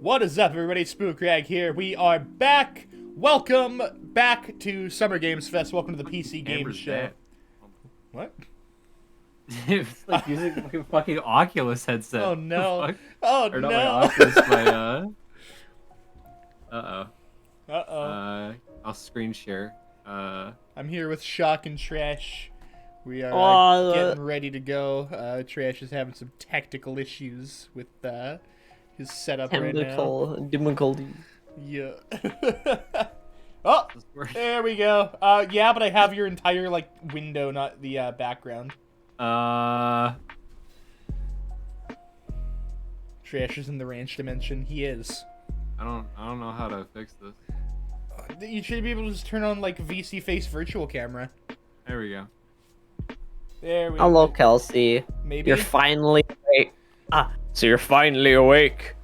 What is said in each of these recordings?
What is up, everybody? Spook Rag here. We are back. Welcome back to Summer Games Fest. Welcome to the PC Games Show. Bad. What? It's like using my fucking Oculus headset. Oh no! Fuck? Oh Or no! not my Oculus, my I'll screen share. I'm here with Shock and Trash. We are getting ready to go. Trash is having some technical issues with his setup right now. Difficulty. Yeah. Oh, there we go. Yeah, but I have your entire window, not the background. Trash is in the ranch dimension. He is. I don't know how to fix this. You should be able to just turn on VC Face virtual camera. There we go. There we Hello, go. Kelsey. Maybe. You're finally awake. So you're finally awake.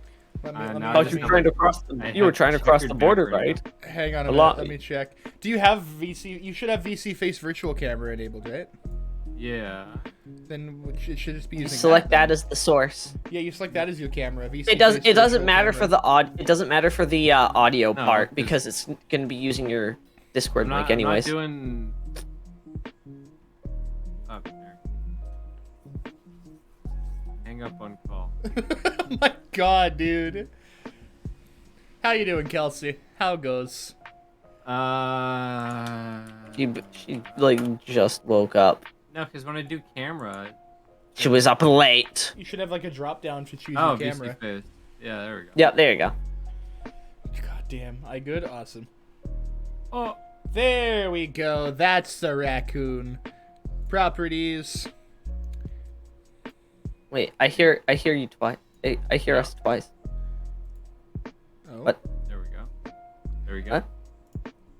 Let me now Oh, I let you me- were trying to cross the. You were trying to cross the border, right? Hang on a A minute. lot- Let me check. Do you have VC? You should have VC Face virtual camera enabled, right? Yeah. Then it should just be You using select that. that as the source. Yeah, you select that as your camera. VC It doesn't. Face It doesn't virtual matter camera. for the It doesn't matter for the audio No, part 'cause- because it's going to be using your Discord I'm mic not anyways. doing. Oh, there. Hang up on call. Oh my god, dude. How you doing, Kelsey? How goes? She just woke up. No, because when I do camera. She was up late. You should have a drop down to choose Oh, your camera. VC face. Yeah, there we go. Yeah, there you go. God damn. I good? Awesome. Oh. There we go. That's the raccoon. Properties. Wait, I hear you twice. I hear us twice. Oh. What? There we go. There we go.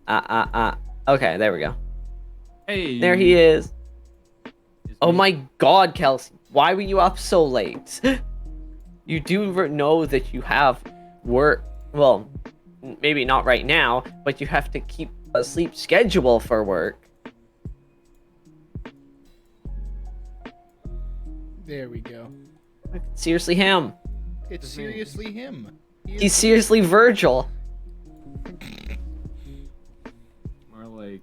Huh? Okay, there we go. Hey. There he is. It's Oh me. my god, Kelsey. Why were you up so late? You do know that you have work. Well, maybe not right now, but you have to keep a sleep schedule for work. There we go. Seriously, him. It's His name. seriously him. He is- He's seriously Virgil. More like.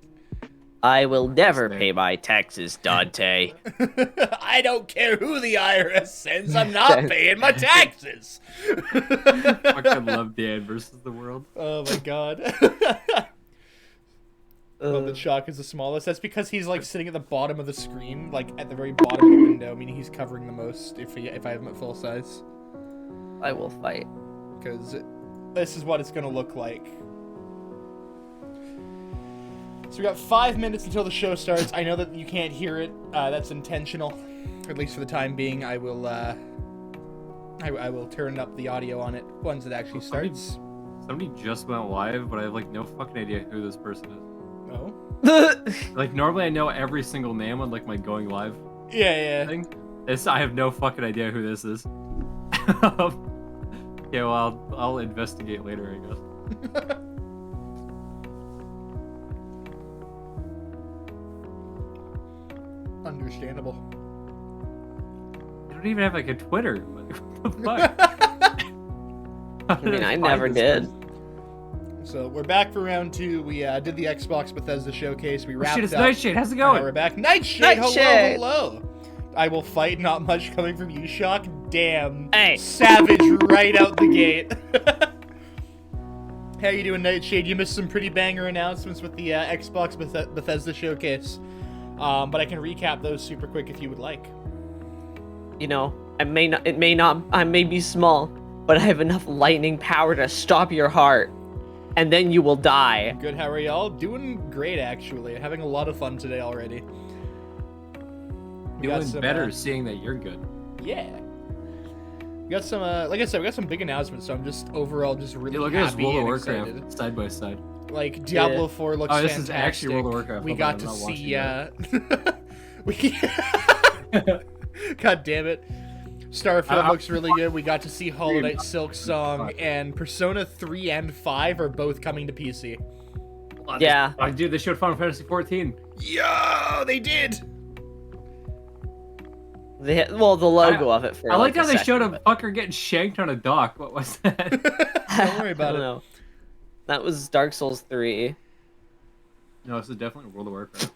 I will never pay my taxes, Dante. I don't care who the IRS sends. I'm not paying my taxes. Fucking love Dan versus the world. Oh my god. Well, the Shock is the smallest. That's because he's sitting at the bottom of the screen, at the very bottom of the window, meaning he's covering the most if I have him at full size. I will fight. Because this is what it's gonna look like. So we got 5 minutes until the show starts. I know that you can't hear it. That's intentional, at least for the time being. I will I will turn up the audio on it once it actually starts. Somebody just went live, but I have no fucking idea who this person is. Oh. Normally I know every single name on my going live Yeah. thing. I have no fucking idea who this is. Okay, well I'll investigate later, I guess. Understandable. I don't even have a Twitter. What the fuck? I mean, I never did. So we're back for round 2. We did the Xbox Bethesda showcase. We Oh, wrapped shit, it's up. Nightshade. How's it Now going? we're back. Nightshade, Nightshade! hello. I will fight. Not much coming from you, Shock. Damn. Hey. Savage right out the gate. How you doing, Nightshade? You missed some pretty banger announcements with the Xbox Bethesda showcase. But I can recap those super quick if you would like. You know, I may be small, but I have enough lightning power to stop your heart. And then you will die. Good, how are y'all? Doing great, actually. Having a lot of fun today already. We got Doing some, better seeing that you're good. Yeah. We got some, like I said, we got some big announcements, so I'm just overall just really Dude, look at this happy World of and Warcraft excited. side by side. Like, Diablo Yeah. 4 looks Oh, this fantastic. is actually World of Warcraft. We Hold got on, to I'm not watching see, that. we... God damn it. Starfield I- looks really good. We got to see Hollow Knight Silk Song, and Persona 3 and 5 are both coming to PC. Yeah. Oh, dude, they showed Final Fantasy 14. Yo, they did! They had, well, the logo of it for. I like how a they showed a second, fucker getting shanked on a dock. What was that? Don't worry I about don't it. know. That was Dark Souls 3. No, this is definitely World of Warcraft.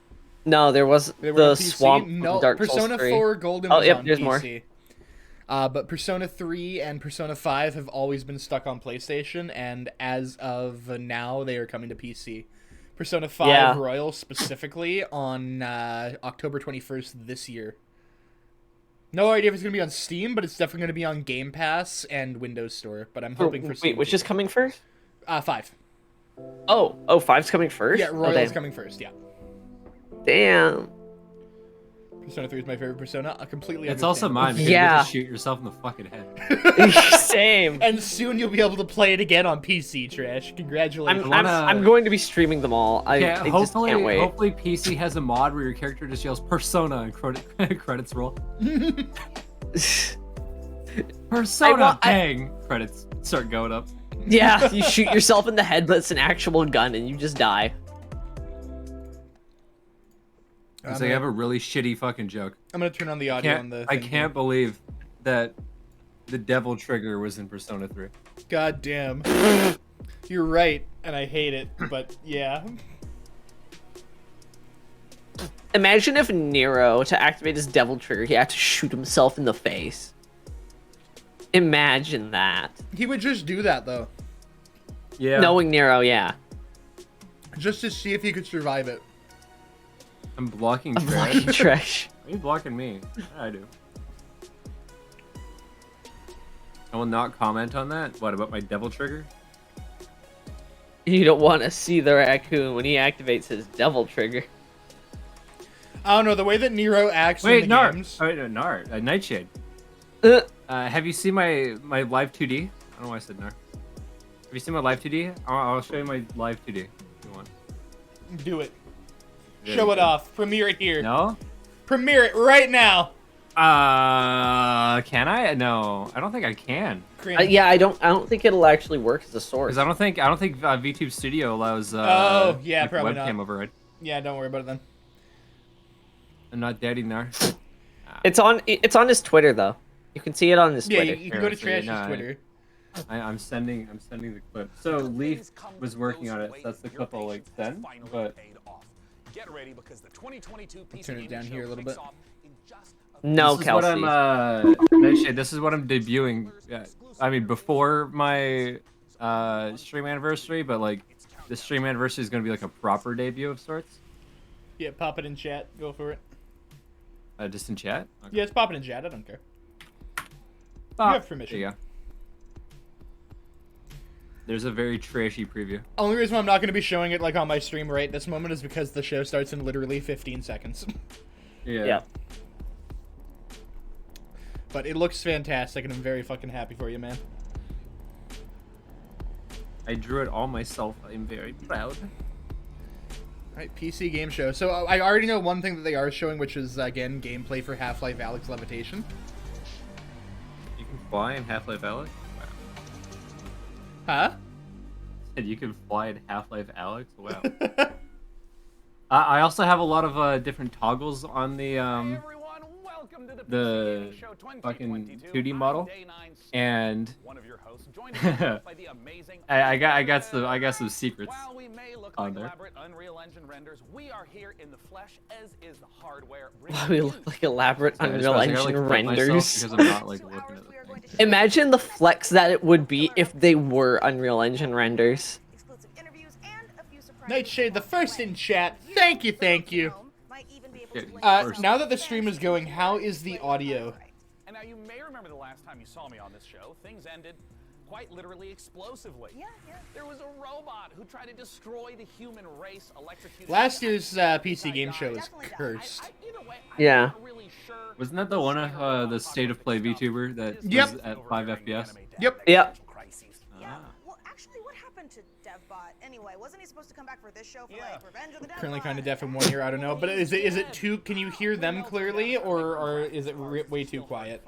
No, there was They were the on PC? swamp No, from Dark Persona Souls 3. 4 Golden Oh, was yep, on there's PC. more. But Persona 3 and Persona 5 have always been stuck on PlayStation, and as of now, they are coming to PC. Persona 5 Yeah. Royal specifically on October 21st this year. No idea if it's going to be on Steam, but it's definitely going to be on Game Pass and Windows Store. But I'm hoping for Steam. Wait, which is coming first? 5. Oh, 5's coming first? Yeah, Oh, Royal's damn. coming first, yeah. Damn. Persona 3 is my favorite Persona. I completely It's also understand. mine. Because Yeah. you get to shoot yourself in the fucking head. Same. And soon you'll be able to play it again on PC, Trash. Congratulations. I'm going to be streaming them all. I Yeah, just hopefully, can't wait. hopefully PC has a mod where your character just yells Persona and credits roll. Persona, bang! Credits start going up. Yeah, you shoot yourself in the head, but it's an actual gun and you just die. So you have a really shitty fucking joke. I'm going to turn on the audio on the I thing here. can't believe that the devil trigger was in Persona 3. God damn. You're right, and I hate it, but yeah. Imagine if Nero, to activate his devil trigger, he had to shoot himself in the face. Imagine that. He would just do that, though. Yeah. Knowing Nero, yeah. Just to see if he could survive it. I'm blocking I'm trash. blocking trash. Are you blocking me? Yeah, I do. I will not comment on that. What, about my devil trigger? You don't want to see the raccoon when he activates his devil trigger. I don't know, the way that Nero acts Wait, in the Nart. games... Oh, wait, no, Nart. Nightshade. Uh, Have you seen my live 2D? I don't know why I said Nart. Have you seen my live 2D? I'll show you my live 2D if you want. Do it. There Show you it go. off. Premiere it here. No? Premiere it right now. Can I? No, I don't think I can. yeah, I don't think it'll actually work as a source. Because I don't think VTube Studio allows Oh, yeah, like, probably webcam not. override. Yeah, don't worry about it then. I'm not daddy there. It's on his Twitter though. You can see it on his Yeah, Twitter. you can go to Seriously, Trash's no, Twitter. I'm sending the clip. So Leaf was working on it. So that's the clip I'll like send. But Get ready because the 2022 PC Turn it Gaming down Show here a little kicks bit. off in just No, this is what Kelsey. I'm Nightshade, this is what I'm debuting. Yeah, I mean before my stream anniversary, but like the stream anniversary is gonna be like a proper debut of sorts. Yeah, pop it in chat. Go for it. Just in chat. Okay. Yeah, it's popping in chat. I don't care. Ah, You have permission. there you go. There's a very trashy preview. Only reason why I'm not going to be showing it like on my stream right this moment is because the show starts in literally 15 seconds. Yeah. Yeah. But it looks fantastic, and I'm very fucking happy for you, man. I drew it all myself. I'm very proud. Alright, PC game show. So I already know one thing that they are showing, which is, again, gameplay for Half-Life Alyx Levitation. You can fly in Half-Life Alyx? Wow. Huh? Said you can fly in Half-Life Alyx? Wow. I also have a lot of different toggles on the everyone, welcome to the PC Gaming Show fucking 2022. 2D model, I'm Day 9, and one of your hosts, joined by the amazing I got some secrets While we may look on like there. elaborate Unreal Engine renders, we are here in the flesh, as is the hardware. We look like elaborate I Unreal gotta, Engine like, flip myself renders. because I'm not like looking at the thing. Imagine the flex that it would be if they were Unreal Engine renders. Exclusive interviews and a few surprises. Nightshade, the first in chat. Thank you, thank you. Might even be able Yeah, to link first. Now that the stream is going, how is the audio? And now you may remember the last time you saw me on this show, things ended quite literally explosively. Yeah. There was a robot who tried to destroy the human race, electrocuted. Last year's PC game show was Definitely cursed. Either way, Yeah. I'm not really sure. Wasn't that the one of the State of Play VTuber that Yep. was at 5 FPS? Yep. Yep. Yeah. Well, actually, what happened to DevBot anyway? Wasn't he supposed to come back for this show for like Revenge of the DevBot? Currently kind of deaf in one ear, I don't know. But is it too... Can you hear them clearly, or is it way too quiet?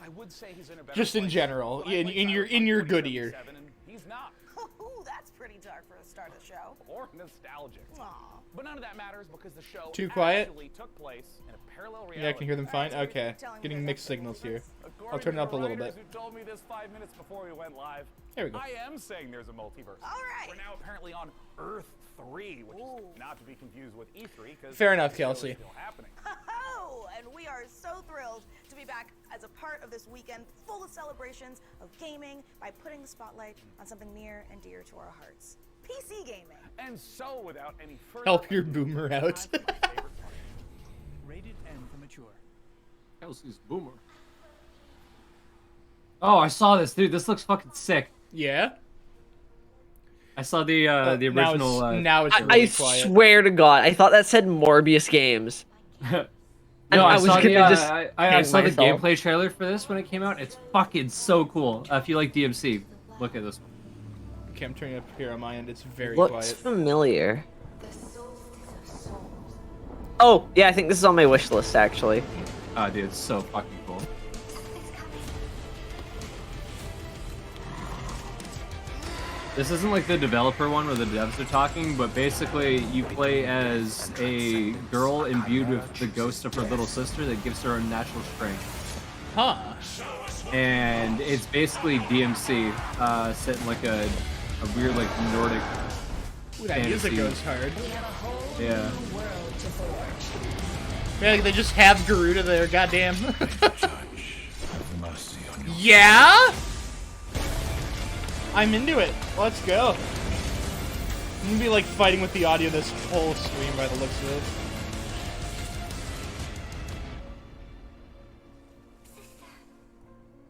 I would say he's in a better Just in place, general, but I in like your good ear. and he's not. Ooh, that's That's pretty dark for the start of the show. Or nostalgic. Aw. But none of that matters because the show Too quiet? actually took place in a parallel reality. Yeah, I can hear them fine. Alright, so Okay, you're telling me getting there's mixed actually signals here. multiverse? I'll turn it up a little According to bit. the writers who told me this 5 minutes before we went live. There we go. I am saying there's a multiverse. All right. We're now apparently on Earth 3, which is not to be confused with E3 because Fair enough, the show is Kelsey. still happening. Oh, and we are so thrilled to be back as a part of this weekend full of celebrations of gaming by putting the spotlight on something near and dear to our hearts. PC gaming. And so, without any further Help your ado, boomer out. my favorite part. Rated M for mature. Kelsey's boomer. Oh, I saw this, dude. This looks fucking sick. Yeah? I saw the Now original. now it's I really quiet. swear to God, I thought that said Morbius Games. No, I I, was saw the, gonna just I hang saw the myself. gameplay trailer for this when it came out. It's fucking so cool. If you like DMC, look at this one. Okay, I'm turning up here on my end. It's very Looks quiet. familiar. Oh, yeah, I think this is on my wish list, actually. Oh, dude, it's so fucking cool. This isn't like the developer one where the devs are talking, but basically you play as a girl imbued with the ghost of her little sister that gives her unnatural strength. Huh. And it's basically DMC, set in like a weird like Nordic Ooh, that music fantasy. goes hard. Yeah. Yeah, they just have Garuda there, goddamn. Yeah? I'm into it. Let's go. I'm gonna be like fighting with the audio this whole stream by the looks of it.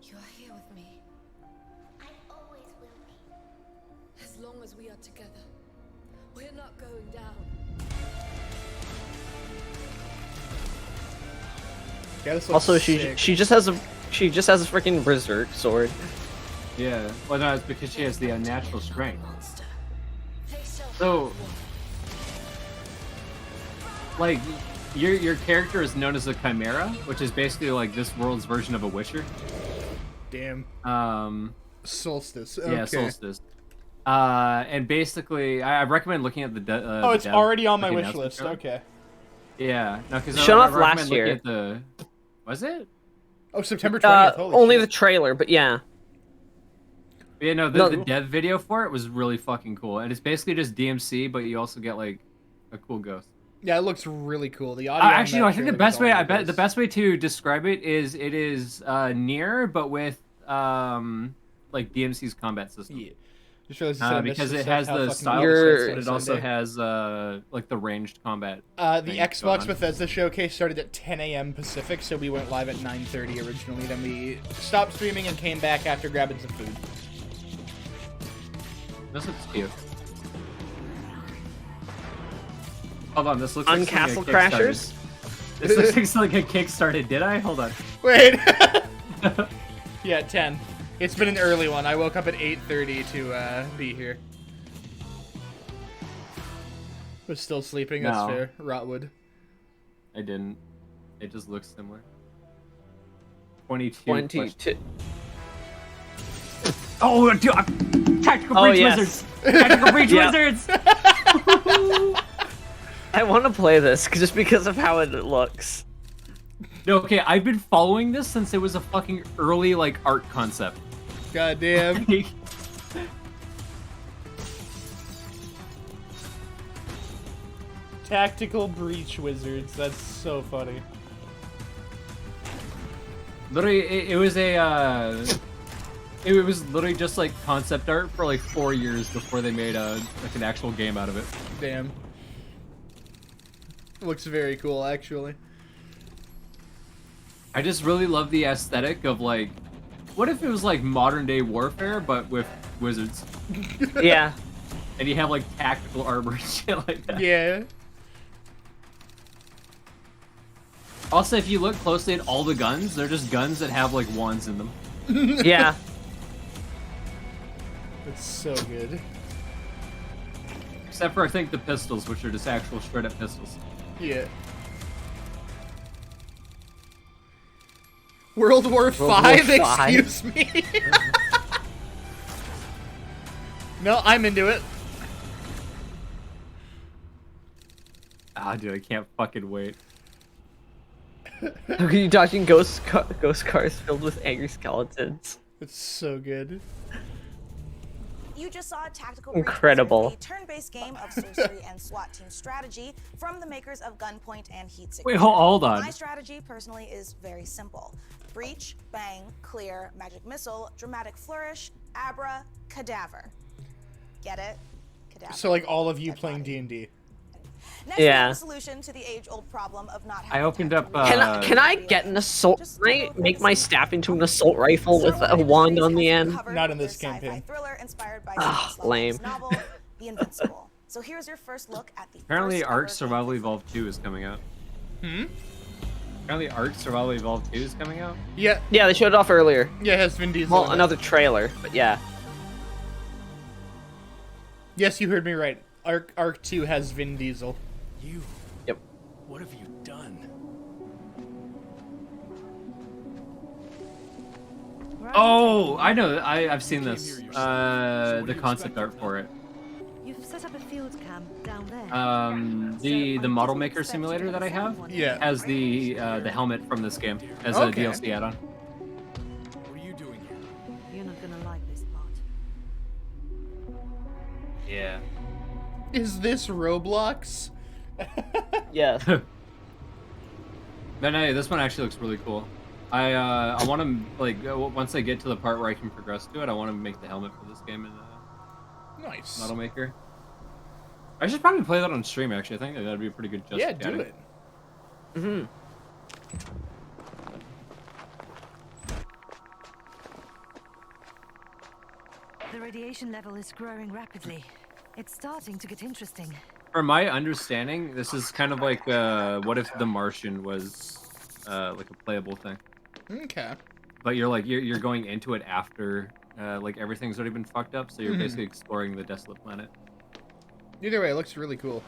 You're here with me. I always will be. As long as we are together, we're not going down. Yeah, this looks Also, sick. she just has a freaking berserk sword. Yeah. Well, no, it's because she has the unnatural strength. Monster. Face off. So, like, your character is known as a chimera, which is basically like this world's version of a Witcher. Damn. Solstice. Okay. Yeah, Solstice. And basically, I recommend looking at the. Oh, it's already on my wish announcement list. trailer. Okay. Yeah, no, because Shut off recommend last looking year. At the... Was it? Oh, September 20th. Holy Only shit. the trailer, but yeah. Yeah, no, No. the dev video for it was really fucking cool, and it's basically just DMC, but you also get like a cool ghost. Yeah, it looks really cool. The audio. on Actually, no, that I think the trailer best was way all I over bet the the place. best way to describe it is near, but with like DMC's combat system. Yeah. Just realized you said I missed Because some it stuff, has how the fucking style, You're- but it also has like the ranged combat. The thing Xbox going on. Bethesda showcase started at 10 a.m. Pacific, so we went live at 9:30 originally. Then we stopped streaming and came back after grabbing some food. This looks cute. Hold on, this looks On like something Castle I kickstarted. Crashers? This looks like a Kickstarted. Did I? Hold on. Wait. Yeah, 10. It's been an early one. I woke up at 8:30 to be here. Was still sleeping. That's No. fair. Rotwood. I didn't. It just looks similar. 22. 22. Oh, dude! Tactical Oh, Breach yes. Wizards! Tactical Breach Yeah. Wizards! I want to play this just because of how it looks. No, okay, I've been following this since it was a fucking early, like, art concept. Goddamn. Tactical Breach Wizards. That's so funny. Literally, it was a, it was literally just, like, concept art for, like, 4 years before they made like, an actual game out of it. Damn. Looks very cool, actually. I just really love the aesthetic of, like, what if it was, like, modern-day warfare, but with wizards? Yeah. And you have, like, tactical armor and shit like that. Yeah. Also, if you look closely at all the guns, they're just guns that have, like, wands in them. Yeah. That's so good. Except for, I think, the pistols, which are just actual straight-up pistols. Yeah. World War War V, V? excuse me. No, I'm into it. Ah, dude, I can't fucking wait. How can you dodging ghost cars filled with angry skeletons? It's so good. You just saw a tactical Incredible. a turn-based game of sorcery and SWAT team strategy from the makers of Gunpoint and Heat Signature. Wait, hold on. My strategy, personally, is very simple. Breach, bang, clear, magic missile, dramatic flourish, abra, cadaver. Get it? Cadaver. So like all of you Dead playing body. D&D. Next, we Yeah. have the solution to the age-old problem of not having I opened time up, to read. Can I get an assault knight? Make my staff into an assault rifle with a wand on the end? Not in this campaign. Thriller inspired by Lame. novel, The Invincible. So here's your first look at the Apparently, first Ark ever Survival game. Evolved 2 is coming out. Hmm? Apparently, Ark Survival Evolved 2 is coming out. Yeah, Yeah, they showed it off earlier. yeah, it has Vin Diesel. Well, in it. another trailer, but yeah. Yes, you heard me right. Arc 2 has Vin Diesel. You. Yep. What have you done? Oh, I know. I've seen this. The concept art for it. You've set up a field camp down there. The model maker simulator that I have Yeah. has the helmet from this game as Okay. a DLC add-on. What are you doing here? You're not gonna like this part. Yeah. Is this Roblox? Yes. But no, this one actually looks really cool. I want to like once I get to the part where I can progress to it, I want to make the helmet for this game in Nice. Model Maker. I should probably play that on stream. Actually, I think that'd be a pretty good. Yeah, do it. Mm-hmm. The radiation level is growing rapidly. It's starting to get interesting. From my understanding, this is kind of like what if The Martian was like a playable thing, Okay. but you're going into it after like everything's already been fucked up, so you're basically exploring the desolate planet. Either way, it looks really cool.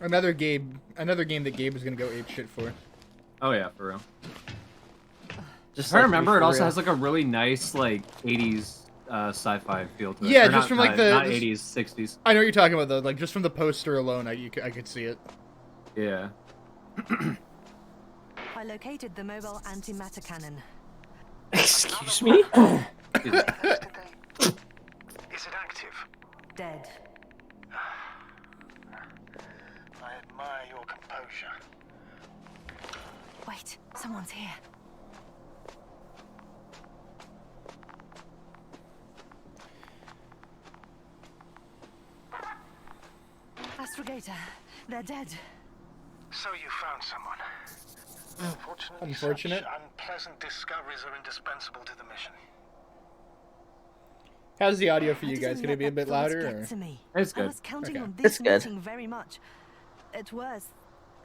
Another game that Gabe is gonna go ape shit for. Oh yeah, for real. Just If I like remember, me it for also real. has like a really nice like 80s sci-fi feel to it. Yeah, Or just not, from, like, not the 80s, 60s. I know what you're talking about though. Like just from the poster alone, I could see it. Yeah. I located the mobile antimatter cannon. Excuse me? Excuse me. Is it active? Dead. I admire your composure. Wait, someone's here. Astrogator, they're dead. So you found someone. Unfortunately, Unfortunate. such unpleasant discoveries are indispensable to the mission. How's the audio for I you guys? didn't Can it be a let bit that thought louder? get Or? to me. It's I good. was counting Okay. on It's this good. meeting very much. At worst,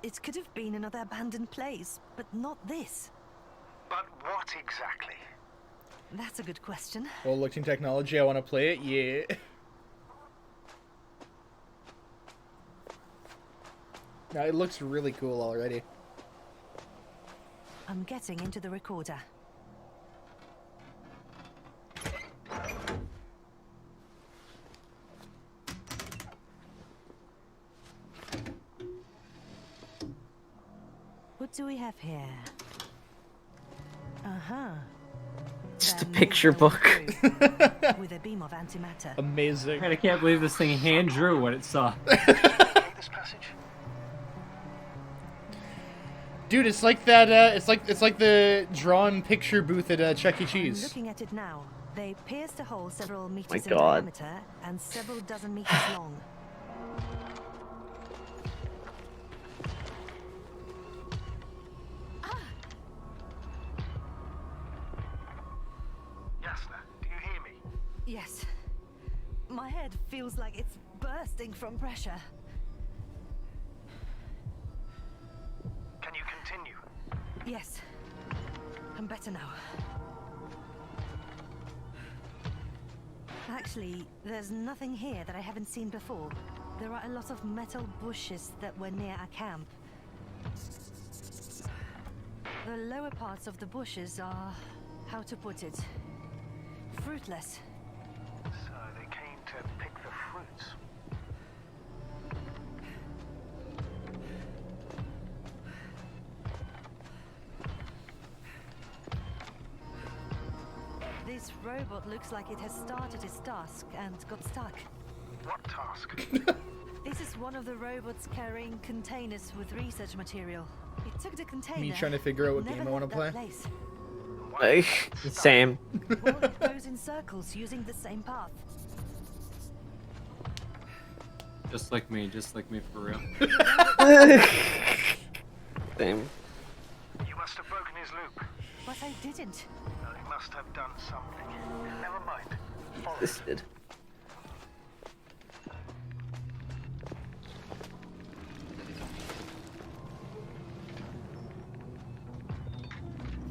it could have been another abandoned place, but not this. But what exactly? That's a good question. Well, looking technology, I want to play it. Yeah. No, it looks really cool already. I'm getting into the recorder. What do we have here? Uh-huh. Just a Then picture we'll book. go through with a beam of antimatter. Amazing. Man, I can't believe this thing hand drew what it saw. Okay, this passage? Dude, it's like that. It's like the drawn picture booth at Chuck E. I'm Cheese. looking at it now. They pierced a hole several meters in God. diameter and several dozen meters long. Yasna, do you hear me? Yes. My head feels like it's bursting from pressure. Can you continue? Yes. I'm better now. Actually, there's nothing here that I haven't seen before. There are a lot of metal bushes that were near our camp. The lower parts of the bushes are, how to put it, fruitless. So they came to pick the fruits. This robot looks like it has started its task and got stuck. What task? This is one of the robots carrying containers with research material. It took the container. Me trying to figure out what never game I want to left play. that place. Same. Well, it goes in circles using the same path. Just like me for real. Same. You must have broken his loop. But I didn't. No, he must have done something. Never mind. Follow This me. did.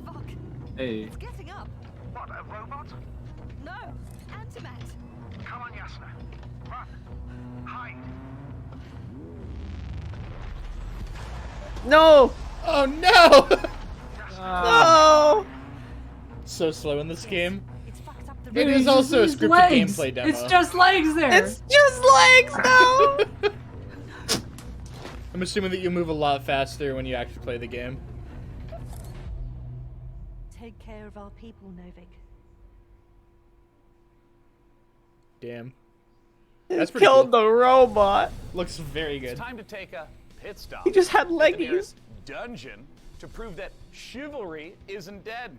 Fuck. Hey. It's getting up. What, a robot? No. Antimat. Come on, Yasna. Run. Hide. No! Oh no! No! So slow in this game. It's fucked up the It road. is also a His scripted legs. gameplay demo. It's just legs there. It's just legs now! I'm assuming that you move a lot faster when you actually play the game. Take care of our people, Novik. Damn. That's pretty Killed cool. the robot. Looks very good. It's time to take a pit stop. He just had at the leggies. nearest dungeon to prove that chivalry isn't dead.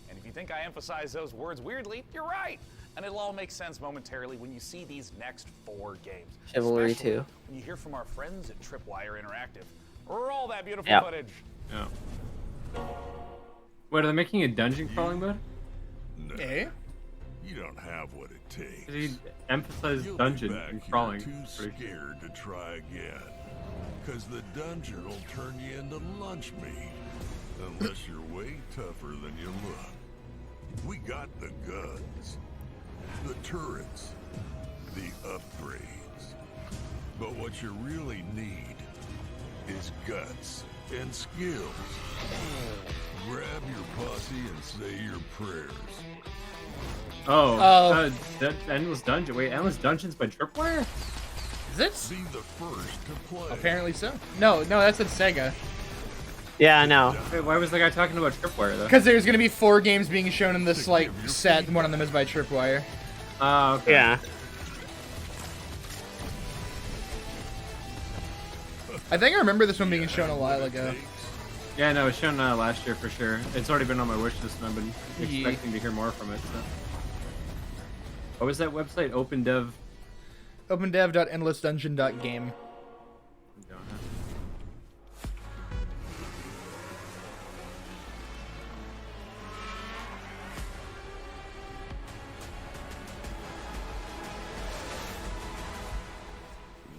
And if you think I emphasize those words weirdly, you're right. And it'll all make sense momentarily when you see these next 4 games. Chivalry Especially 2. when you hear from our friends at Tripwire Interactive. Roll that beautiful Yep. footage. Yeah. Wait, are they making a dungeon crawling mode? Eh? You don't have what it takes. He emphasized You'll dungeon be back and here crawling. too Pretty- scared to try again. Cause the dungeon will turn you into lunch meat. Unless you're way tougher than you look. We got the guns, the turrets, the upgrades. But what you really need is guts and skills. Grab your posse and say your prayers. Oh, Oh. Endless Dungeon. Wait, Endless Dungeons by Tripwire? Is it? Be the first to play. Apparently so. No, that's at Sega. Yeah, I know. Wait, why was the guy talking about Tripwire though? Because there's gonna be 4 games being shown in this like set. One of them is by Tripwire. Oh, okay. Yeah. I think I remember this one being shown a while ago. Yeah, no, it was shown last year for sure. It's already been on my wish list and I've been Yeah. expecting to hear more from it. So. What was that website? OpenDev? opendev.endlessdungeon.game.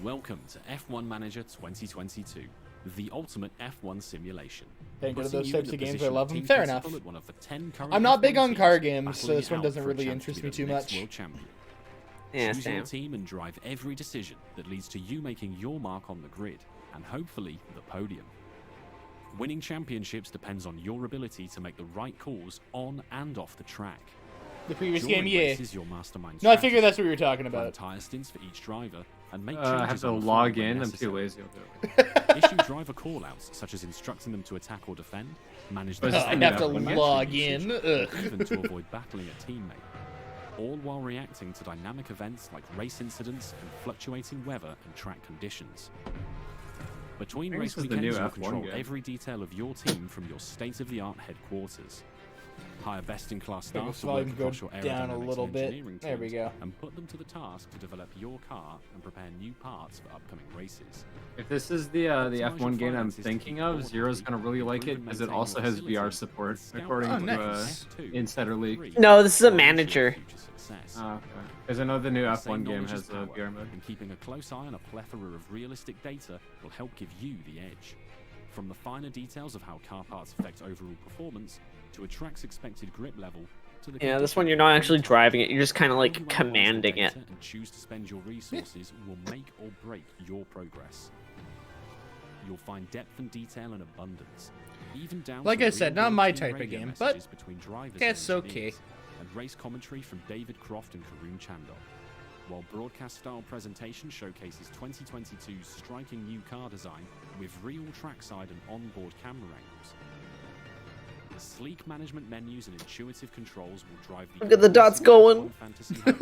Welcome to F1 Manager 2022, the ultimate F1 simulation. Can't go to Putting those you in types the of games, I position love of them. team Fair principal enough. at one of the 10 current I'm not big F1 on teams, car games, so battling this one it doesn't out for a really chance to interest be me the too next much. world champion. Yeah, Choose your same. team and drive every decision that leads to you making your mark on the grid, and hopefully the podium. Winning championships depends on your ability to make the right calls on and off the track. The previous During game, yeah. races, your mastermind No, I strategy, figured that's what we were talking plan about. tire stints for each driver, and make I changes have to on the log fly when in. I'm necessary. too lazy. I'll do it. Issue driver callouts, such as instructing them to attack or defend, manage But their it's I'd the have to F1 game. log in. or Ugh. even to avoid battling a teammate, all while reacting to dynamic events like race incidents and fluctuating weather and track conditions. Between I think race this was the new weekends, you'll F1 control game. every detail of your team from your state-of-the-art headquarters. Hire best-in-class Make staff this to work volume go across your down a aerodynamics little and bit. engineering There we teams go. and put them to the task to develop your car and prepare new parts for upcoming races. If this is the F1 game I'm thinking of, Zero's gonna really like it because it also has VR support, according Oh, to nice. Insider Leak. No, this is a manager. Because I know the new The same F1 game knowledge has is a power, VR mode. and keeping a close eye on a plethora of realistic data will help give you the edge. From the finer details of how car parts affect overall performance, to a track's expected grip level, to the Yeah, this one you're not actually driving it, you're just kind of How you like analyze the commanding it. data and choose to spend your resources will make or break your progress. You'll find depth and detail in abundance, even down Like to I said, not real-world my team type of radio game, messages but between drivers guess and okay. engineers, and race commentary from David Croft and Karun Chandok, while broadcast-style presentation showcases 2022's striking new car design with real trackside and onboard camera angles. Sleek management menus and intuitive controls will drive the... Look at the dots going! ...fantasy home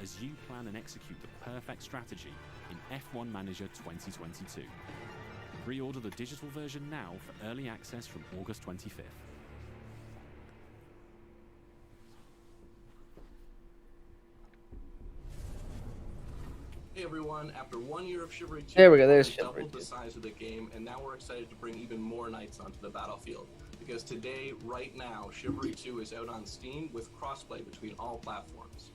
as you plan and execute the perfect strategy in F1 Manager 2022. Pre-order the digital version now for early access from August 25th. Hey everyone, after 1 year of Chivalry 2, there we go, there's we Chivalry doubled the size of the game, and now we're excited to bring even more knights onto the battlefield. Because today, right now, Chivalry 2 is out on Steam with crossplay between all platforms.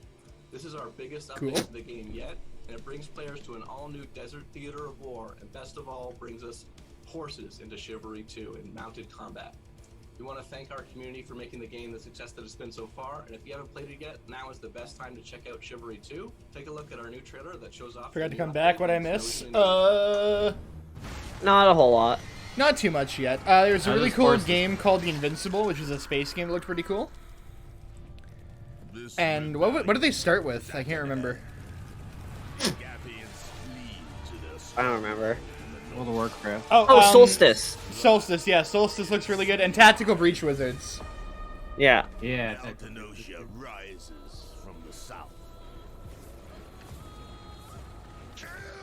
This is our biggest update to the game yet, and it brings players to an all-new desert theater of war, and best of all, brings us horses into Chivalry 2 in mounted combat. We want to thank our community for making the game the success that it's been so far, and if you haven't played it yet, now is the best time to check out Chivalry 2. Take a look at our new trailer that shows off... Forgot to come back, what I miss? Not a whole lot. Not too much yet. There's a really cool game called The Invincible, which is a space game that looked pretty cool. And what did they start with? I can't remember. I don't remember. World of Warcraft. Oh, Solstice. Solstice, yeah. Solstice looks really good. And Tactical Breach Wizards. Yeah. Yeah. Altanosha rises from the south.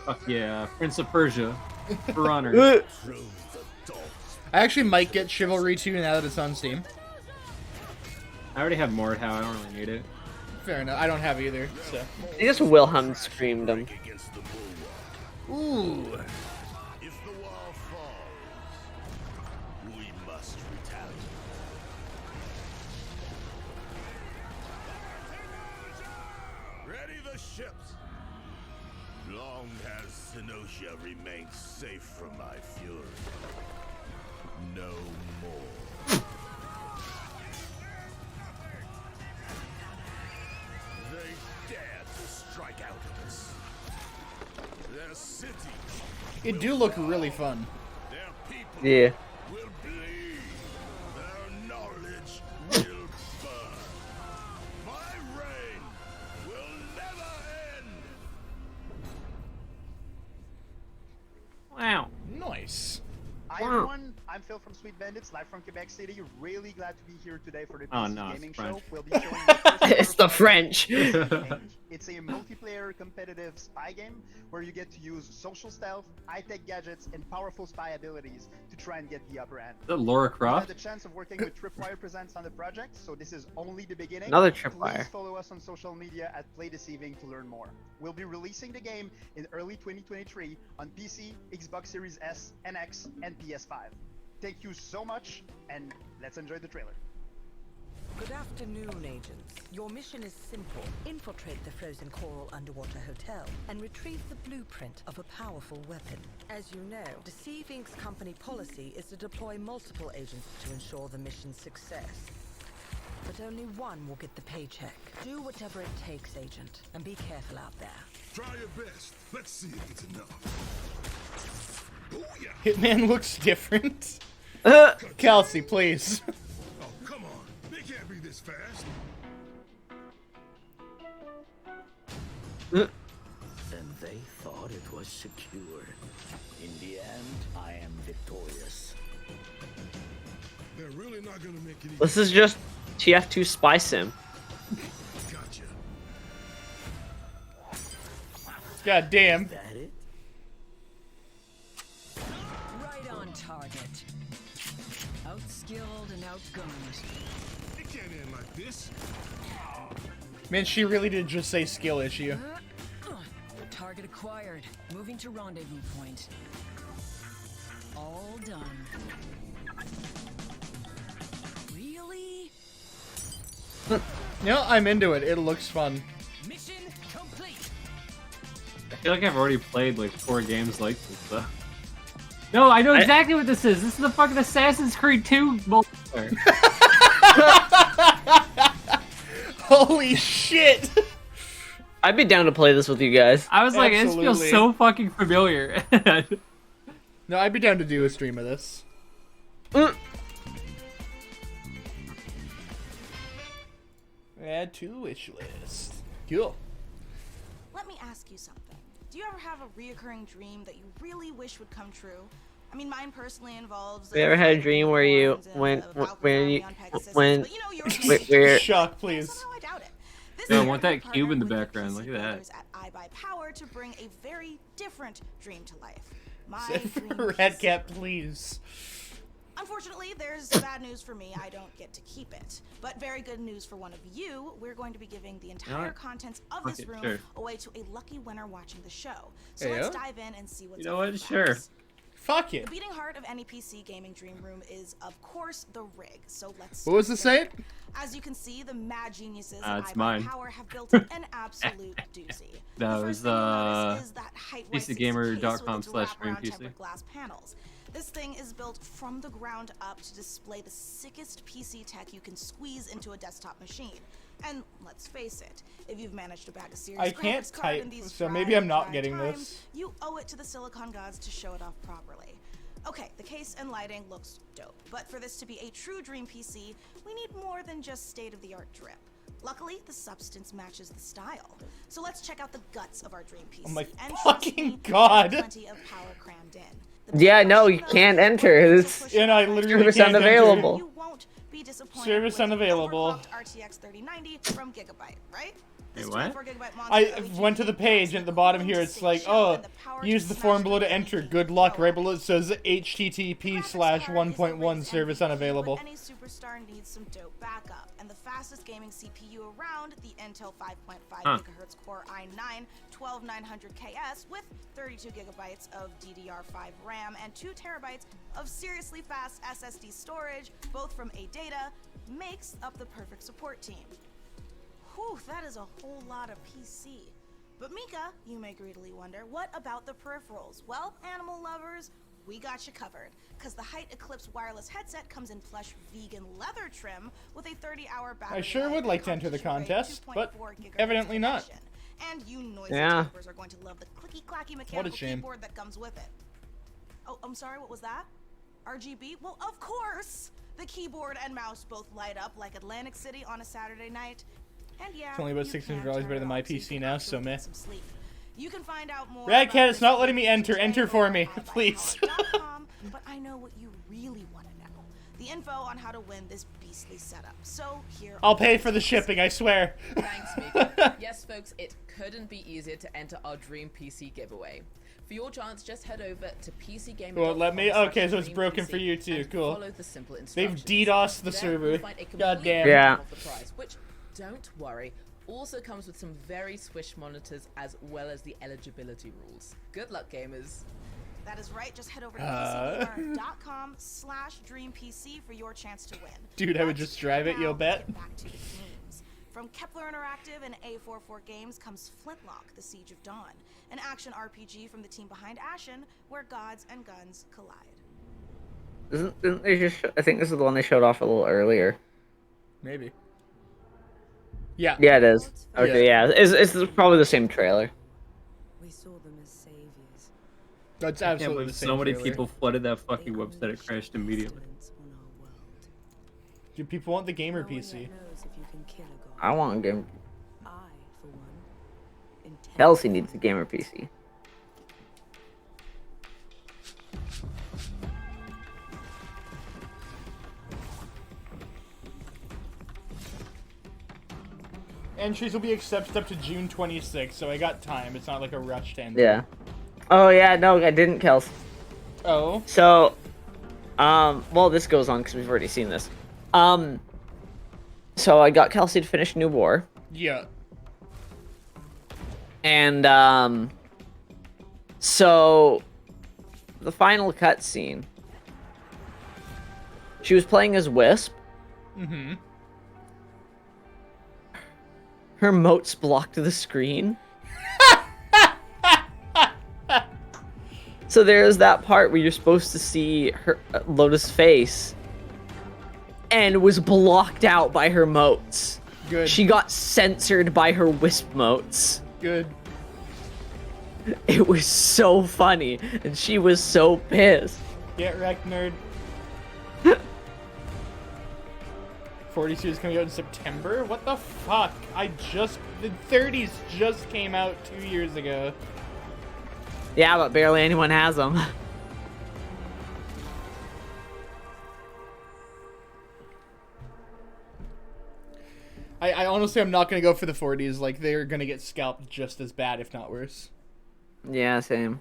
Fuck yeah. Prince of Persia. For honor. I actually might get Chivalry 2 now that it's on Steam. I already have Mordhau, I don't really need it. Fair enough. I don't have either, so. They just Wilhelm screamed him. Ooh. If the wall falls, we must retaliate. Ready the ships. Long has Senosha remained safe from my fury. No more. They dare to strike out at us. Their city. It do look really fun. Their people Yeah. will bleed. Their knowledge will burn. My reign will never end. Wow. Nice. Hi everyone, I'm Phil from Sweet Bandits, live from Quebec City. Really glad to be here today for the PC Gaming Show. We'll be showing the first It's the French. It's a multiplayer competitive spy game where you get to use social stealth, high-tech gadgets, and powerful spy abilities to try and get the upper hand. Is that Laura We Croft? had the chance of working with Tripwire Presents on the project, so this is only the beginning. Another Tripwire. Please follow us on social media at Play This Evening to learn more. We'll be releasing the game in early 2023 on PC, Xbox Series S, and X, and PS5. Thank you so much, and let's enjoy the trailer. Good afternoon, agents. Your mission is simple. Infiltrate the frozen coral underwater hotel and retrieve the blueprint of a powerful weapon. As you know, Deceive Inc.'s company policy is to deploy multiple agents to ensure the mission's success. But only one will get the paycheck. Do whatever it takes, agent, and be careful out there. Try your best. Let's see if it's enough. Booyah! Hitman looks different. Kelsey, please. Oh, come on. They can't be this fast. And they thought it was secure. In the end, I am victorious. They're really not gonna make it easy. This is just TF2 Spy Sim. Gotcha. God damn. Is that it? Right on target. Outskilled and outgunned. It can't end like this. Man, she really did just say skill issue. Target acquired. Moving to rendezvous point. All done. Really? No, I'm into it. It looks fun. Mission complete. I feel like I've already played like 4 games like this though. No, I know exactly what this is. This is the fucking Assassin's Creed 2 multiplayer. Holy shit! I'd be down to play this with you guys. I was like, Absolutely. this feels so fucking familiar. No, I'd be down to do a stream of this. Add to wish list. Cool. Let me ask you something. Do you ever have a reoccurring dream that you really wish would come true? I mean, mine personally involves. Have you ever had a dream where you when Shock, please. No, I want that cube in the background. Look at that. At iBuyPower to bring a very different dream to life. My dream Redcap, please. Unfortunately, there's bad news for me. I don't get to keep it. But very good news for one of you. We're going to be giving the entire contents of this room away to a lucky winner watching the show. So let's dive in and see what's You know what? Sure. Fuck it. The beating heart of any PC gaming dream room is, of course, the rig. So let's. What was the saying? As you can see, the mad geniuses at iBuyPower have built an absolute doozy. That was PCGamer.com/streampc. Glass panels. This thing is built from the ground up to display the sickest PC tech you can squeeze into a desktop machine. And let's face it, if you've managed to bag a serious I can't graphics card type, in these so maybe I'm not dry getting times, this. you owe it to the silicon gods to show it off properly. Okay, the case and lighting looks dope, but for this to be a true dream PC, we need more than just state-of-the-art drip. Luckily, the substance matches the style. So let's check out the guts of our dream PC. Oh my and fucking god! Plenty of power crammed in. Yeah, no, you can't enter. This and I literally service can't unavailable. You won't be disappointed. Service unavailable. RTX 3090 from Gigabyte, right? Wait, what? I went to the page and at the bottom here it's like, oh, use the form below to enter. Good luck. Right below it says HTTP/1.1 service unavailable. Any superstar needs some dope backup, and the fastest gaming CPU around, the Intel 5.5 GHz Core i9 12900KS with 32 gigabytes of DDR5 RAM and 2 terabytes of seriously fast SSD storage, both from ADATA, makes up the perfect support team. Whew, that is a whole lot of PC. But Mika, you may greedily wonder, what about the peripherals? Well, animal lovers, we got you covered. Because the Height Eclipse wireless headset comes in plush vegan leather trim with a 30-hour battery. I sure would like to enter the contest, but evidently not. And you noisy typers are going to love the clicky-clacky mechanical keyboard that comes with it. Oh, I'm sorry, what was that? RGB? Well, of course! The keyboard and mouse both light up like Atlantic City on a Saturday night. And yeah, it's only about $600 better than my PC now, so meh. You can find out more. Radcat, it's not letting me enter. Enter for me, please. But I know what you really want to know. The info on how to win this beastly setup. So here. I'll pay for the shipping, I swear. Thanks, Mika. Yes, folks, it couldn't be easier to enter our Dream PC giveaway. For your chance, just head over to PCGamer.com. Well, let me. Okay, so it's broken for you too. Cool. Follow the simple They've instructions. DDoSed the server. God damn. Yeah. Which, don't worry, also comes with some very swish monitors as well as the eligibility rules. Good luck, gamers. That is right. Just head over to PCGamer.com/DreamPC for your chance to win. Dude, I would just drive it, you'll bet. Back to the games. From Kepler Interactive and A44 Games comes Flintlock: The Siege of Dawn, an action RPG from the team behind Ashen, where gods and guns collide. Didn't they just? I think this is the one they showed off a little earlier. Maybe. Yeah. Yeah, it is. Okay, yeah. It's probably the same trailer. We saw them as saviors. That's absolutely the same so many trailer. people flooded that fucking website, it crashed immediately. Do people want the gamer PC? I want a gamer. Kelsey needs a gamer PC. Entries will be accepted up to June 26th, so I got time. It's not like a rush to enter. Yeah. Oh yeah, no, I didn't, Kels. Oh. So, well, this goes on because we've already seen this. So I got Kelsey to finish New War. Yeah. And so the final cutscene. She was playing as Wisp. Mm-hmm. Her motes blocked the screen. So there's that part where you're supposed to see her Lotus' face, and was blocked out by her motes. Good. She got censored by her Wisp motes. Good. It was so funny, and she was so pissed. Get wrecked, nerd. 40 series coming out in September? What the fuck? The 30s just came out 2 years ago. Yeah, but barely anyone has them. I honestly, I'm not going to go for the 40s. Like, they're going to get scalped just as bad, if not worse. Yeah, same.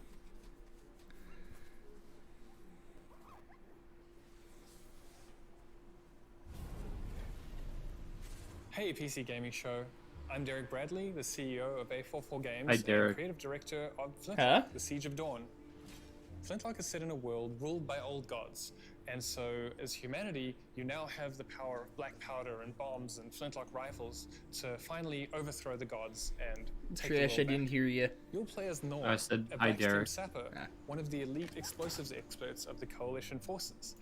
Hey, PC Gaming Show. I'm Derek Bradley, the CEO of A44 Games Hi, Derek. and creative director of Flintlock, Huh? The Siege of Dawn. Flintlock is set in a world ruled by old gods, and so as humanity, you now have the power of black powder and bombs and flintlock rifles to finally overthrow the gods and take the world Trish, I didn't back. hear you. You'll play as Nor, I said, a hi, Blackstone Derek. sapper, one of the elite explosives experts of the Coalition forces.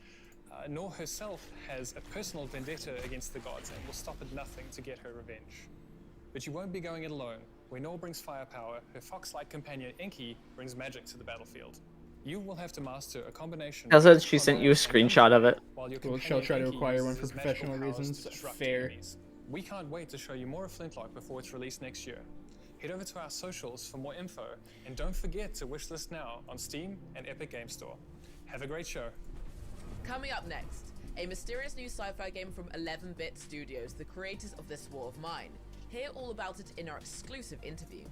Nor herself has a personal vendetta against the gods and will stop at nothing to get her revenge. But you won't be going it alone. Where Nor brings firepower, her fox-like companion Enki brings magic to the battlefield. You will have to master a combination. Tell her she sent you a screenshot of it. Well, she'll try to acquire one for professional reasons. Fair. We can't wait to show you more of Flintlock before it's released next year. Head over to our socials for more info, and don't forget to wishlist now on Steam and Epic Game Store. Have a great show. Coming up next, a mysterious new sci-fi game from 11-Bit Studios, the creators of This War of Mine. Hear all about it in our exclusive interview.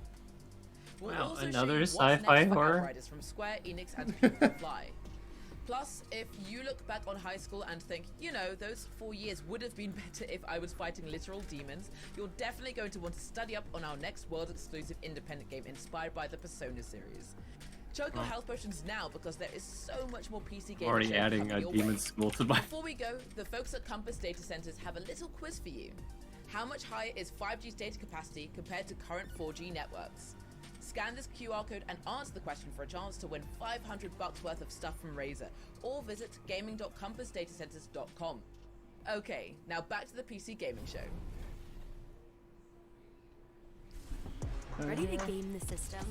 We'll Wow, also show another you what's sci-fi next for horror? Outriders from Square Enix and People Fly. Plus, if you look back on high school and think, you know, those 4 years would have been better if I was fighting literal demons, you're definitely going to want to study up on our next world-exclusive independent game inspired by the Persona series. Choke your health potions now because there is so much more PC gaming. Already shit adding coming a your demon way. school to my. Before we go, the folks at Compass Data Centers have a little quiz for you. How much higher is 5G's data capacity compared to current 4G networks? Scan this QR code and answer the question for a chance to win $500 worth of stuff from Razer, or visit gaming.compassdatacenters.com. Okay, now back to the PC Gaming Show. Ready to game the system?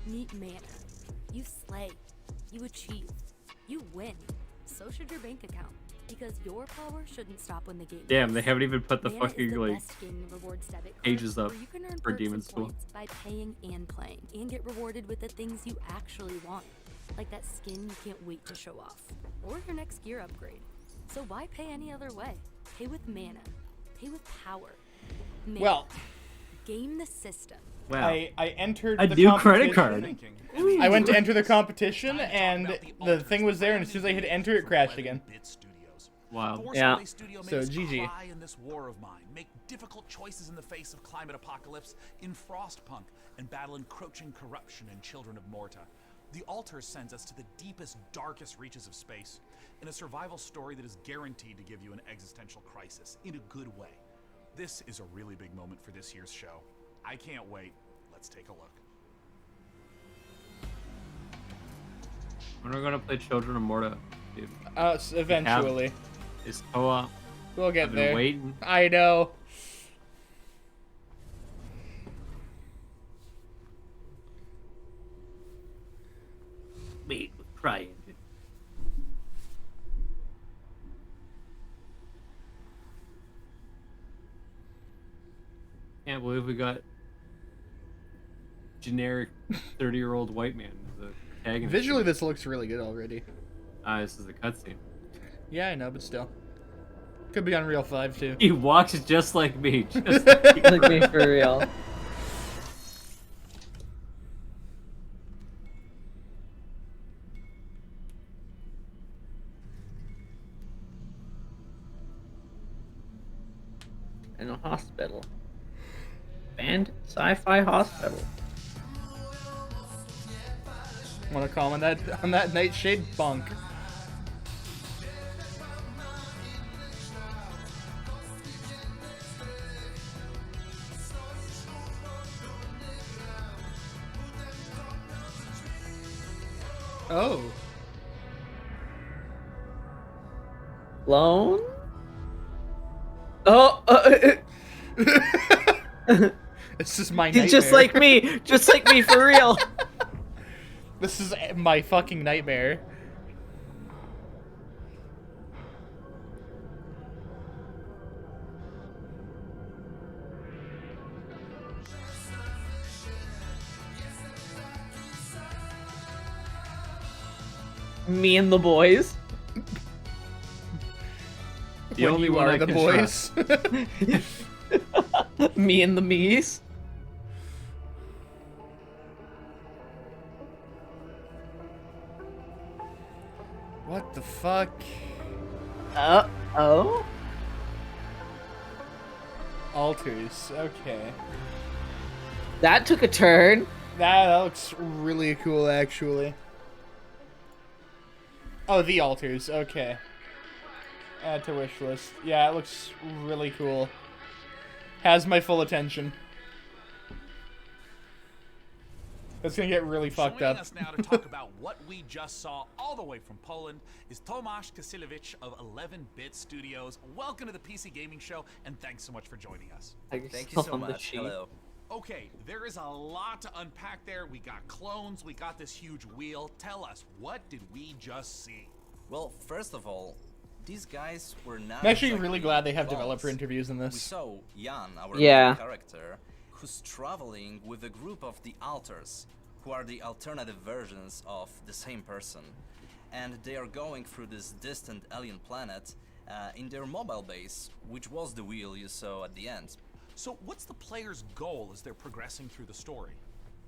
Meet Mana. You slay. You achieve. You win. So should your bank account. Because your power shouldn't stop when the game Damn, ends. they haven't even put the Mana is fucking the like best gaming rewards debit card pages up where you can earn for perks demon and school. points by paying and playing, and get rewarded with the things you actually want, like that skin you can't wait to show off, or your next gear upgrade. So why pay any other way? Pay with Mana. Pay with power. Mana. Well, game the system. Wow. I entered A the new competition. credit card. I went to enter the competition, and the thing was there, and as soon as I hit enter, it crashed again. Wow. Yeah. Studio made So us GG. cry in this war of mine, make difficult choices in the face of climate apocalypse in Frostpunk, and battle encroaching corruption in Children of Morta. The Altar sends us to the deepest, darkest reaches of space, in a survival story that is guaranteed to give you an existential crisis, in a good way. This is a really big moment for this year's show. I can't wait. Let's take a look. When are we gonna play Children of Morta, dude? Eventually. It's co-op. We'll get I've been there. waiting. I know. Wait, crying. Can't believe we got generic 30-year-old white man as the protagonist. Visually, this looks really good already. This is the cutscene. Yeah, I know, but still. Could be Unreal 5 too. He walks just like me. Just like me for real. In a hospital. Banned sci-fi hospital. Want to comment on that Nightshade bunk? Oh. Clone? Oh. This is my nightmare. Just like me. Just like me for real. This is my fucking nightmare. Me and the boys. The When only you one are I the can boys. Me and the me's. What the fuck? Oh? Altars. Okay. That took a turn. That looks really cool, actually. Oh, the altars. Okay. Add to wish list. Yeah, it looks really cool. Has my full attention. It's gonna get really fucked Joining up. us now to talk about what we just saw all the way from Poland is Tomasz Kasilewicz of 11-Bit Studios. Welcome to the PC Gaming Show, and thanks so much for joining us. Thank you so much. Hello. Okay, there is a lot to unpack there. We got clones, we got this huge wheel. Tell us, what did we just see? Well, first of all, these guys were not. I'm actually exactly really glad they have clones. developer interviews in We this. saw Jan, our Yeah. main character, who's traveling with a group of the Alters, who are the alternative versions of the same person. And they are going through this distant alien planet in their mobile base, which was the wheel you saw at the end. So what's the player's goal as they're progressing through the story?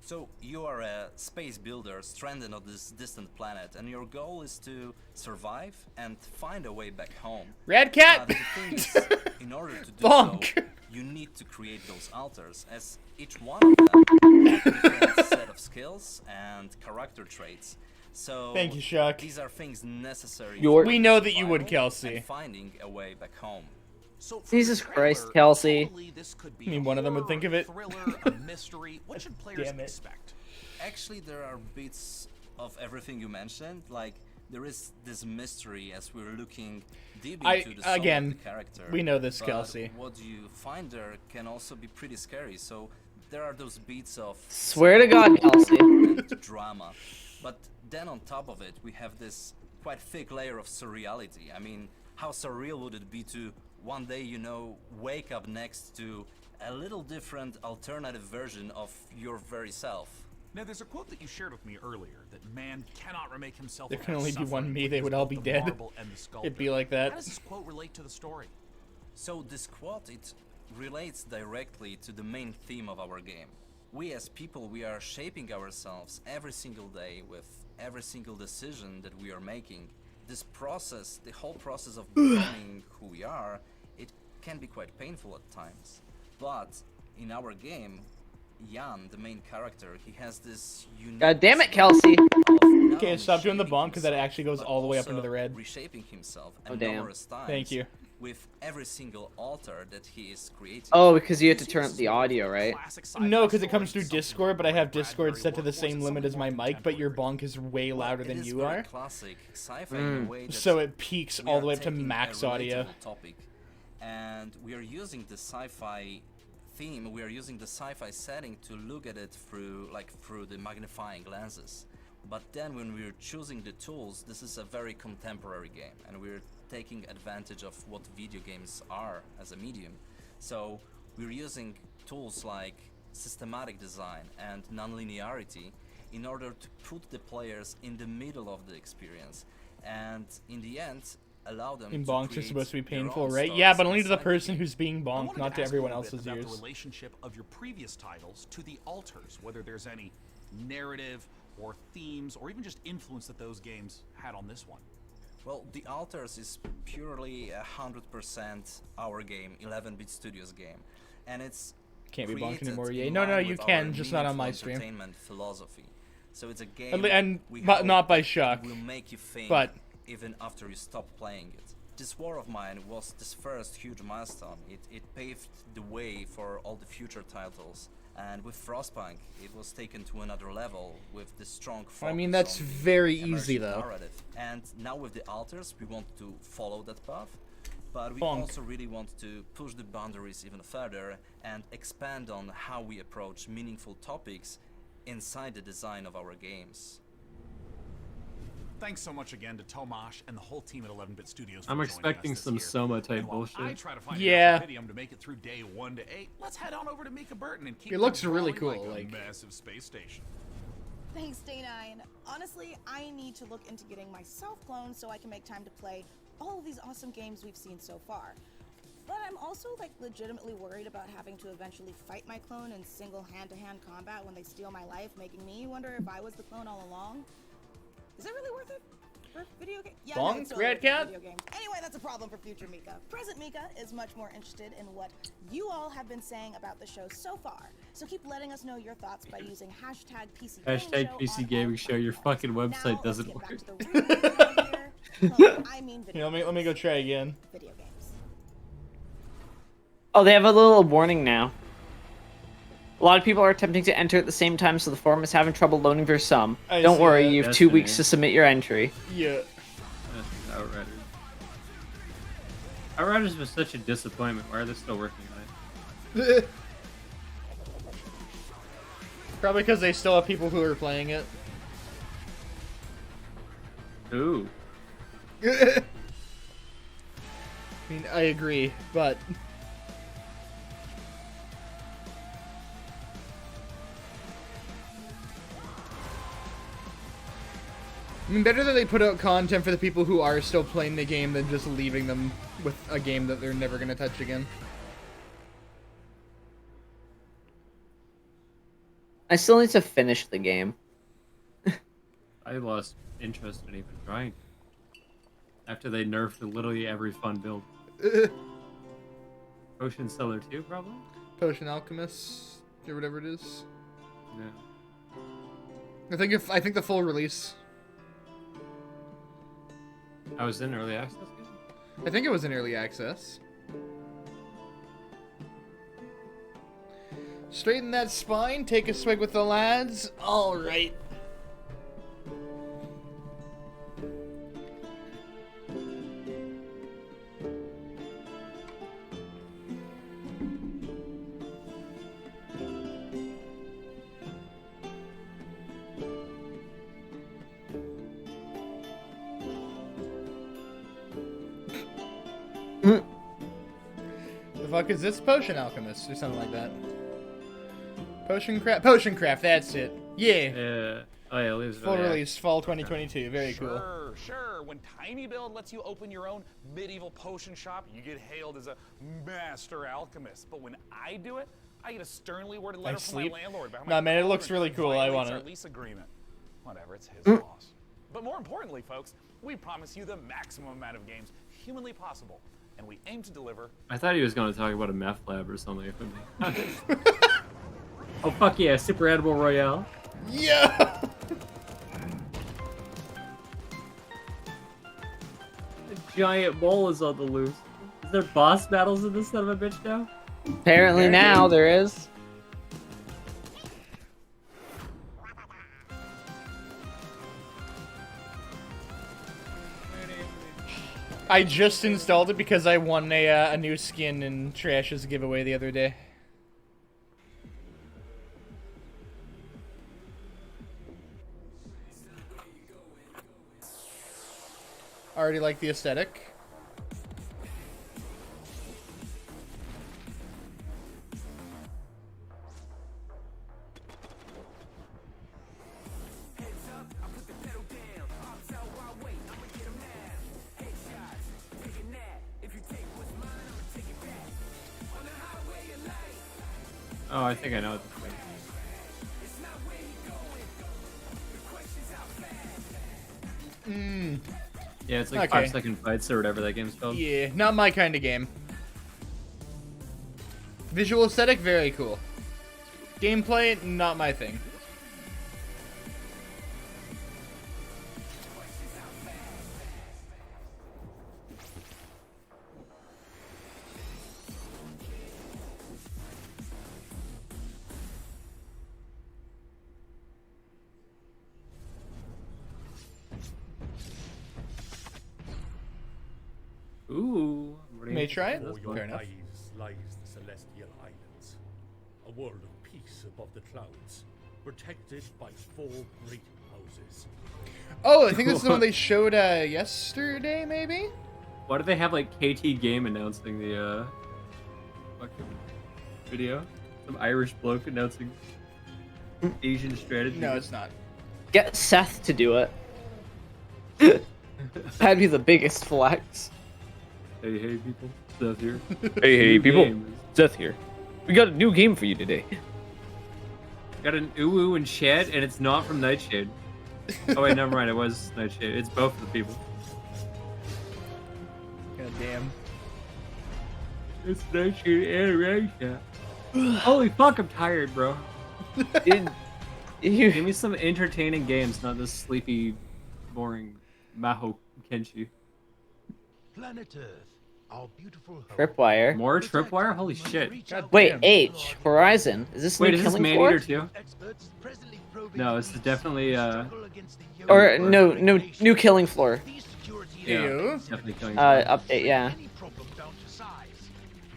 So you are a space builder stranded on this distant planet, and your goal is to survive and find a way back home. Red Cat! The thing is, in order to do Bonk. so, you need to create those altars, as each one of them has a different set of skills and character traits. So Thank you, Shock. these are things necessary. We know that you would, survival Kelsey. and finding a way back home. So Jesus Christ, Kelsey. totally this could be I mean, one of them would think of it. thriller, a mystery. What should players Damn it. expect? Actually, there are bits of everything you mentioned. Like, there is this mystery as we're looking deep into the soul of the character. we know this, but Kelsey. what you find there can also be pretty scary. So there are those beats of Swear to God, Kelsey. and drama. But then on top of it, we have this quite thick layer of surreality. I mean, how surreal would it be to one day, you know, wake up next to a little different alternative version of your very self? Now, there's a quote that you shared with me earlier, that man cannot remake himself. There can without only be one suffering, me, they because would all both be the dead. marble and the sculptor. It'd be like that. How does this quote relate to the story? So this quote, it relates directly to the main theme of our game. We as people, we are shaping ourselves every single day with every single decision that we are making. This process, the whole process of becoming who we are, it can be quite painful at times. But in our game, Jan, the main character, he has this unique... God damn it, Kelsey. Okay, stop doing the bonk because that actually goes all the way up into the red. Reshaping himself Oh, and damn. numerous times Thank you. with every single altar that he is creating. Oh, because you have to turn up the audio, right? No, because it comes through Discord, but I have Discord set to the same limit as my mic, but your bonk is way louder than you are. Classic sci-fi in a way that So it peaks we all are the way up to taking max a audio. relatable topic, and we are using the sci-fi theme, we are using the sci-fi setting to look at it through the magnifying lenses. But then when we're choosing the tools, this is a very contemporary game, and we're taking advantage of what video games are as a medium. So we're using tools like systematic design and non-linearity in order to put the players in the middle of the experience, and in the end allow them And to bonks are create supposed to be their painful, own right? Yeah, stories but only to the inside person game. who's being I bonked, wanted not to ask everyone a little bit else's about ears. the relationship of your previous titles to the altars, whether there's any narrative or themes or even just influence that those games had on this one. Well, the Altars is purely 100% our game, 11-Bit Studios game, and it's Can't be bonked created anymore, yay. in No, line you with can, our just not on my meaningful stream. entertainment philosophy. So it's a game And we but hope not by that Shock. will make you think But even after you stop playing it. This war of mine was this first huge milestone. It paved the way for all the future titles. And with Frostpunk, it was taken to another level with the strong focus I mean, that's on the very easy, emerging though. narrative. And now with the Altars, we want to follow that path, but we Bonk. also really want to push the boundaries even further and expand on how we approach meaningful topics inside the design of our games. Thanks so much again to Tomasz and the whole team at 11-Bit Studios for I'm joining us expecting this some year. Soma type And while I bullshit. try to find Yeah. enough Vidium to make it through day 1 to 8, let's head on over to Mika Burton and keep It looks them really growing cool, like like- a massive space station. Thanks, Day9. Honestly, I need to look into getting myself cloned so I can make time to play all of these awesome games we've seen so far. But I'm also like legitimately worried about having to eventually fight my clone in single hand-to-hand combat when they steal my life, making me wonder if I was the clone all along. Is it really worth it? For video game? Yeah, no, it's totally worth it for video games. Anyway, that's a problem for future Mika. Present Mika is much more interested in what you all have been saying about the show so far. So keep letting us know your thoughts by using hashtag PC Gaming Hashtag Show PC on Gaming all Show. Your fucking website doesn't work. I mean video Let me go try again. Video games. Oh, they have a little warning now. A lot of people are attempting to enter at the same time, so the forum is having trouble loading for some. I Don't see worry, that. you have 2 weeks to submit your entry. Yeah. That's Outriders. Outriders was such a disappointment. Why are they still working on it? Probably because they still have people who are playing it. Ooh. I mean, I agree, but... I mean, better that they put out content for the people who are still playing the game than just leaving them with a game that they're never going to touch again. I still need to finish the game. I lost interest in even trying. After they nerfed literally every fun build. Potion Seller 2, probably? Potion Alchemist, or whatever it is. Yeah. I think the full release. I was in early access? I think it was in early access. Straighten that spine, take a swig with the lads. Alright. The fuck is this? Potion Alchemist or something like that. Potion Craft, that's it. Yeah. Yeah. Oh yeah, it leaves Full release, fall 2022. Very cool. Sure. When Tiny Build lets you open your own medieval potion shop, you get hailed as a master alchemist. But when I do it, I get a sternly worded letter from my landlord about how Nah, man, it looks really cool. I want our it. lease agreement. Whatever, it's his loss. But more importantly, folks, we promise you the maximum amount of games humanly possible, and we aim to deliver. I thought he was going to talk about a meth lab or something. Oh fuck yeah, Super Edible Royale. Yeah. A giant bowl is on the loose. Is there boss battles in this son of a bitch now? Apparently now there is. I just installed it because I won a new skin in Trash's giveaway the other day. Already like the aesthetic. Oh, I think I know what this is. Yeah, it's like 5-second fights or whatever that game's called. Yeah, not my kind of game. Visual aesthetic, very cool. Gameplay, not my thing. Ooh. May try it? Before your Fair enough. eyes lies the Celestial Islands, a world of peace above the clouds, protected by 4 great houses. Oh, I think this is the one they showed yesterday, maybe? Why do they have like KT Game announcing the fucking video? Some Irish bloke announcing Asian strategy. No, it's not. Get Seth to do it. That'd be the biggest flex. Hey people, Seth here. Hey New people, game. Seth here. We got a new game for you today. Got an ooh in chat, and it's not from Nightshade. Oh wait, never mind. It was Nightshade. It's both of the people. God damn. It's Nightshade and Raggy. Holy fuck, I'm tired, bro. Give me some entertaining games, not this sleepy, boring Maho Kenshi. Planet Earth, our beautiful home. Tripwire. More Tripwire? Holy shit. Wait, H. Horizon. Is this Wait, new is this Killing Man Floor? Eater too? No, this is definitely Or no, new Killing Floor. Yeah, definitely Killing Floor. Update, yeah.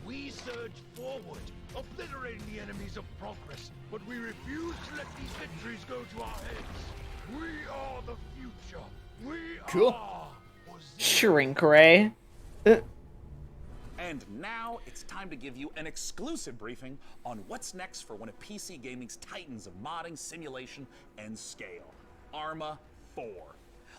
We surge forward, obliterating the enemies of progress, but we refuse to let these victories go to our heads. We are the future. We are. Shrink Ray. And now it's time to give you an exclusive briefing on what's next for one of PC gaming's titans of modding, simulation, and scale, Arma 4.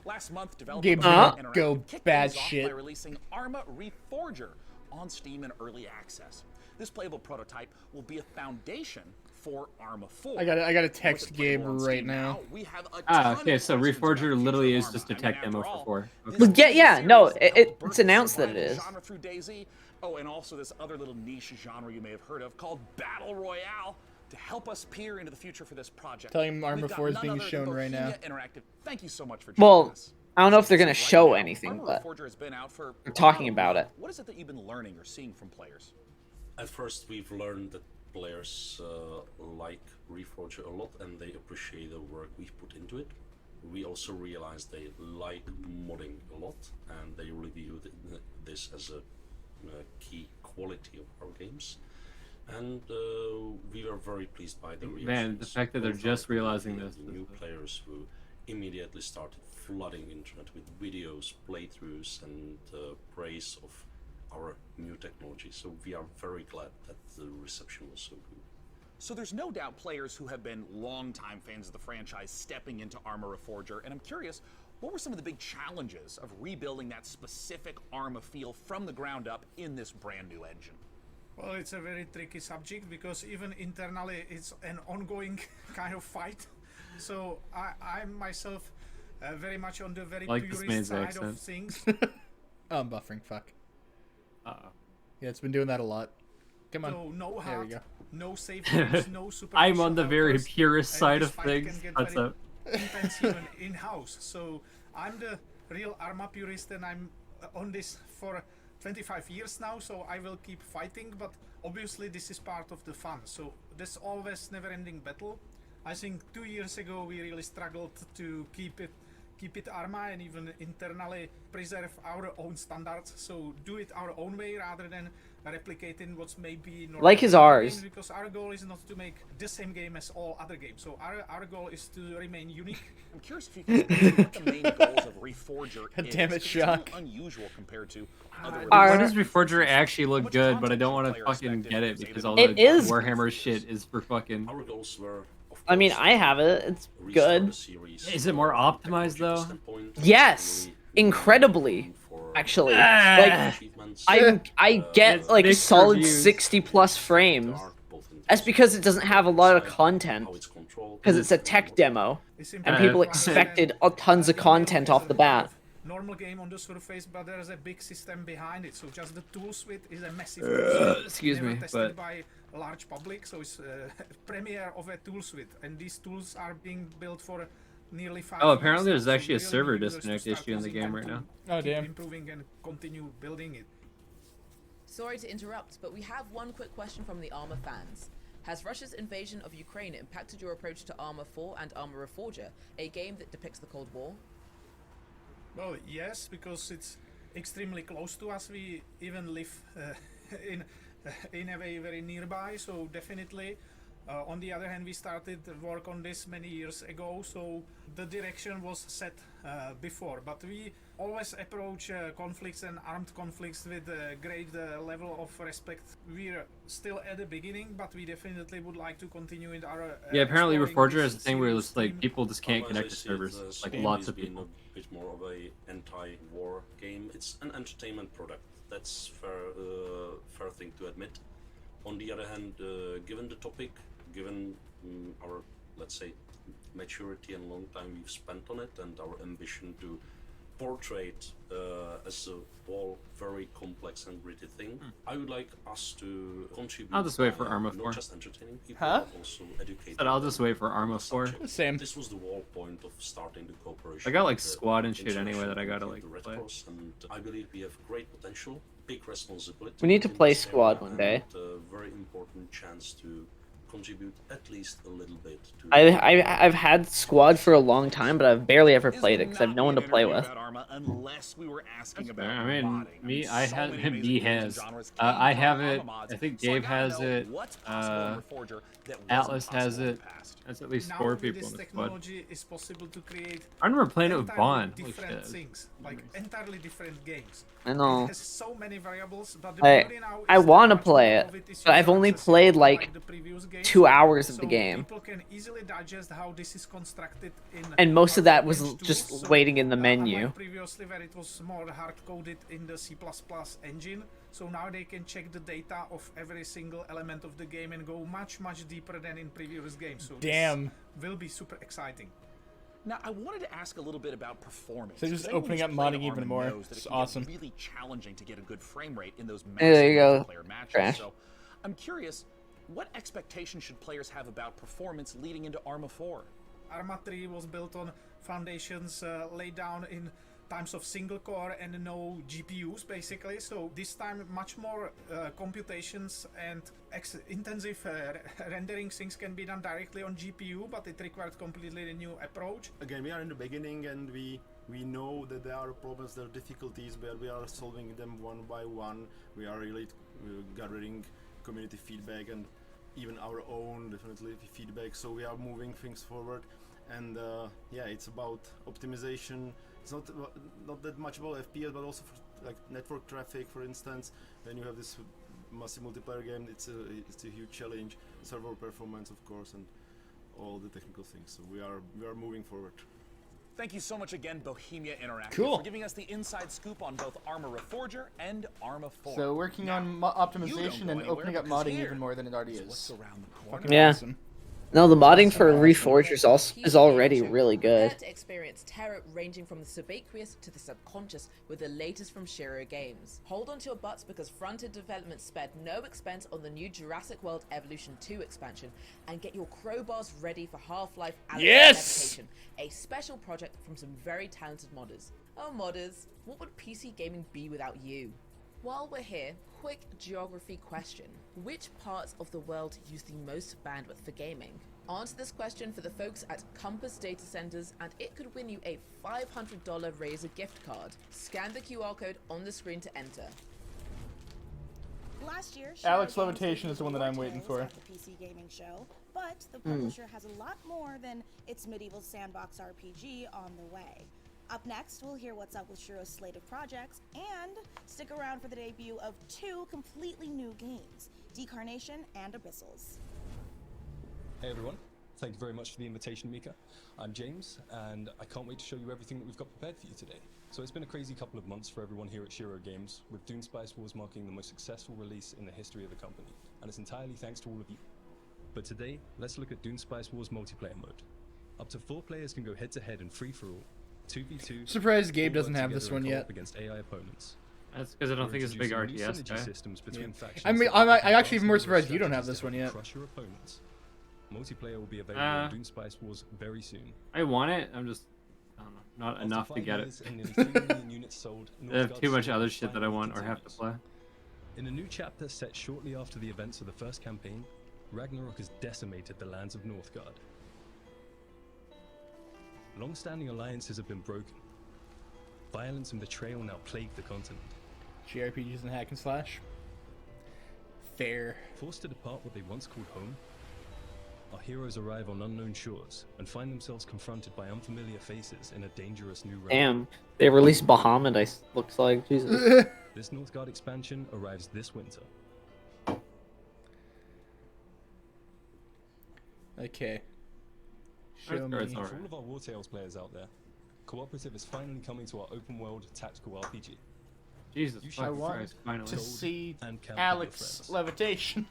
Last month, developers Game's gonna go bad shit. by releasing Arma Reforger on Steam in early access. This playable prototype will be a foundation for Arma 4. I got a text game right now. Okay, so Reforger literally is just a tech demo for 4. Okay. Well, yeah, no, it's announced that it is. Genre through DayZ. Oh, and also this other little niche genre you may have heard of called Battle Royale to help us peer into the future for this project. Tell him Arma 4 is being shown right now. Interactive. Thank you so much for joining us. I don't know if they're gonna show anything, Arma but Reforger has been out for they're talking about it. What is it that you've been learning or seeing from players? At first, we've learned that players like Reforger a lot and they appreciate the work we've put into it. We also realized they like modding a lot and they review this as a key quality of our games. And we are very pleased by the reactions. Man, the fact that they're just realizing this. New players who immediately started flooding the internet with videos, playthroughs, and praise of our new technology. So we are very glad that the reception was so good. So there's no doubt players who have been longtime fans of the franchise stepping into Arma Reforger, and I'm curious, what were some of the big challenges of rebuilding that specific Arma feel from the ground up in this brand new engine? Well, it's a very tricky subject because even internally it's an ongoing kind of fight. So I'm myself very much on the very purist side of things. Oh, I'm buffering. Fuck. Yeah, it's been doing that a lot. Come on. So no there we HUD, go. no save games, no super. I'm on the very purist side of things. What's up? Intense even in-house. So I'm the real Arma purist, and I'm on this for 25 years now. So I will keep fighting, but obviously this is part of the fun. So there's always never-ending battle. I think 2 years ago we really struggled to keep it Arma and even internally preserve our own standards. So do it our own way rather than replicating what's maybe normal like is ours. Because our goal is not to make the same game as all other games. So our goal is to remain unique. I'm curious if you can what the main goals of Reforger God is. damn it, Shock. It's unusual compared to other. Why does Reforger actually look good, but I don't want to fucking get it because all the Warhammer shit is for fucking. Our goals were, I mean, I have it. It's good. Is it more optimized though? Yes, incredibly. Actually, like I get like solid 60+ frames. That's because it doesn't have a lot of content. Because it's a tech demo, and people expected tons of content off the bat. Normal game on the surface, but there is a big system behind it. So just the tool suite is a massive. Excuse me, tested by a large public, so it's a premiere of a tool suite, and these tools are being built for nearly 5 Oh, apparently years. there's actually a So server really users disconnect to start issue in the using game them right to now. Oh, keep damn. improving and continue building it. Sorry to interrupt, but we have one quick question from the Arma fans. Has Russia's invasion of Ukraine impacted your approach to Arma 4 and Arma Reforger, a game that depicts the Cold War? Well, yes, because it's extremely close to us. We even live in a way very nearby, so definitely. On the other hand, we started work on this many years ago, so the direction was set before. But we always approach conflicts and armed conflicts with a great level of respect. We're still at the beginning, but we definitely would like to continue in our Yeah, apparently exploring Reforger this has a thing where serious it's like theme. people just can't Otherwise, connect to I see servers. the Like game lots as of being people. a bit more of a anti-war game. It's an entertainment product. That's fair thing to admit. On the other hand, given the topic, given our, let's say, maturity and long time we've spent on it, and our ambition to portray it as a all very complex and gritty thing, I would like us to contribute. I'll just wait for Arma 4. Not just entertaining people, Huh? but also educating. Said I'll just wait for Arma 4. subject. Same. This was the whole point of starting the cooperation. I got like with the squad and shit anyway international that I gotta community like of the Red play. Cross, and I believe we have great potential, big responsibility. We need to in play this squad area, one day. and a very important chance to contribute at least a little bit to I've had squad for a long time, but I've barely ever played it because I've no one to play with. Unless we were asking about I mean, modding. me, So I many have amazing me games and has. genres came I from have Arma it. mods, I think so I Gabe gotta has know it. what's possible in Reforger that wasn't Atlas has possible in it. the past. That's at least Now 4 with people this in the squad. technology, it's possible to create I remember playing it with entirely Bond. Holy different shit. things, like entirely different games. I know. It has so many variables, but the beauty now I is that want to much play more it, of is but I've only user-accessible, played unlike like the previous games. 2 hours of the So game. people can easily digest how this is constructed in And most of that was Arma tools. just So, waiting in the menu. unlike previously where it was more hard-coded in the C++ engine, so now they can check the data of every single element of the game and go much deeper than in previous games. So Damn. this will be super exciting. Now, I wanted to ask a little bit about performance. So just 'cause anyone opening who's up played modding even Arma more. knows that it It's can get awesome. really challenging to get a good frame rate in those Hey, there you massive go, multiplayer matches. Trash. So, I'm curious, what expectations should players have about performance leading into Arma 4? Arma 3 was built on foundations laid down in times of single core and no GPUs basically, so this time much more computations and intensive rendering things can be done directly on GPU, but it required completely a new approach. Again, we are in the beginning and we know that there are problems, there are difficulties, but we are solving them one by one. We are really gathering community feedback and even our own definitely feedback, so we are moving things forward. And yeah, it's about optimization. It's not that much about FPS, but also for like network traffic, for instance. When you have this massive multiplayer game, it's a huge challenge. Server performance, of course, and all the technical things. So we are moving forward. Thank you so much again, Bohemia Interactive, Cool. for giving us the inside scoop on both Arma Reforger and Arma 4. So working Now, on you optimization don't go and anywhere opening up because modding here even more than it already is is. what's around the corner. Fucking Yeah. awesome. No, the modding for Reforgers is already really good. Prepare to experience terror ranging from the subaqueous to the subconscious with the latest from Shiro Games. Hold on to your butts because front-end development spared no expense on the new Jurassic World Evolution 2 expansion, and get your crowbars ready for Half-Life Alyx Yes! Adaptation, a special project from some very talented modders. Oh modders, what would PC gaming be without you? While we're here, quick geography question. Which parts of the world use the most bandwidth for gaming? Answer this question for the folks at Compass Data Centers and it could win you a $500 Razer gift card. Scan the QR code on the screen to enter. Last year, Alex Shiro Games Levitation is the one that I'm more waiting tales for. at the PC gaming show, but the Hmm. publisher has a lot more than its medieval sandbox RPG on the way. Up next, we'll hear what's up with Shiro's slate of projects, and stick around for the debut of 2 completely new games, Decarnation and Abyssals. Hey everyone, thank you very much for the invitation, Mika. I'm James, and I can't wait to show you everything that we've got prepared for you today. So it's been a crazy couple of months for everyone here at Shiro Games, with Dune Spice Wars marking the most successful release in the history of the company, and it's entirely thanks to all of you. But today, let's look at Dune Spice Wars multiplayer mode. Up to 4 players can go head-to-head in free-for-all, 2v2. Surprised Gabe or work doesn't have this together in one yet. co-op against AI opponents. That's because I don't We're think it's a big introducing new RTS synergy guy. systems between factions I mean, that I'm will actually advance even more your surprised you don't have strategies this to one help yet. Crush your opponents. Multiplayer will be available on Dune Spice Wars very soon. I want it. I'm just, I don't know, not After enough to 5 get years it. and nearly 3 million units sold, I have Northgard's too much story other shit that I finally want or have to continues. play. In a new chapter set shortly after the events of the first campaign, Ragnarok has decimated the lands of Northgard. Long-standing alliances have been broken. Violence and betrayal now plague the continent. JRPGs and hack and slash. Fair. Forced to depart what they once called home, our heroes arrive on unknown shores and find themselves confronted by unfamiliar faces in a dangerous new realm. Damn, they released Bahamut. Looks like Jesus. This Northgard expansion arrives this winter. Okay. Show me. For all of our War Tales players out there, Cooperative is finally coming to our open world tactical RPG. Jesus, I want to see Alex levitation.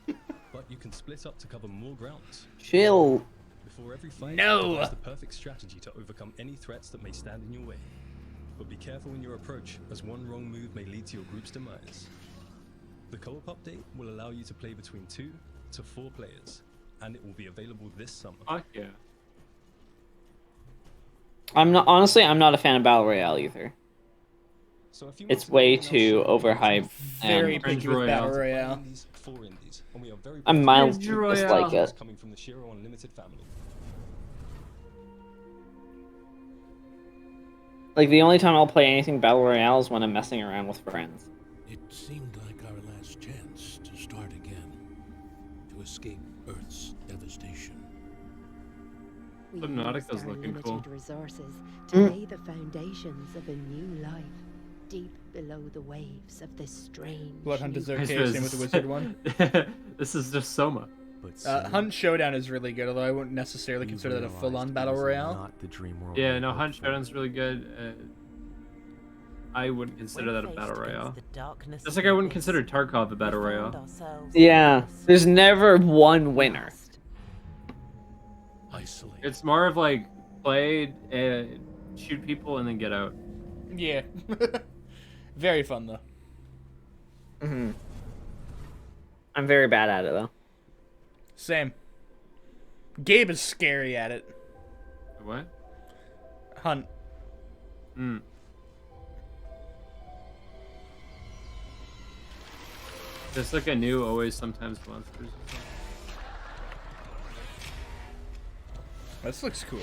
But you can split up to cover more grounds. Chill. Before every fight, No. devise the perfect strategy to overcome any threats that may stand in your way. But be careful in your approach, as one wrong move may lead to your group's demise. The co-op update will allow you to play between 2 to 4 players, and it will be available this summer. Fuck yeah. I'm not a fan of Battle Royale either. It's way too overhyped. Very picky with Battle Royale. I'm mild dislike it. Coming from the Shiro Unlimited family. Like, the only time I'll play anything Battle Royale is when I'm messing around with friends. It seemed like our last chance to start again, to escape Earth's devastation. Subnautica's looking cool. Resources to lay the foundations of a new life deep below the waves of this strange. Bloodhunt is okay, same with the wizard one. This is just Soma. Hunt Showdown is really good, although I wouldn't necessarily consider that a full-on battle royale. Yeah, no, Hunt Showdown's really good. I wouldn't consider that a battle royale. Just like I wouldn't consider Tarkov a battle royale. Yeah, there's never one winner. It's more of like play, shoot people, and then get out. Yeah. Very fun though. I'm very bad at it though. Same. Gabe is scary at it. What? Hunt. Just like a new always sometimes monsters. This looks cool.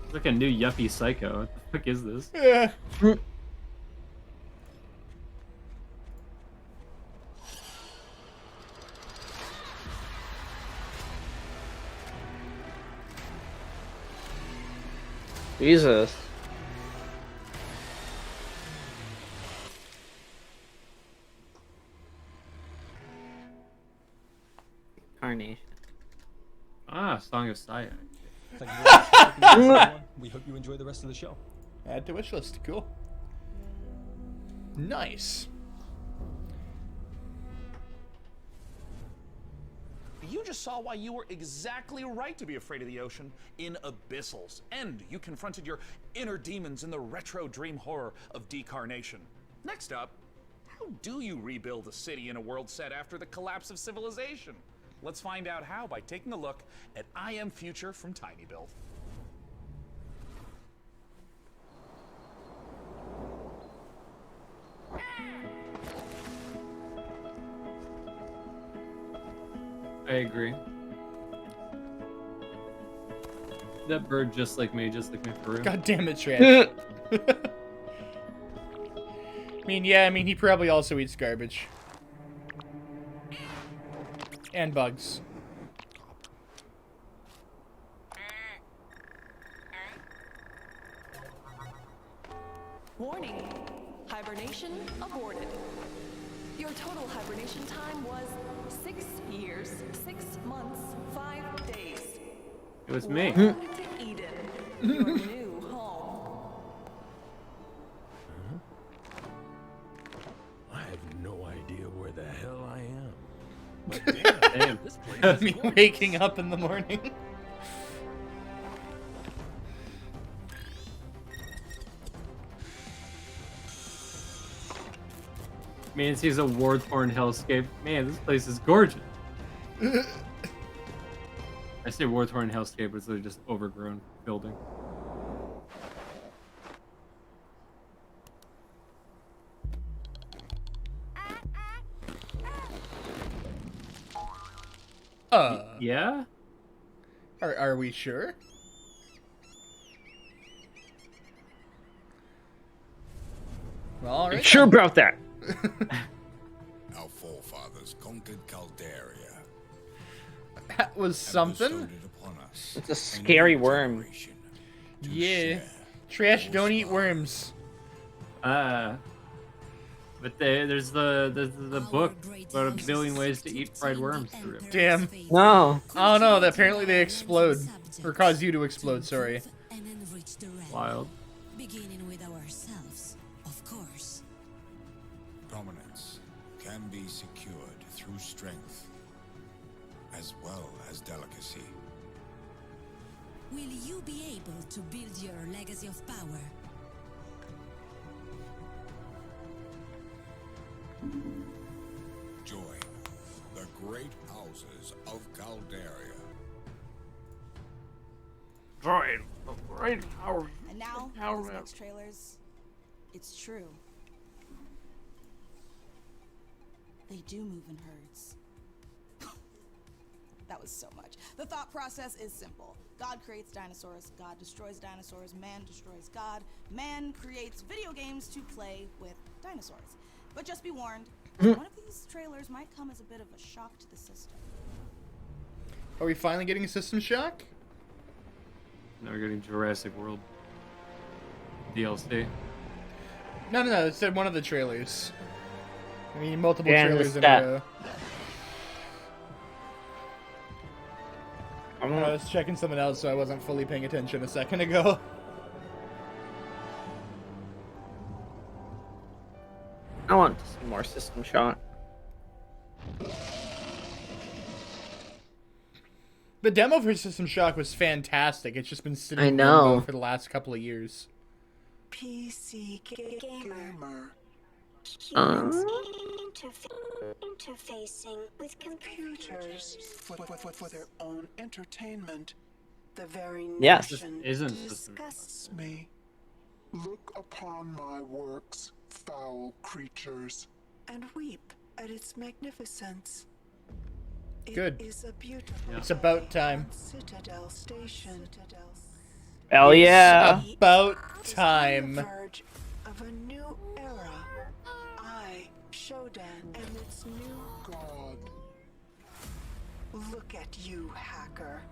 It's like a new yuppie psycho. What the fuck is this? Yeah. Jesus. Carnation. Ah, Song of Saya. Thank you very much for checking out this one. We hope you enjoy the rest of the show. Add to wish list. Cool. Nice. You just saw why you were exactly right to be afraid of the ocean in Abyssals. And you confronted your inner demons in the retro dream horror of Decarnation. Next up, how do you rebuild a city in a world set after the collapse of civilization? Let's find out how by taking a look at I Am Future from Tiny Build. I agree. That bird just like me for real. God damn it, Trash. I mean, he probably also eats garbage. And bugs. Warning. Hibernation aborted. Your total hibernation time was 6 years, 6 months, 5 days. It was me. Welcome to Eden, your new home. I have no idea where the hell I am. But damn, this place Me is waking up in the morning. Man sees a war-torn hellscape. Man, this place is gorgeous. I say war-torn hellscape, but it's literally just overgrown building. Yeah? Are we sure? Well, all right. Sure about that. Our forefathers conquered Calderia. That was something. It's a scary worm. Yeah. Trash don't eat worms. But there's the book about 1 billion ways to eat fried worms. Damn. No. Oh no, apparently they explode. Or cause you to explode, sorry. Wild. Beginning with ourselves, of course. Dominance can be secured through strength as well as delicacy. Will you be able to build your legacy of power? Join the great houses of Caldaria. Join the great house. And now, these next trailers, it's true. They do move in herds. That was so much. The thought process is simple. God creates dinosaurs, God destroys dinosaurs, man destroys God. Man creates video games to play with dinosaurs. But just be warned, one of these trailers might come as a bit of a shock to the system. Are we finally getting a system shock? Now we're getting Jurassic World DLC. No, it said one of the trailers. I mean, multiple Yeah, trailers in the a row. I was checking something else, so I wasn't fully paying attention a second ago. I want to see more System Shock. The demo for System Shock was fantastic. It's just been sitting I in know. limbo for the last couple of years. PC gamer. Interfacing with computers for their own entertainment. The very Yes. notion Isn't disgusts me. Look upon my works, foul creatures, and weep at its magnificence. Good. It is a beautiful It's about time. Citadel Station. Hell yeah. It's about On the time. verge of a new era. I, Shodan, am its new god. Look at you, hacker.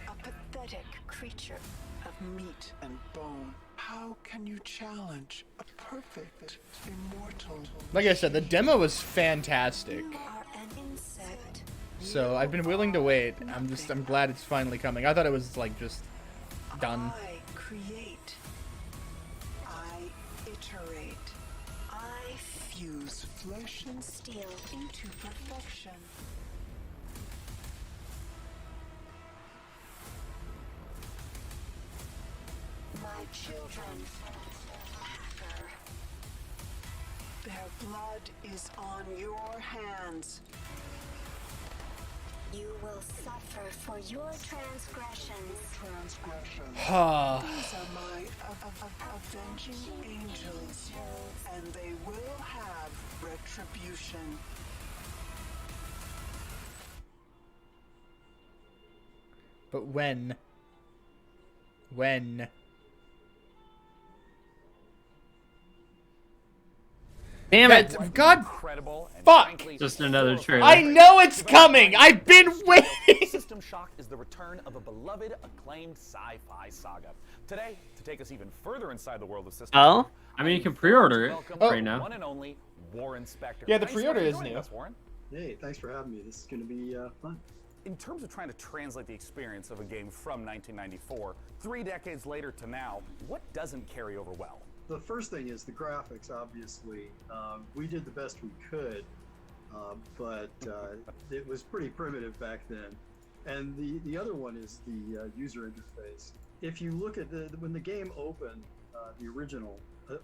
A pathetic creature of meat and bone. How can you challenge a perfect immortal? Like I said, the demo was fantastic. You are an insect. So I've been willing to wait. I'm glad it's finally coming. I thought it was like just done. I create. I iterate. I fuse flesh and steel into perfection. My children, hacker. Their blood is on your hands. you will suffer for your transgressions. Ha. These are my avenging angels, and they will have retribution. But when? When? Damn it. God. And Fuck. frankly, Just another trailer. I know it's coming. I've been waiting. System Shock is the return of a beloved, acclaimed sci-fi saga. Today, to take us even further inside the world of System Oh? Shock, I mean, you can pre-order it welcome right the now. one and only Warren Spector. Yeah, the Thanks pre-order for is joining new. us, Warren. Hey, thanks for having me. This is going to be fun. In terms of trying to translate the experience of a game from 1994, 3 decades later to now, what doesn't carry over well? The first thing is the graphics, obviously. We did the best we could, but it was pretty primitive back then. And the other one is the user interface. If you look at when the game opened, the original,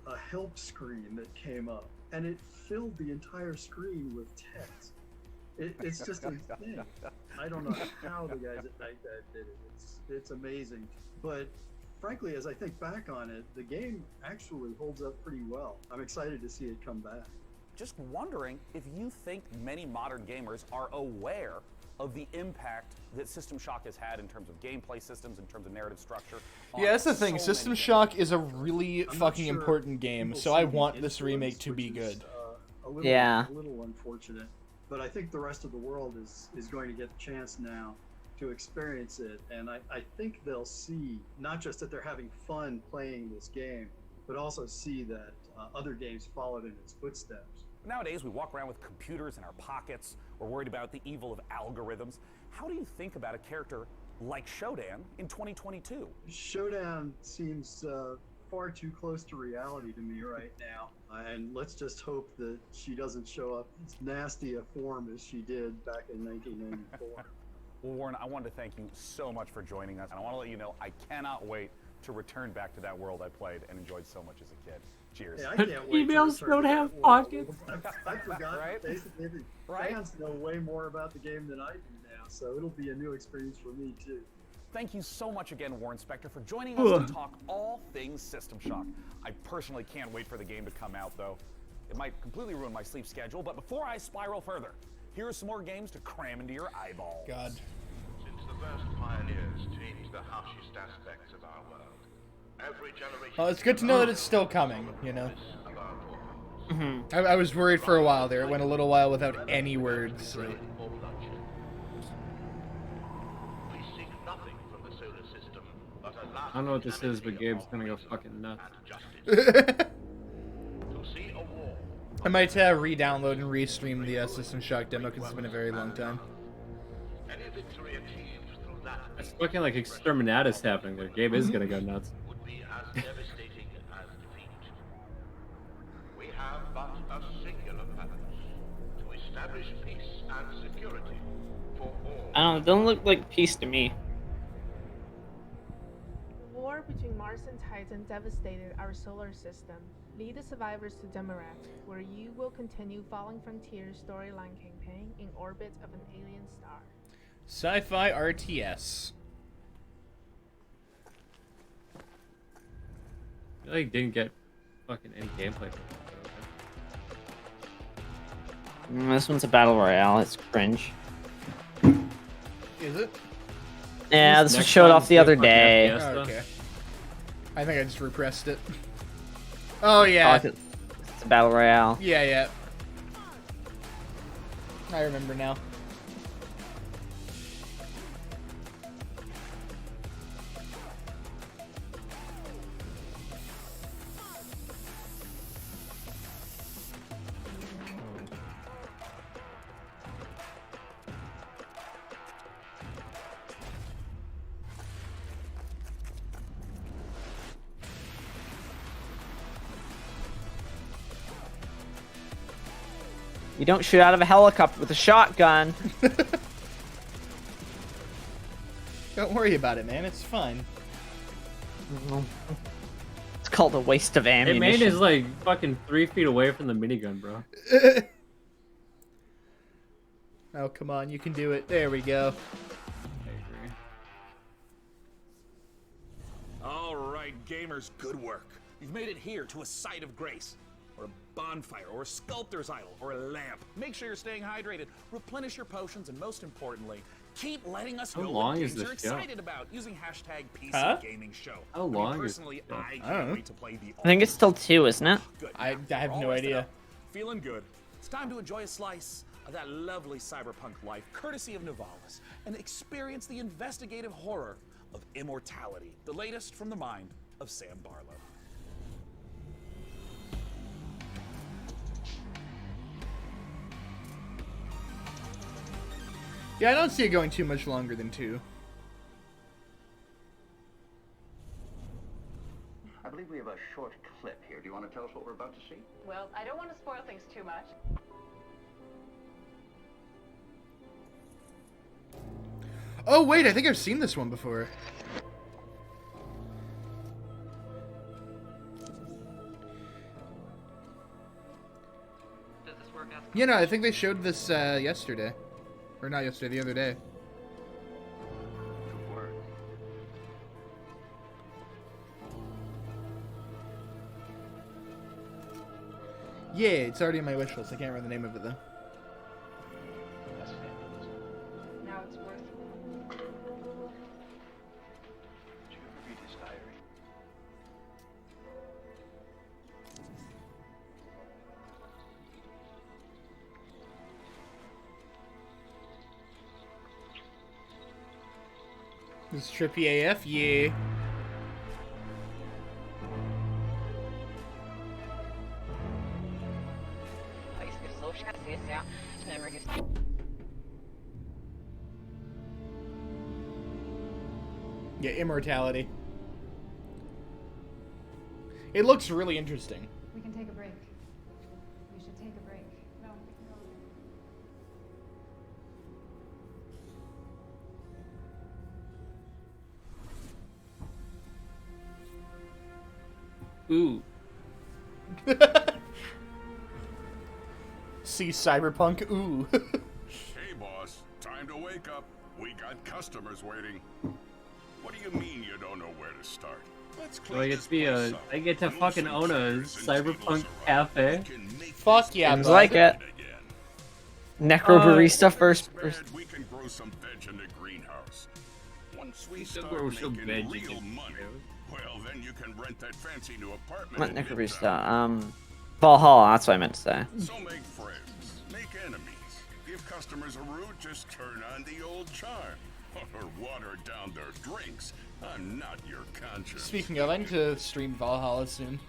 a help screen that came up, and it filled the entire screen with text. It's just a thing. I don't know how the guys at Night Dive did it. It's amazing. But frankly, as I think back on it, the game actually holds up pretty well. I'm excited to see it come back. Just wondering if you think many modern gamers are aware of the impact that System Shock has had in terms of gameplay systems, in terms of narrative structure. Yeah, that's the thing. so System many Shock is a really I'm not fucking sure important game, people so see I the want this influence, remake to be which is, good. A little, Yeah. a little unfortunate. but I think the rest of the world is going to get the chance now to experience it, and I think they'll see not just that they're having fun playing this game, but also see that other games followed in its footsteps. Nowadays, we walk around with computers in our pockets. We're worried about the evil of algorithms. How do you think about a character like Shodan in 2022? Shodan seems far too close to reality to me right now, and let's just hope that she doesn't show up as nasty a form as she did back in 1994. Well, Warren, I wanted to thank you so much for joining us, and I want to let you know I cannot wait to return back to that world I played and enjoyed so much as a kid. Cheers. Yeah, I can't wait Emails don't have pockets. I forgot. Right? Basically, Right? fans know way more about the game than I do now, so it'll be a new experience for me too. Thank you so much again, Warren Spector, for joining us to talk all things System Shock. I personally can't wait for the game to come out, though. It might completely ruin my sleep schedule, but before I spiral further, here are some more games to cram into your eyeballs. God. Since the first pioneers changed the harshest aspects of our world, every generation... Well, it's good to know that it's still coming, you know? I was worried for a while there. It went a little while without any words. So. I don't know what this is, but Gabe's gonna go fucking nuts. I might re-download and re-stream the System Shock demo because it's been a very long time. It's looking like Exterminatus happening there. Gabe is gonna go nuts. We have but a singular purpose: to establish peace and security for all. I don't know, it doesn't look like peace to me. War between Mars and Titan devastated our solar system. Lead the survivors to Demaret, where you will continue Falling Frontiers storyline campaign in orbit of an alien star. Sci-fi RTS. I feel like didn't get fucking any gameplay. This one's a battle royale. It's cringe. Is it? Yeah, this was showed off the other day. Oh, okay. I think I just repressed it. Oh yeah. Oh, it's a battle royale. Yeah, yeah. I remember now. You don't shoot out of a helicopter with a shotgun. Don't worry about it, man. It's fine. It's called a waste of Hey, ammunition. main is like fucking 3 feet away from the minigun, bro. Oh, come on. You can do it. There we go. All right, gamers, good work. You've made it here to a site of grace, or a bonfire, or a sculptor's idol, or a lamp. Make sure you're staying hydrated, replenish your potions, and most importantly, keep letting us How know long what is games you're this show? excited about using hashtag PC Huh? Gaming Show. How I mean, long is personally, this show? I I don't can't know. wait to play the I think it's still 2, isn't it? Good. I have All no rested idea. up, feeling good. It's time to enjoy a slice of that lovely cyberpunk life, courtesy of Nivalis, and experience the investigative horror of immortality. The latest from the mind of Sam Barlow. Yeah, I don't see it going too much longer than 2. I believe we have a short clip here. Do you want to tell us what we're about to see? Well, I don't want to spoil things too much. Oh, wait. I think I've seen this one before. Does this work out? Yeah, no, I think they showed this yesterday. Or not yesterday, the other day. Yeah, it's already in my wish list. I can't remember the name of it, though. Now it's worth Did you ever read his diary? This is trippy AF, yeah. Yeah, immortality. It looks really interesting. We can take a break. We should take a break. No. Ooh. See Cyberpunk, ooh. Hey, boss. Time to wake up. We got customers waiting. What do you mean you don't know where to start? Let's Do I get to be I get to fucking own a Cyberpunk cafe? Fuck yeah, Seems like it. Necrobarista first person. We can grow some veg in the greenhouse. Once we Still start grow some making veg in real the money, well, then you can rent that fancy new apartment. Not in Necrobarista. Valhalla, that's what I meant to say. So make friends, make enemies. Give customers a route, just turn on the old charm. Or water down their drinks. I'm not your conscience. Speaking of, I need to stream Valhalla soon.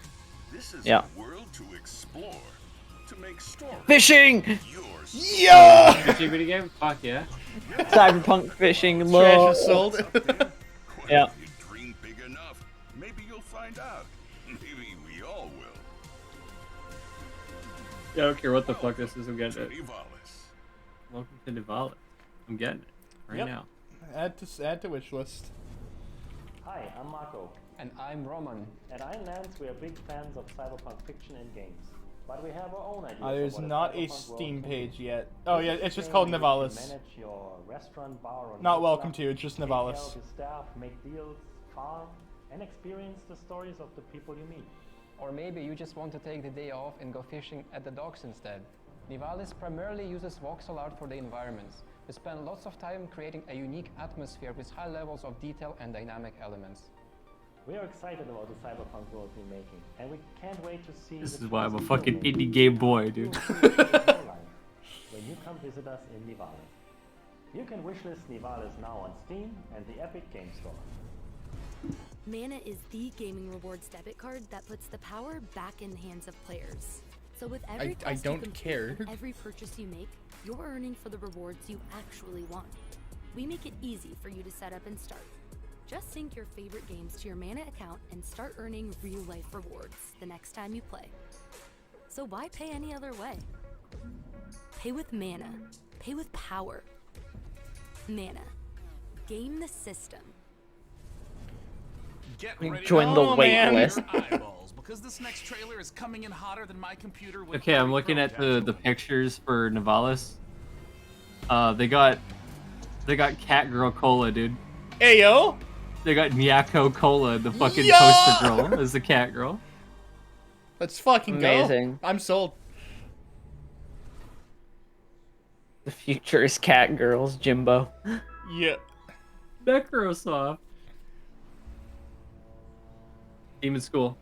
This is Yeah. a world to explore, to make stories. Fishing! Yours. Yeah! Fishing video game? Fuck yeah. Cyberpunk fishing, Trash lol. is sold. Yeah. If you dream big enough, maybe you'll find out. Maybe we all will. Yeah, I don't care what the fuck this is, I'm getting it. Nivalis. Welcome to Nivalis. I'm getting it right Yep. now. Add to wish list. Hi, I'm Marco. And I'm Roman. At Ironlands, we are big fans of cyberpunk fiction and games. But we have our own ideas. There's of what not a cyberpunk Steam world can page be. yet. Oh yeah, This it's just game called where you Nivalis. can manage your restaurant, bar, or Not nightclub, welcome to, it's just take care Nivalis. of your staff, make deals, farm, and experience the stories of the people you meet. Or maybe you just want to take the day off and go fishing at the docks instead. Nivalis primarily uses voxel art for the environments. We spend lots of time creating a unique atmosphere with high levels of detail and dynamic elements. We are excited about the cyberpunk world we're making, and we can't wait to see This the is why I'm a choices fucking you'll make. indie game boy, dude. When you come visit us in Nivalis. You can wishlist Nivalis now on Steam and the Epic Game Store. Mana is the gaming rewards debit card that puts the power back in the hands of players. So with every I quest you don't complete care. and every purchase you make, you're earning for the rewards you actually want. We make it easy for you to set up and start. Just sync your favorite games to your Mana account and start earning real-life rewards the next time you play. So why pay any other way? Pay with Mana. Pay with power. Mana. Game the system. Get ready Join the wait list. eyeballs, because this next trailer is coming in hotter than my computer with Okay, I'm looking at the pictures for Nivalis. They got Cat Girl Cola, dude. Hey yo! They got Nyako Cola, the fucking Yo! poster girl, as the cat girl. Let's fucking Amazing. go. I'm sold. The future is cat girls, Jimbo. Yeah. Necrosoft. Demon School.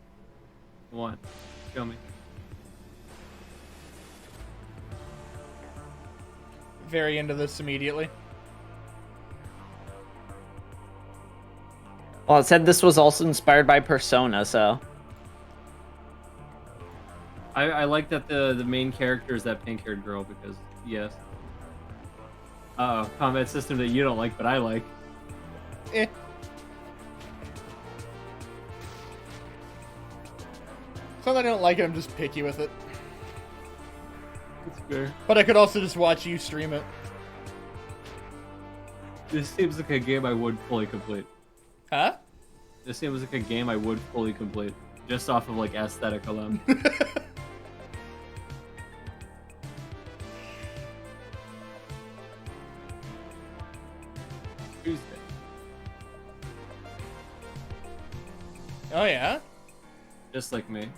Come on. Show me. Very into this immediately. Well, it said this was also inspired by Persona, so. I like that the main character is that pink-haired girl because, yes. Uh-oh, combat system that you don't like, but I like. Eh. It's not that I don't like it, I'm just picky with it. It's fair. But I could also just watch you stream it. This seems like a game I would fully complete. Huh? This seems like a game I would fully complete. Just off of, like, aesthetic alone. Tuesday. Oh yeah? Just like me.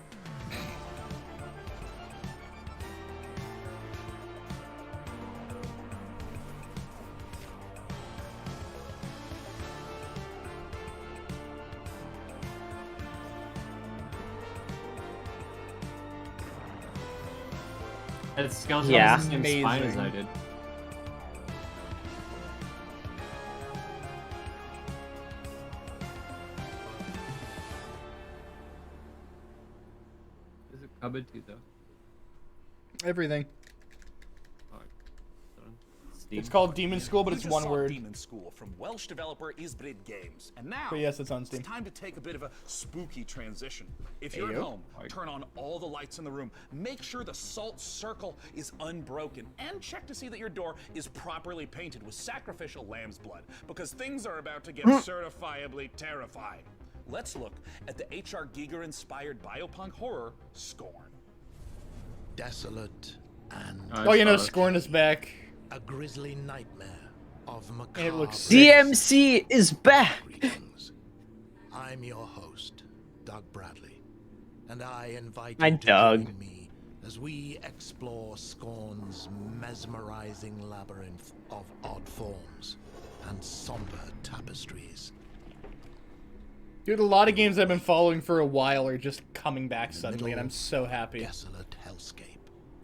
That skeleton has the same spine as I did. How big too, though? Everything. Steam. It's called Demon School, but You it's just one saw word. Demon School from Welsh developer Isbrid Games. And now, But yes, it's on Steam. It's time to take a bit of a spooky transition. If you're at Ayo. home, turn on all the lights in the room. Make sure the salt circle is unbroken. And check to see that your door is properly painted with sacrificial lamb's blood. Because things are about to get certifiably terrifying. Let's look at the H.R. Giger-inspired biopunk horror, Scorn. Desolate and... Oh, you know, Scorn is back. A grisly nightmare of macabre... It looks sick. DMC is back! I'm your host, Doug Bradley, and I invite Hi, you to Doug. join me as we explore Scorn's mesmerizing labyrinth of odd forms and somber tapestries. Dude, a lot of games I've been following for a while are just coming back suddenly, and I'm so happy. Desolate hellscape.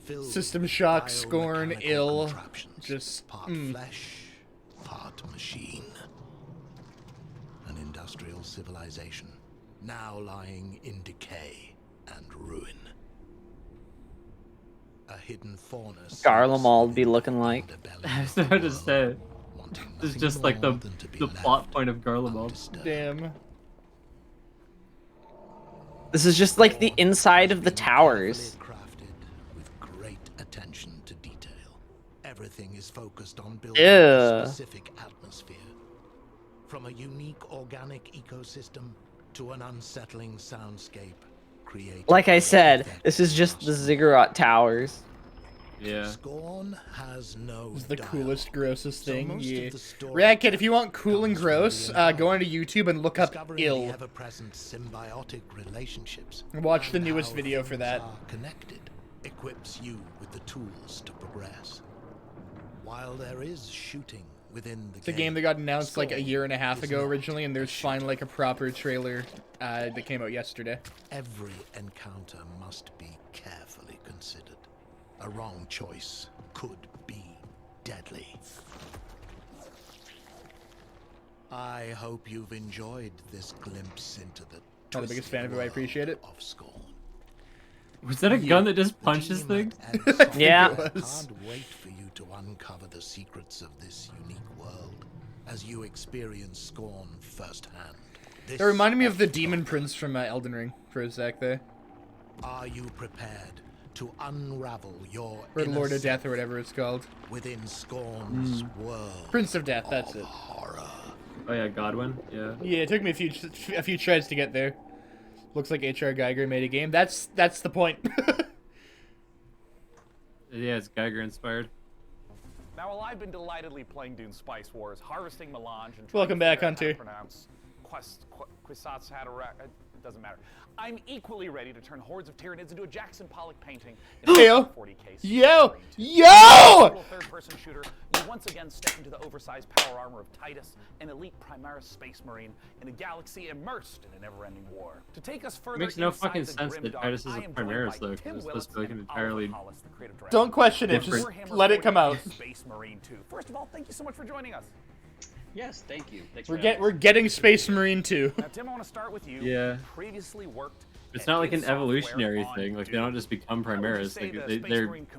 Filled System Shock, with Scorn, biomechanical Ill, contraptions, just part flesh, part machine. An industrial civilization now lying in decay and ruin. A hidden fauna. Garlemald be looking like. I was about to say. It's just like the plot point of Garlemald. Damn. This is just like the inside of the towers. Great attention to detail. Everything is focused on building Ew. a specific atmosphere. From a unique organic ecosystem to an unsettling soundscape created. Like I said, this is just the Ziggurat towers. Yeah. Scorn has no This is the coolest, grossest So thing. most of Yeah. the story Ragkid, if you want cool and gross, go onto YouTube and look up discovering Ill. the ever-present symbiotic relationships. Watch the and newest how video for things that. are connected equips you with the tools to progress. While there is shooting within the It's a game that got announced like a year and a half ago originally, and there's finally like a proper trailer that came out yesterday. Every encounter must be carefully considered. A wrong choice could be deadly. I hope you've enjoyed this glimpse into the Not the biggest fan of it, I appreciate it. of Scorn. Was that a gun that just punches things? Yeah. I can't wait for you to uncover the secrets of this unique world as you experience Scorn firsthand. It reminded me of the Demon Prince from Elden Ring for a sec there. Are you prepared to unravel your Or Lord inner of Death or whatever it's called. within Scorn's world? Prince of Death, that's it. Oh yeah, Godwin. Yeah. Yeah, it took me a few tries to get there. Looks like H.R. Geiger made a game. That's the point. Yeah, it's Geiger inspired. Now, while I've been delightedly playing Dune Spice Wars, harvesting melange, and Welcome back, Hunter. pronounce Quisatz Haderach, it doesn't matter. I'm equally ready to turn hordes of Tyranids into a Jackson Pollock painting in Yo! 40K. Yo! Yo! Third-person shooter, you once again step into the oversized power armor of Titus, an elite Primaris space marine in a galaxy immersed in a never-ending war. To take us further, It makes no inside fucking the sense that Grimdark, Titus is I a am joined Primaris by though, Tim because it's supposed to be like an Willis and entirely Oliver Hollis, the creative director. Don't question it, just Warhammer let it come out. 40K Space Marine 2. First of all, thank you so much for joining us. Yes, thank you. Thanks We're getting Space Marine 2. Now, Tim, I want to start with you. Yeah. Previously worked. It's not like an evolutionary thing. Like they don't just become Primaris. Like they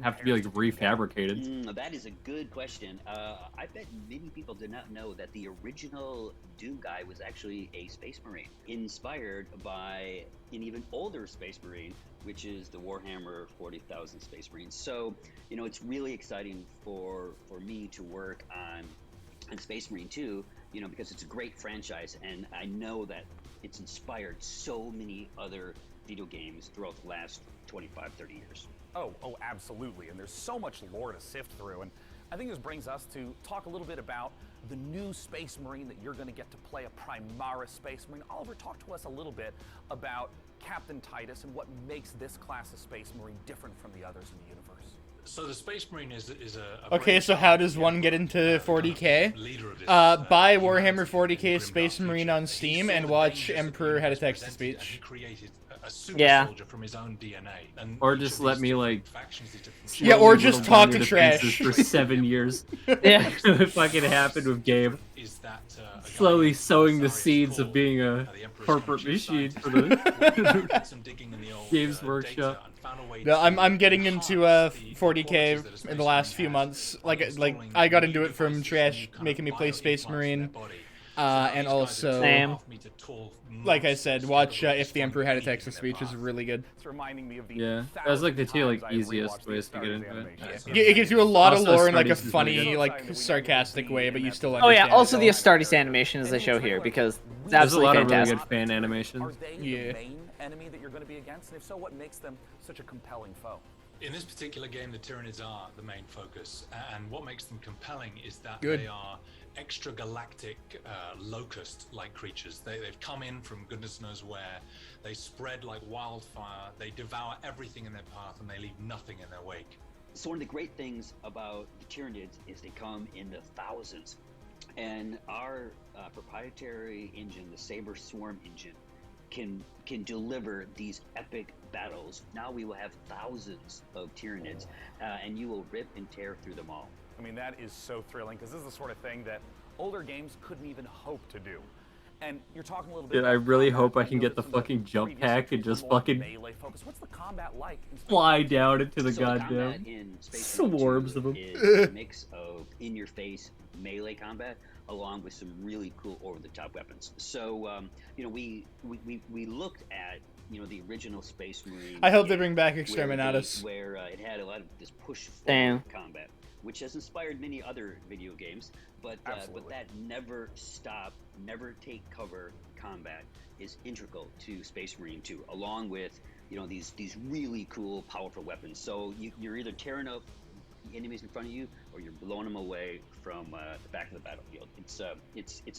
have to be like refabricated. That is a good question. I bet many people did not know that the original Doom guy was actually a Space Marine, inspired by an even older Space Marine, which is the Warhammer 40,000 Space Marines. So, you know, it's really exciting for me to work on Space Marine 2, you know, because it's a great franchise, and I know that it's inspired so many other video games throughout the last 25, 30 years. Oh, absolutely. And there's so much lore to sift through. And I think this brings us to talk a little bit about the new Space Marine that you're going to get to play, a Primaris Space Marine. Oliver, talk to us a little bit about Captain Titus and what makes this class of Space Marine different from the others in the universe. So the Space Marine is a Okay, so how does one get into 40k? Buy Warhammer 40k Space Marine on Steam and watch Emperor Had a Text-to-Speech. Created a super Yeah. soldier from his own DNA. And Or each just of let these me different like factions, these different Yeah, or slowly just whittle talk down to your defenses Trash. for 7 years. Yeah. It fucking happened with Gabe. is that Slowly sowing the seeds of being a corporate machine for the some digging in the old Games Workshop. and found a way No, to I'm getting into enhance the 40k qualities that a in Space the last Marine few has months. by Like installing I got new into it from devices, Trash new kind making me of play bio Space implants in their Marine, body. So now and these guys are also, 2.5 meter tall like I said, monsters watch capable of If the destroying Emperor Had a anything Texas in their Speech is path. really good. It's reminding me of the Yeah, that's like the two like times I easiest rewatched ways to get the into it. animation. It gives you a lot of Also, lore in like a Astartes is really funny, good. like sarcastic way, but you still Oh understand. yeah, also it the all. Astartes animations they show here because it's There's a absolutely lot of really fantastic. good fan animations. Are they Yeah. the main enemy that you're going to be against? And if so, what makes them such a compelling foe? In this particular game, the Tyranids are the main focus, and what makes them compelling is that Good. they are extragalactic locust-like creatures. They've come in from goodness knows where. They spread like wildfire. They devour everything in their path, and they leave nothing in their wake. So one of the great things about the Tyranids is they come in the thousands. And our proprietary engine, the Saber Swarm engine, can deliver these epic battles. Now we will have thousands of Tyranids, and you will rip and tear through them all. I mean, that is so thrilling because this is the sort of thing that older games couldn't even hope to do. And you're talking a little bit Dude, I about really combat. hope I You can know get that the some of the fucking jump previous pack and entries were just more fucking melee focused. What's the combat like in Space fly Marine 2? down into the So the goddamn combat in Space Marine swarms 2 of them. is a mix of in-your-face melee combat along with some really cool over-the-top weapons. So you know, we looked at, you know, the original Space Marine. I hope they bring back where Exterminatus. where it had a lot of this push Damn. forward combat, which has inspired many other video games. But that never stop, never take cover combat is integral to Space Marine 2, along with, you know, these really cool, powerful weapons. So you're either tearing up the enemies in front of you, or you're blowing them away from the back of the battlefield. It's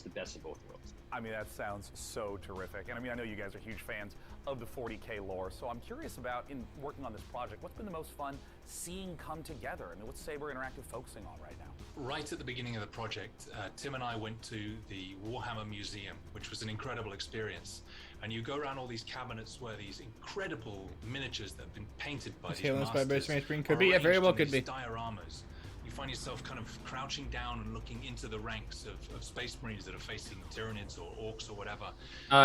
the best of both worlds. I mean, that sounds so terrific. And I mean, I know you guys are huge fans of the 40K lore, so I'm curious about, in working on this project, what's been the most fun seeing come together? I mean, what's Saber Interactive focusing on right now? Right at the beginning of the project, Tim and I went to the Warhammer Museum, which was an incredible experience. And you go around all these cabinets where these incredible miniatures that have been painted by these Halo inspired by masters Space Marine are could be. Yeah, very arranged well in could these be. dioramas. You find yourself kind of crouching down and looking into the ranks of Space Marines that are facing Tyranids or Orcs or whatever.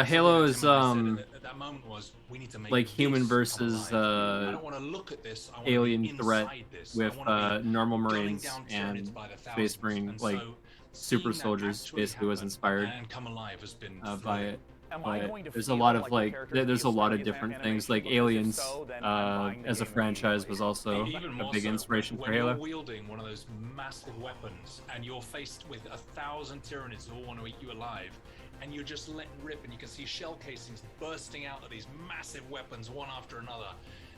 Halo is Tim and I said at that moment was, we need to make like human this versus come alive. I don't want to look at this. I want to alien be threat inside this. with I wanna be normal gunning Marines down and Tyranids by the Space thousands. Marine, And like so super seeing that soldiers, actually basically was happen inspired and come alive has been by thrilling. it. Am I But going to there's a feel lot of like like the characters there's a feel lot of Stargaze different animation? things like Because if Aliens so, then I'm buying the as a game franchise immediately. was also Even a more big so, inspiration for when Halo. you're wielding one of those massive weapons and you're faced with 1,000 Tyranids who all want to eat you alive, and you're just letting rip, and you can see shell casings bursting out of these massive weapons one after another.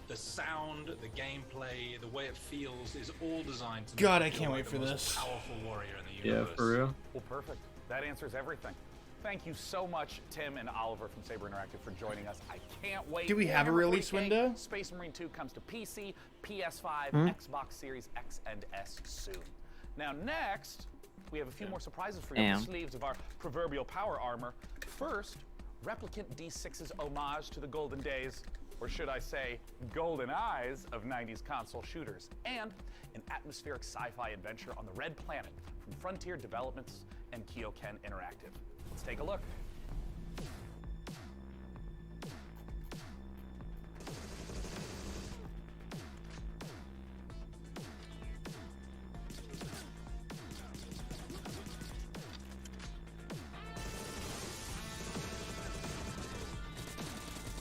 The sound, the gameplay, the way it feels is all designed to God, make I you can't feel wait like for the most this. powerful warrior in the Yeah, universe. for real. Well, perfect. That answers everything. Thank you so much, Tim and Oliver from Saber Interactive, for joining us. I can't wait. Do we have a Warhammer release 40K, window? Space Marine 2 comes to PC, PS5, Hmm? Xbox Series X and S soon. Now, next, we have a few more surprises for you on Damn. the sleeves of our proverbial power armor. First, Replicant D6's homage to the golden days, or should I say, golden eyes of 90s console shooters, and an atmospheric sci-fi adventure on the Red Planet from Frontier Developments and Kyoken Interactive. Let's take a look.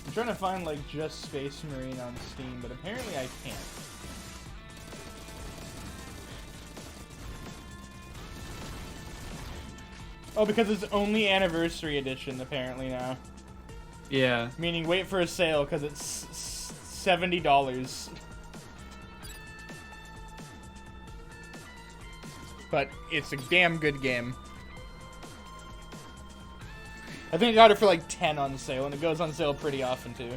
I'm trying to find like just Space Marine on Steam, but apparently I can't. Oh, because it's only Anniversary Edition apparently now. Yeah. Meaning wait for a sale because it's $70. But it's a damn good game. I think I got it for like 10 on sale, and it goes on sale pretty often too.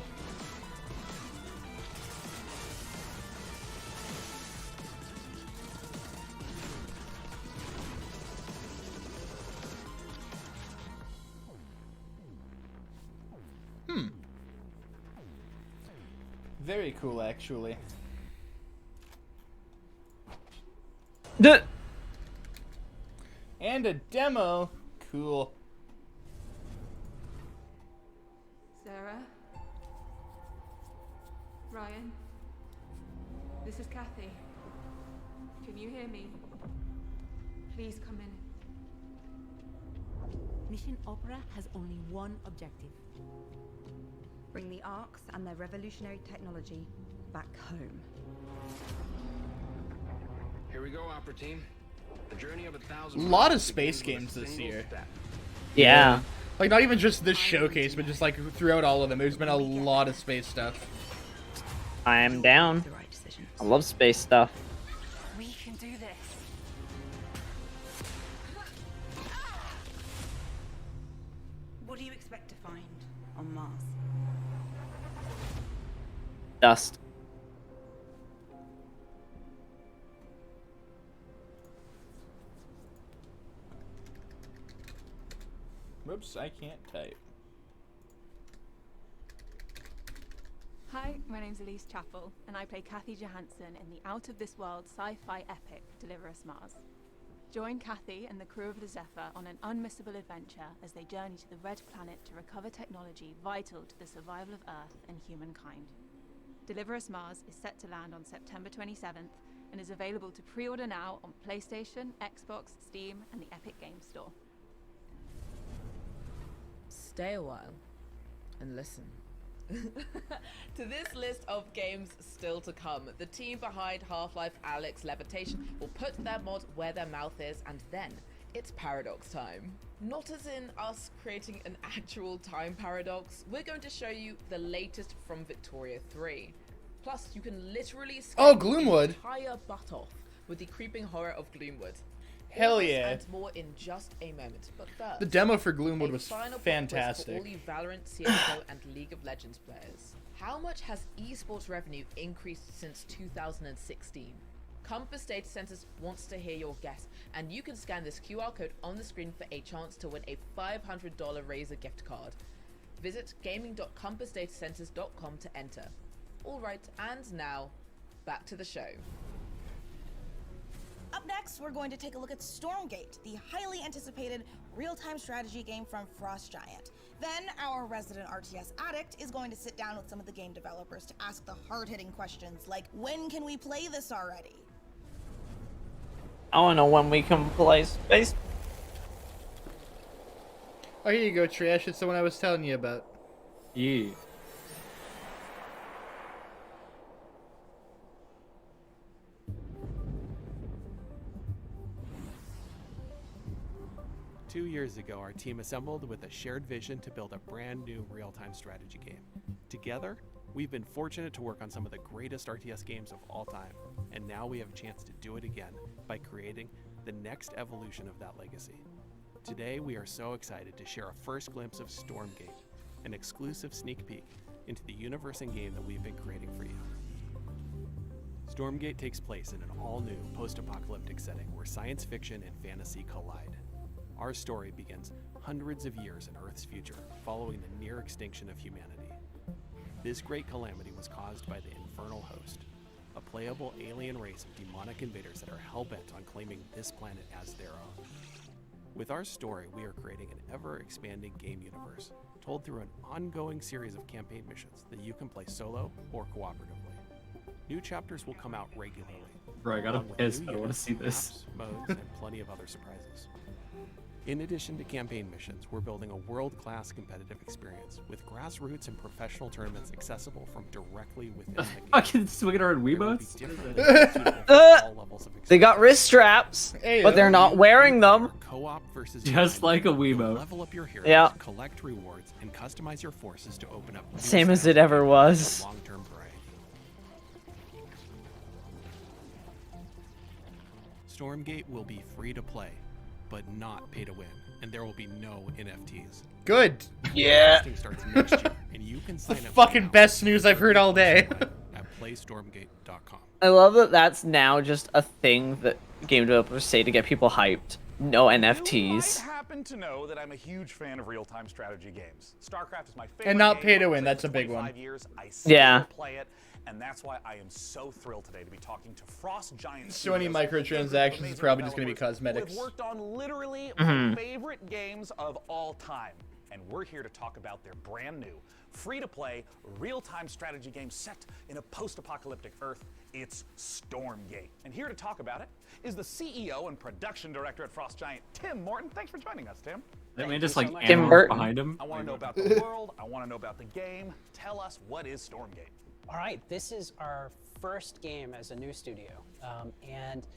Very cool, actually. And a demo. Cool. Sarah? Ryan? This is Kathy. Can you hear me? Please come in. Mission Opera has only one objective. Bring the Arks and their revolutionary technology back home. Here we go, Opera Team. The journey of 1,000 A lot of miles space begins games with a this single year. step. Yeah. Like, not even just this showcase, but just, like, throughout all of them. There's been a lot of space stuff. I am down. I love space stuff. We can do this. What do you expect to find on Mars? Dust. Whoops, I can't type. Hi, my name's Elise Chappell, and I play Kathy Johansson in the out-of-this-world sci-fi epic Deliver Us Mars. Join Kathy and the crew of the Zephyr on an unmissable adventure as they journey to the Red Planet to recover technology vital to the survival of Earth and humankind. Deliver Us Mars is set to land on September 27th and is available to pre-order now on PlayStation, Xbox, Steam, and the Epic Games Store. Stay a while and listen. To this list of games still to come, the team behind Half-Life Alyx Levitation will put their mod where their mouth is, and then it's paradox time. Not as in us creating an actual time paradox, we're going to show you the latest from Victoria 3. Plus, you can literally Oh, scale Gloomwood. the entire butt off with the creeping horror of Gloomwood. Hell All this yeah. and more in just a moment. But first, The demo for Gloomwood a was final plot twist fantastic. for all you Valorant, CS:GO, and League of Legends players. How much has esports revenue increased since 2016? Compass Data Centers wants to hear your guess, and you can scan this QR code on the screen for a chance to win a $500 Razer gift card. Visit gaming.compassdatacenters.com to enter. Alright, and now, back to the show. Up next, we're going to take a look at Stormgate, the highly anticipated real-time strategy game from Frost Giant. Then, our resident RTS addict is going to sit down with some of the game developers to ask the hard-hitting questions like, when can we play this already? I wanna know when we can play space. Oh, here you go, Trash. It's the one I was telling you about. Yeah. Two years ago, our team assembled with a shared vision to build a brand new real-time strategy game. Together, we've been fortunate to work on some of the greatest RTS games of all time, and now we have a chance to do it again by creating the next evolution of that legacy. Today, we are so excited to share a first glimpse of Stormgate, an exclusive sneak peek into the universe and game that we've been creating for you. Stormgate takes place in an all-new post-apocalyptic setting where science fiction and fantasy collide. Our story begins hundreds of years in Earth's future, following the near extinction of humanity. This great calamity was caused by the Infernal Host, a playable alien race of demonic invaders that are hell-bent on claiming this planet as their own. With our story, we are creating an ever-expanding game universe, told through an ongoing series of campaign missions that you can play solo or cooperatively. New chapters will come out regularly. Bro, I gotta along with piss. new I wanna units, see this. maps, modes, and plenty of other surprises. In addition to campaign missions, we're building a world-class competitive experience with grassroots and professional tournaments accessible from directly within the game. Fucking swinging around Wiimotes? They got wrist straps, but they're not wearing them. Co-op versus Just like a Wiimote. level up your heroes, Yeah. collect rewards, and customize your forces to open up new Same as stats it ever and was. long-term variety. Stormgate will be free to play, but not pay to win, and there will be no NFTs. Good. Yeah. Testing starts next year, and you can It's the sign up fucking best news I've heard all day. at playstormgate.com. I love that that's now just a thing that game developers say to get people hyped. No NFTs. Happen to know that I'm a huge fan of real-time strategy games. StarCraft is my favorite And not game. pay to I've win, played that's for a big 25 one. years. I still play it, and that's why I am so thrilled today to be talking to Frost Giant So many Studios, microtransactions is probably just going to be cosmetics. We've worked on literally my favorite games of all time, and we're here to talk about their brand new, free-to-play, real-time strategy game set in a post-apocalyptic Earth. It's Stormgate. And here to talk about it is the CEO and production director at Frost Giant, Tim Morton. Thanks for joining us, Tim. That man just like Tim animals Burton. behind him. I want to know about the world. I want to know about the game. Tell us, what is Stormgate? All right, this is our first game as a new studio, and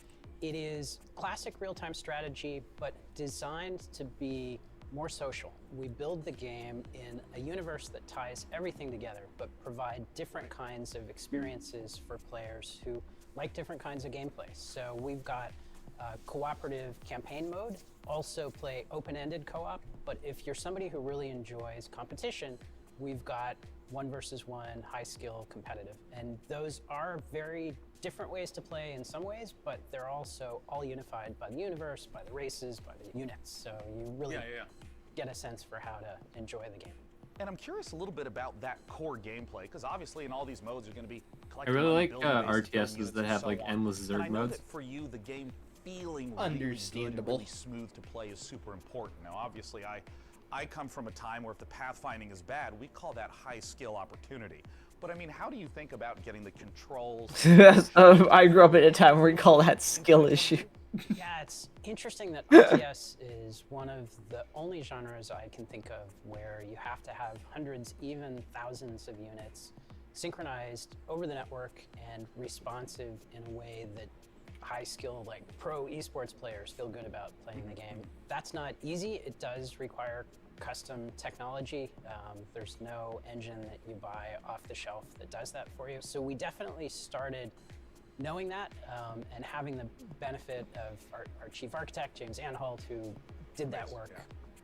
it is classic real-time strategy, but designed to be more social. We build the game in a universe that ties everything together, but provide different kinds of experiences for players who like different kinds of gameplay. So we've got cooperative campaign mode, also play open-ended co-op, but if you're somebody who really enjoys competition, we've got 1 versus 1, high skill, competitive. And those are very different ways to play in some ways, but they're also all unified by the universe, by the races, by the units. So you really get a sense for how to enjoy the game. And I'm curious a little bit about that core gameplay, because obviously in all these modes you're going to be I collecting really money, like building bases, building RTSs units, that and have so like on. endless And I Zerg know modes. that for you, the game feeling Understandable. really smooth to play is super important. Now, obviously, I come from a time where if the pathfinding is bad, we call that high skill opportunity. But I mean, how do you think about getting the controls? I grew up at a time where we call that skill issue. Yeah, it's interesting that RTS is one of the only genres I can think of where you have to have hundreds, even thousands of units synchronized over the network and responsive in a way that high skill, like pro esports players feel good about playing the game. That's not easy. It does require custom technology. There's no engine that you buy off the shelf that does that for you. So we definitely started knowing that and having the benefit of our chief architect, James Anhalt, who did that work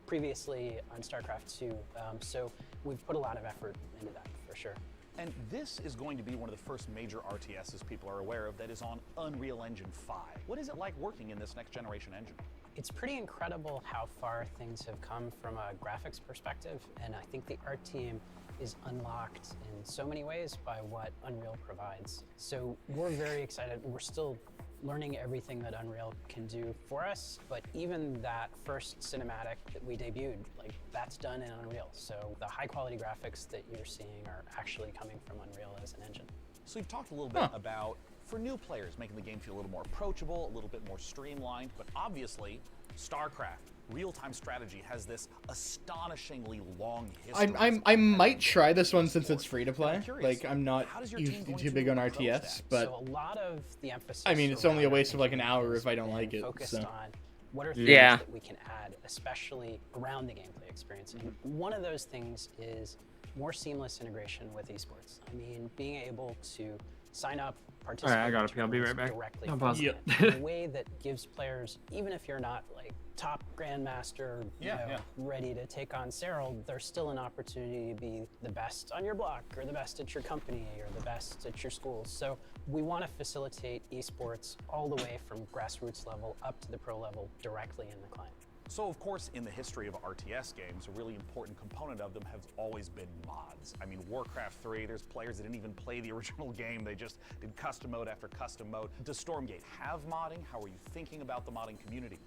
previously on StarCraft 2. So we've put a lot of effort into that for sure. And this is going to be one of the first major RTSs people are aware of that is on Unreal Engine 5. What is it like working in this next generation engine? It's pretty incredible how far things have come from a graphics perspective, and I think the art team is unlocked in so many ways by what Unreal provides. So we're very excited. We're still learning everything that Unreal can do for us, but even that first cinematic that we debuted, like that's done in Unreal. So the high quality graphics that you're seeing are actually coming from Unreal as an engine. So you've talked a little bit about, for new players, making the game feel a little more approachable, a little bit more streamlined, but obviously, StarCraft, real-time strategy, has this astonishingly long history. I might try this one since it's free to play. Like, I'm not too big on RTS, but so a lot of the emphasis, I mean, it's only a waste of like an hour if I don't like it. Focused So. on what are things Yeah. that we can add, especially around the gameplay experience. And one of those things is more seamless integration with esports. I mean, being able to sign up, participate. Alright, I gotta pee. I'll be right back. Directly No from pause. the internet in a way that gives players, even if you're not like top grandmaster, ready to take on Cyril, there's still an opportunity to be the best on your block, or the best at your company, or the best at your school. So we want to facilitate esports all the way from grassroots level up to the pro level directly in the client. So, of course, in the history of RTS games, a really important component of them has always been mods. I mean, Warcraft 3, there's players that didn't even play the original game. They just did custom mode after custom mode. Does Stormgate have modding? How are you thinking about the modding community?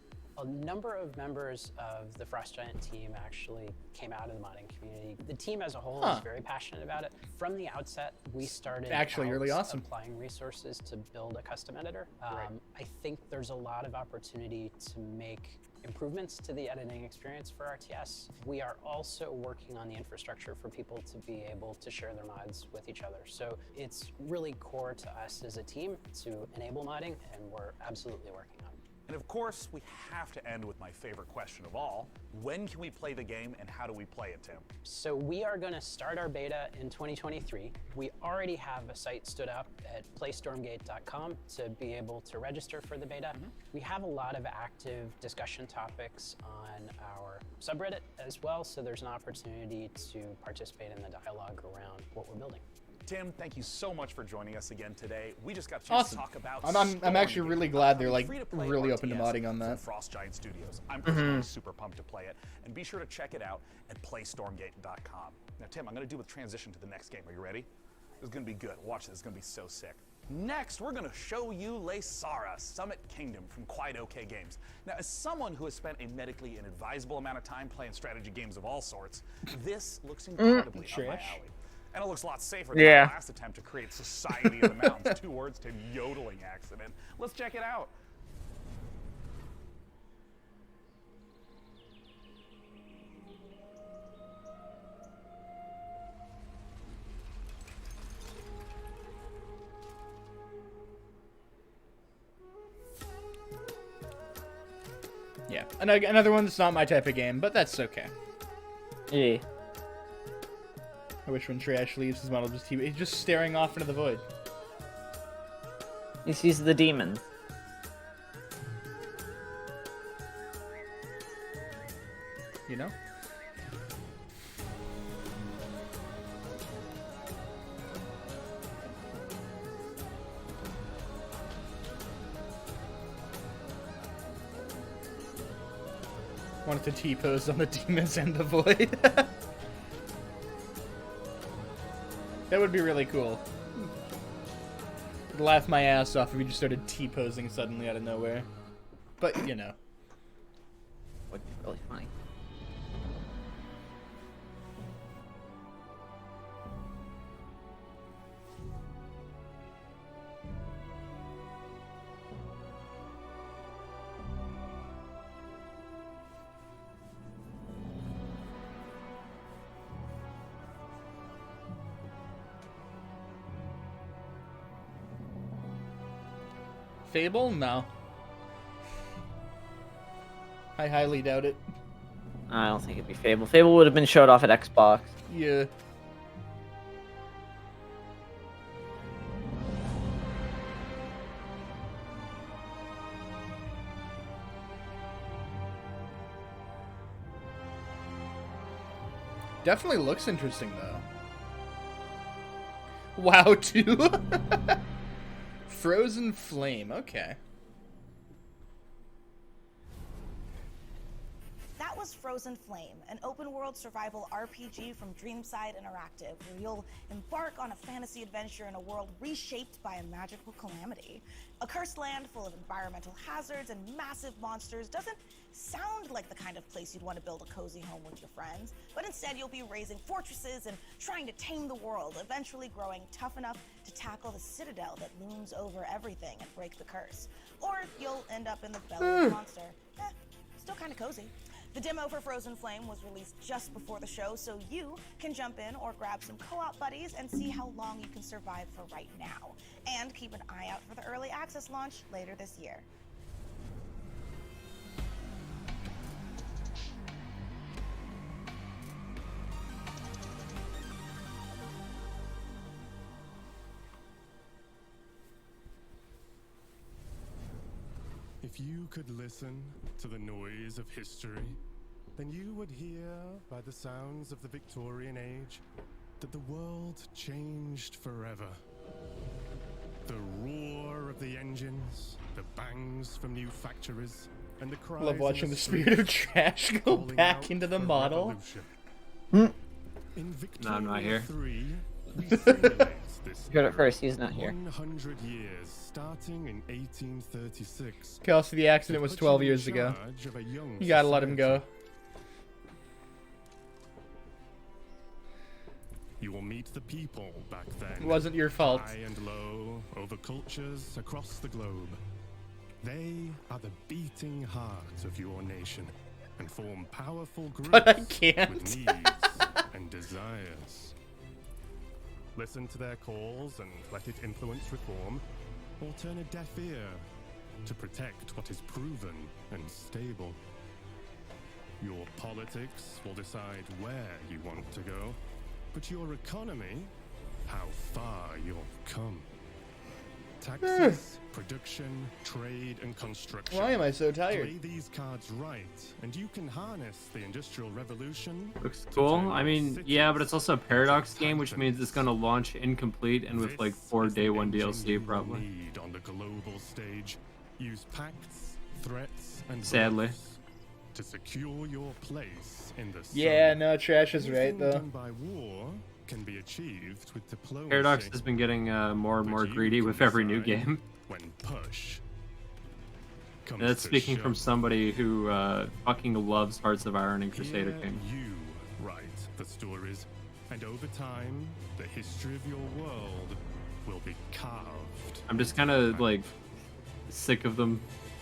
A number of members of the Frost Giant team actually came out of the modding community. The team as a whole is very passionate about it. From the outset, we started Actually really awesome. applying resources to build a custom editor. I think there's a lot of opportunity to make improvements to the editing experience for RTS. We are also working on the infrastructure for people to be able to share their mods with each other. So it's really core to us as a team to enable modding, and we're absolutely working on it. And of course, we have to end with my favorite question of all. When can we play the game, and how do we play it, Tim? So we are going to start our beta in 2023. We already have a site stood up at playstormgate.com to be able to register for the beta. We have a lot of active discussion topics on our subreddit as well, so there's an opportunity to participate in the dialogue around what we're building. Tim, thank you so much for joining us again today. We just got a chance to talk about. I'm actually really glad they're like really open to modding on that. Frost Giant Studios. I'm personally super pumped to play it, and be sure to check it out at playstormgate.com. Now, Tim, I'm going to do a transition to the next game. Are you ready? This is going to be good. Watch this. It's going to be so sick. Next, we're going to show you Leysara, Summit Kingdom from Quite OK Games. Now, as someone who has spent a medically inadvisable amount of time playing strategy games of all sorts, this looks incredibly up my alley. And it looks a lot safer than my last attempt to create Society of the Mountains. 2 words, Tim, yodeling accident. Let's check it out. Yeah, another one that's not my type of game, but that's okay. Yeah. I wish when Trash leaves his model he's just staring off into the void. He sees the demon. You know? Wanted to T-pose on the demons and the void. That would be really cool. I'd laugh my ass off if we just started T-posing suddenly out of nowhere. But, you know. Would be really funny. Fable? No. I highly doubt it. I don't think it'd be Fable. Fable would have been showed off at Xbox. Yeah. Definitely looks interesting, though. WoW 2? Frozen Flame, okay. That was Frozen Flame, an open-world survival RPG from Dreamside Interactive, where you'll embark on a fantasy adventure in a world reshaped by a magical calamity. A cursed land full of environmental hazards and massive monsters doesn't sound like the kind of place you'd want to build a cozy home with your friends, but instead you'll be raising fortresses and trying to tame the world, eventually growing tough enough to tackle the citadel that looms over everything and break the curse. Or you'll end up in the belly of the monster. Still kind of cozy. The demo for Frozen Flame was released just before the show, so you can jump in or grab some co-op buddies and see how long you can survive for right now. And keep an eye out for the early access launch later this year. If you could listen to the noise of history, then you would hear by the sounds of the Victorian age that the world changed forever. The roar of the engines, the bangs from new factories, and the cries. Love watching the spirit of trash go back into the model. In No, I'm not here. 3, we simulate this. You heard it first, he's not here. 100 years, starting in 1836. Okay, also the accident was 12 years ago. You gotta let him go. You will meet the people back then. It wasn't your fault. High and low, over cultures across the globe. They are the beating heart of your nation and form powerful groups But I can't. with needs and desires. Listen to their calls and let it influence reform, or turn a deaf ear to protect what is proven and stable. Your politics will decide where you want to go, but your economy, how far you'll come. taxes, production, trade, and construction. Why am I so tired? Play these cards right, and you can harness the Industrial Revolution. Looks cool. I mean, yeah, but it's also a Paradox game, which means it's going to launch incomplete and with like 4 day one DLC probably. Need on the global stage. Use pacts, threats, and Sadly. votes to secure your place in the Yeah, sun. no, Trash is right Anything though. done by war can be achieved with diplomacy. Paradox has been getting more and more greedy with every new game. When push comes That's to speaking from shove. somebody who fucking loves Hearts of Iron and Crusader Here King. you write the stories, and over time, the history of your world will be carved. I'm just kind of like sick of them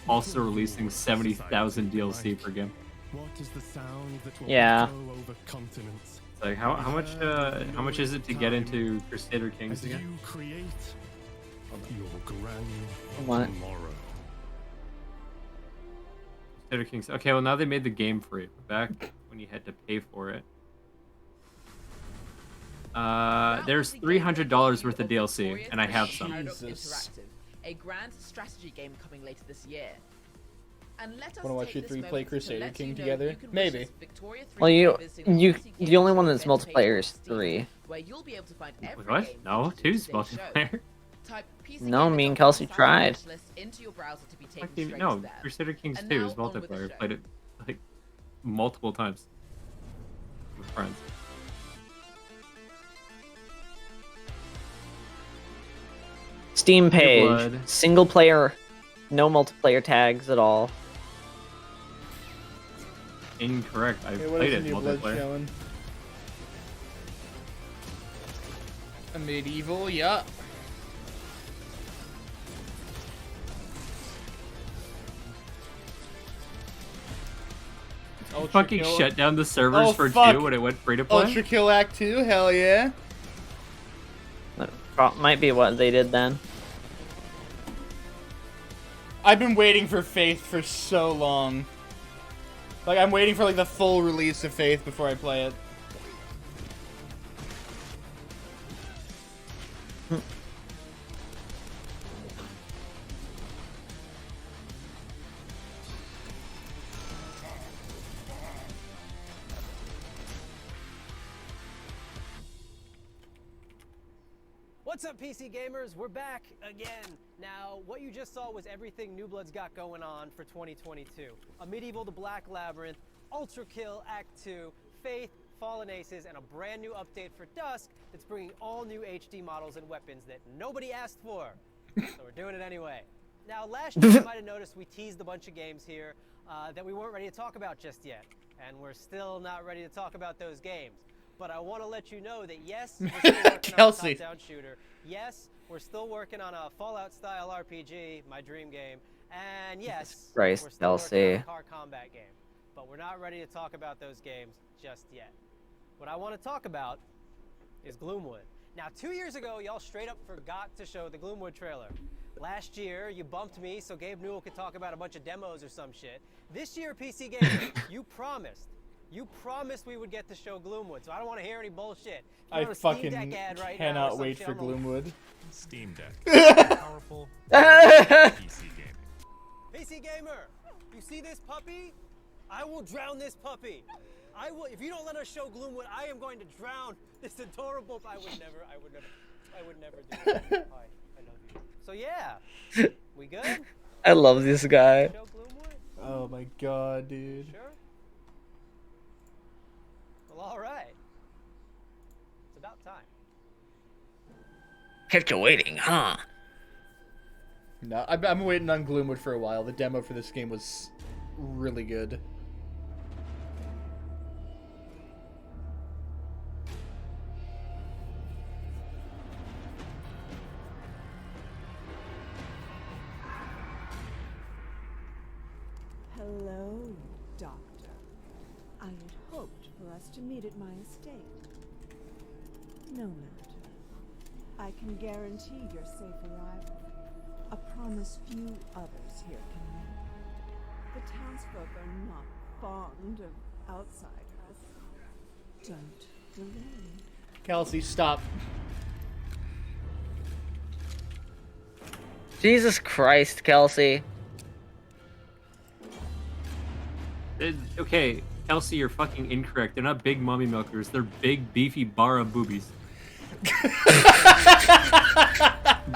also releasing 70,000 DLC per game. What is the sound that will Yeah. echo over continents? It's like how much is it to get into Crusader Kings As again? you create your grand What? tomorrow. Crusader Kings. Okay, well now they made the game free. Back when you had to pay for it. There's $300 worth of DLC, and I have some. Paradox Interactive, a grand strategy game coming later this year. And let us Wanna watch take you this three moment play to Crusader let King you know together? you can Maybe. wish us Victoria 3 Well, you by visiting our PC the only Games one that's event page multiplayer on is Steam, 3. where you'll be able to find every What? game No, featured in 2's today's show. multiplayer. Type PC No, Games me and on Kelsey the tried. wish list into your browser to be taken Fucking- straight no, to there. Crusader Kings And 2 now is on with the multiplayer. show. Played it like multiple times with friends. Steam page, Blood. single player, no multiplayer tags at all. Incorrect. I Hey, what played is it the New Blood multiplayer. showing? A medieval, yeah. You fucking Kill- shut down the servers Oh, for fuck. 2 when it went free to play. Ultra Kill Act 2, hell yeah. That might be what they did then. I've been waiting for Faith for so long. Like, I'm waiting for, like, the full release of Faith before I play it. What's up, PC gamers? We're back again. Now, what you just saw was everything New Blood's got going on for 2022. A Medieval the Black Labyrinth, Ultra Kill Act 2, Faith, Fallen Aces, and a brand new update for Dusk that's bringing all new HD models and weapons that nobody asked for. So we're doing it anyway. Now, last year you might have noticed we teased a bunch of games here that we weren't ready to talk about just yet. And we're still not ready to talk about those games. But I want to let you know that yes, we're still working on a Kelsey. top-down shooter. Yes, we're still working on a Fallout-style RPG, my dream game. And yes, Christ, we're still working on Kelsey. a car combat game. But we're not ready to talk about those games just yet. What I want to talk about is Gloomwood. Now, 2 years ago, y'all straight up forgot to show the Gloomwood trailer. Last year, you bumped me so Gabe Newell could talk about a bunch of demos or some shit. This year, PC Gamer, you promised we would get to show Gloomwood, so I don't want to hear any bullshit. If I you're on a Steam fucking Deck ad right now or cannot some wait shit for on the- Gloomwood. Steam Deck. Powerful PC gaming. PC Gamer, you see this puppy? I will drown this puppy. I will. If you don't let us show Gloomwood, I am going to drown this adorable. I would never do that. Hi, I love you. So yeah, we good? I love this guy. Show Gloomwood? Oh my god, dude. Sure. Well, all right. It's about time. Kept you waiting, huh? No, I've been waiting on Gloomwood for a while. The demo for this game was really good. Hello, Doctor. I had hoped for us to meet at my estate. No matter. I can guarantee your safe arrival. A promise few others here can make. The townsfolk are not fond of outsiders. Don't delay. Kelsey, stop. Jesus Christ, Kelsey. Okay, Kelsey, you're fucking incorrect. They're not big mommy milkers. They're big, beefy bara boobies.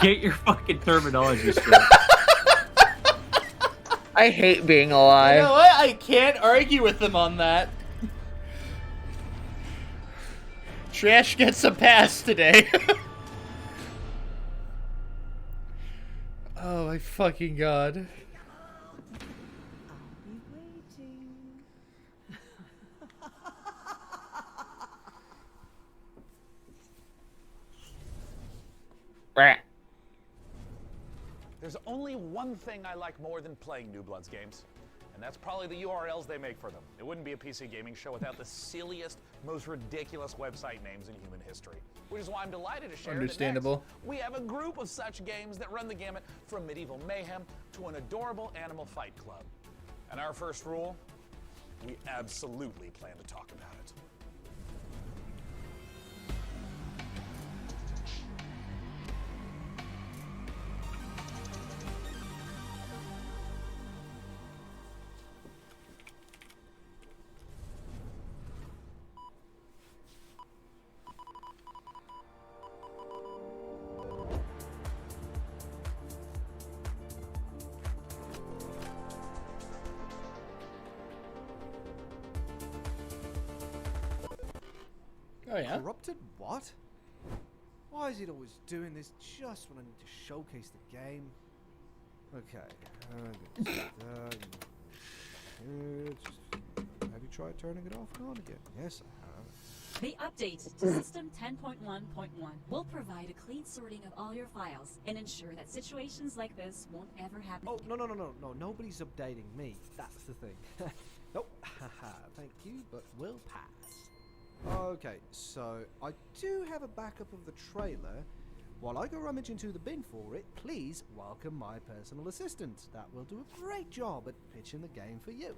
Get your fucking terminology straight. I hate being alive. You know what? I can't argue with them on that. Trash gets a pass today. Oh my fucking god. There's only one thing I like more than playing New Bloods games, and that's probably the URLs they make for them. It wouldn't be a PC gaming show without the silliest, most ridiculous website names in human history. Which is why I'm delighted to share Understandable. that next we have a group of such games that run the gamut from medieval mayhem to an adorable animal fight club. And our first rule, we absolutely plan to talk about it. Oh yeah? Corrupted what? Why is it always doing this just when I need to showcase the game? Okay. Have you tried turning it off and on again? Yes, I have. The update to System 10.1.1 will provide a clean sorting of all your files and ensure that situations like this won't ever happen. Oh, no, nobody's updating me. That's the thing. Nope. Haha, thank you, but we'll pass. Okay, so I do have a backup of the trailer. While I go rummage into the bin for it, please welcome my personal assistant. That will do a great job at pitching the game for you.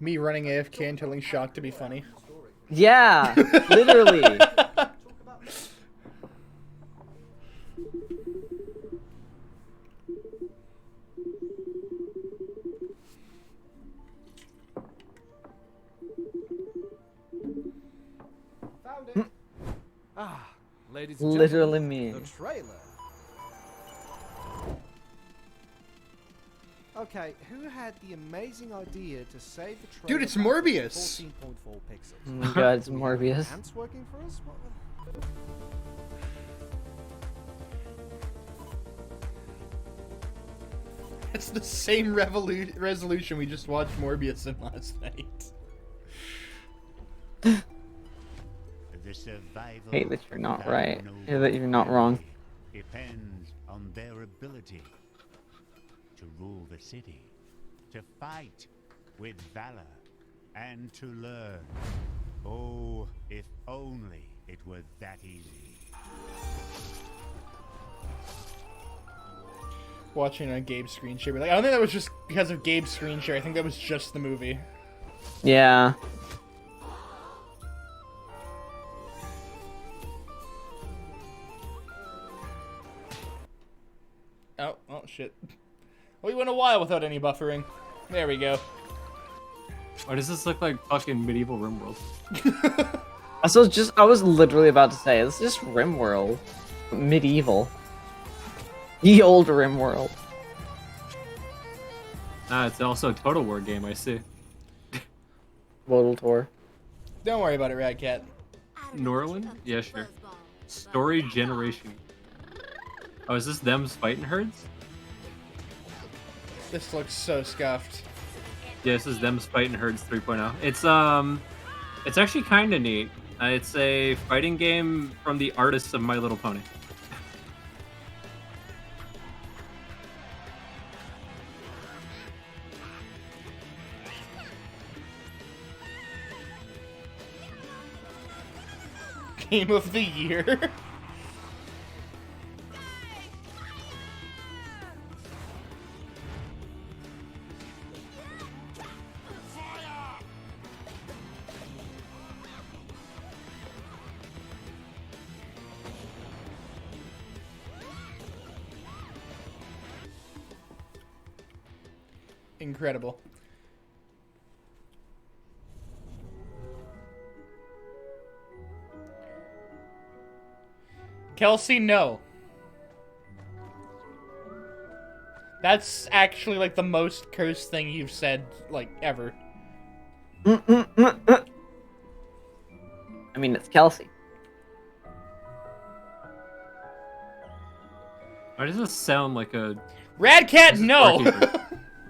Me running AFK and telling Shock to be funny. Yeah, literally. Ladies and Literally gentlemen, me. the trailer. Okay, who had the amazing idea to save the trailer? Dude, it's Morbius. 14.4 pixels. Oh my god, it's Do we have Morbius. ants working for us? It's the same resolution we just watched Morbius in last night. The survival Hate that you're not right. of Hate that you're not wrong. depends on their ability to rule the city, to fight with valor, and to learn. Oh, if only it were that easy. Watching on Gabe's screen share. Like, I don't think that was just because of Gabe's screen share. I think that was just the movie. Yeah. Oh shit. We went a while without any buffering. There we go. Why does this look like fucking medieval RimWorld? I was literally about to say, this is just RimWorld. Medieval. Ye old RimWorld. Ah, it's also a Total War game, I see. Total Tour. Don't worry about it, Radcat. Norland? Yeah, sure. Story generation. Oh, is this them's fighting herds? This looks so scuffed. Yeah, this is them's fighting herds 3.0. It's actually kind of neat. It's a fighting game from the artists of My Little Pony. Game of the year. incredible. Kelsey, no. That's actually like the most cursed thing you've said like ever. I mean, it's Kelsey. Why does this sound like a... Radcat, no!